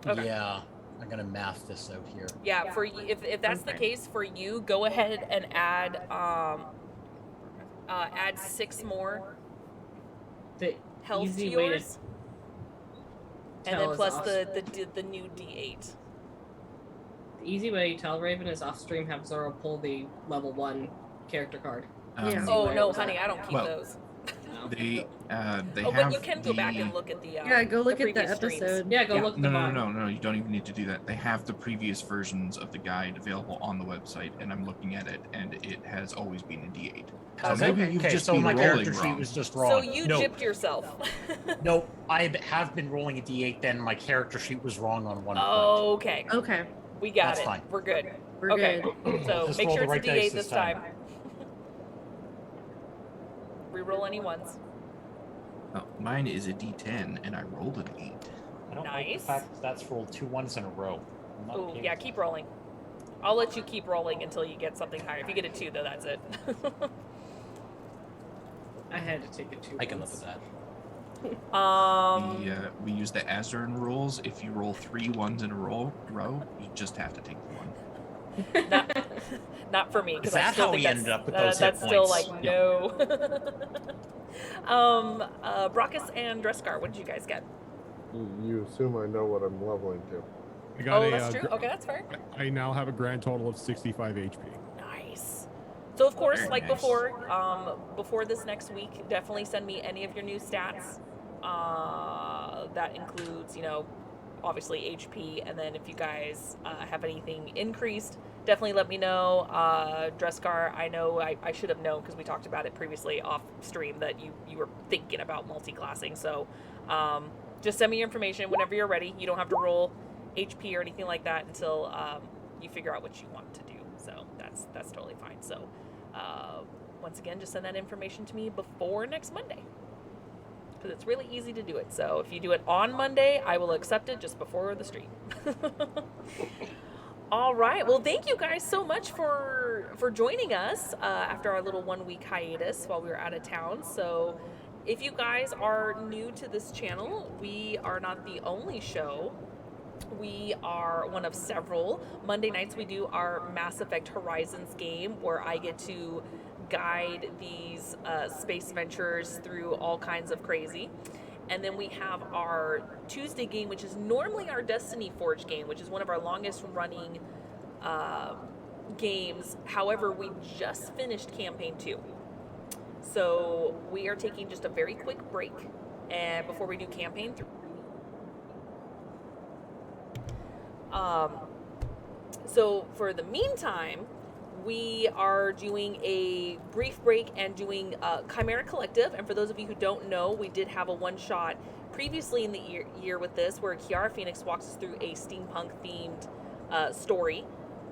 Okay. Yeah, I'm gonna math this out here. Yeah, for if that's the Okay. case for you, go ahead and add 6 more The health to easy way to yours, and tell then is plus off- the new D8. The easy way to tell Raven is off stream have Zoro pull the level 1 character card. Yeah. Oh where it no, was honey, at. I don't keep Well, those. No. They Oh, have but you can go back the- and look at the Yeah, go look at the previous streams. episode. Yeah, go Yeah, look at no, the no, bottom. no, no, no, you don't even need to do that. They have the previous versions of the guide available on the website, and I'm looking at it, and it has always been a D8. So Okay. maybe you've Okay, just so been my rolling character sheet wrong. was just wrong. So you no, gypped yourself. no, I have been rolling a D8. Then my character sheet was wrong on one point. Okay, Okay, we got That's it. fine. We're good. we're Okay. good. So Just make roll sure the it's a right dice D8 this this time. time. Reroll any ones. Oh, mine is a D10, and I rolled an 8. I don't like Nice. the fact that that's rolled 2 1s in a row. I'm not Oh okay yeah, with keep rolling. I'll let you keep rolling until you get something higher. If you get a 2, though, that's it. I had to take it 2 that. I can live once. with that. We use the Azurin rules. If you roll 3 1s in a row, you just have to take the 1. Not for me. 'cause Is I that still how think we ended up with that's- those hit That's still points? like no. Brockus and Dreskar, what did you guys get? You assume I know what I'm leveling to. I got Oh, that's true. gra- Okay, that's fair. I now have a grand total of 65 HP. Nice. So of course, Very like nice. before this next week, definitely send me any of your new stats. That includes, obviously HP, and then if you guys have anything increased, definitely let me know. Dreskar, I know I should have known because we talked about it previously off stream that you were thinking about multi-classing. So just send me your information whenever you're ready. You don't have to roll HP or anything like that until you figure out what you want to do. So that's totally fine. So once again, just send that information to me before next Monday, because it's really easy to do it. So if you do it on Monday, I will accept it just before the stream. All right. Well, thank you guys so much for joining us after our little 1-week hiatus while we were out of town. So if you guys are new to this channel, we are not the only show. We are one of several. Monday nights we do our Mass Effect Horizons game where I get to guide these space ventures through all kinds of crazy. And then we have our Tuesday game, which is normally our Destiny Forge game, which is one of our longest running games. However, we just finished Campaign 2. So we are taking just a very quick break and before we do Campaign 3. So for the meantime, we are doing a brief break and doing Chimera Collective. And for those of you who don't know, we did have a one-shot previously in the year with this where Kiara Phoenix walks us through a steampunk-themed story.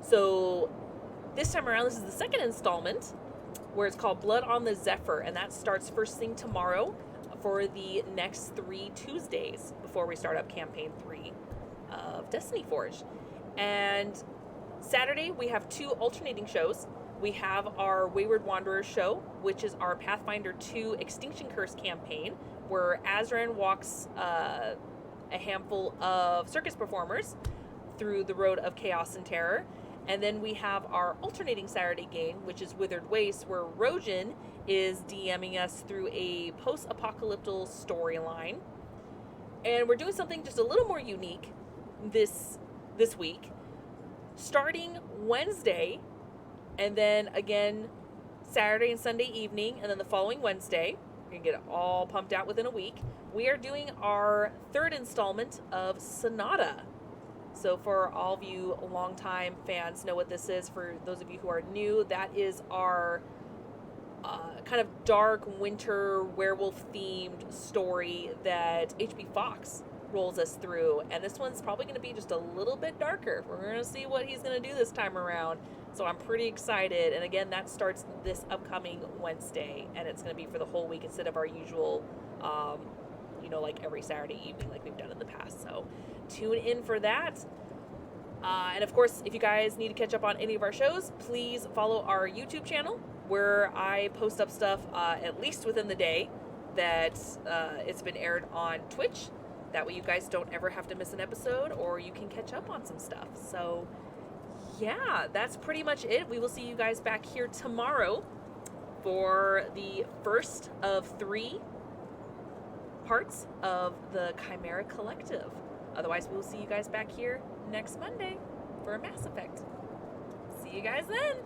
So this time around, this is the second installment where it's called Blood on the Zephyr, and that starts first thing tomorrow for the next 3 Tuesdays before we start up Campaign 3 of Destiny Forge. And Saturday, we have 2 alternating shows. We have our Wayward Wanderer show, which is our Pathfinder 2 Extinction Curse campaign, where Azran walks a handful of circus performers through the road of chaos and terror. And then we have our alternating Saturday game, which is Withered Waste, where Rojan is DMing us through a post-apocalyptic storyline. And we're doing something just a little more unique this week. Starting Wednesday, and then again Saturday and Sunday evening, and then the following Wednesday, we're going to get it all pumped out within a week. We are doing our third installment of Sonata. So for all of you longtime fans know what this is. For those of you who are new, that is our kind of dark winter werewolf themed story that H.P. Fox rolls us through. And this one's probably going to be just a little bit darker. We're going to see what he's going to do this time around. So I'm pretty excited. And again, that starts this upcoming Wednesday. And it's going to be for the whole week instead of our usual, like every Saturday evening like we've done in the past. So tune in for that. And of course, if you guys need to catch up on any of our shows, please follow our YouTube channel where I post up stuff at least within the day that it's been aired on Twitch. That way you guys don't ever have to miss an episode, or you can catch up on some stuff. So yeah, that's pretty much it. We will see you guys back here tomorrow for the first of 3 parts of the Chimera Collective. Otherwise, we will see you guys back here next Monday for Mass Effect. See you guys then.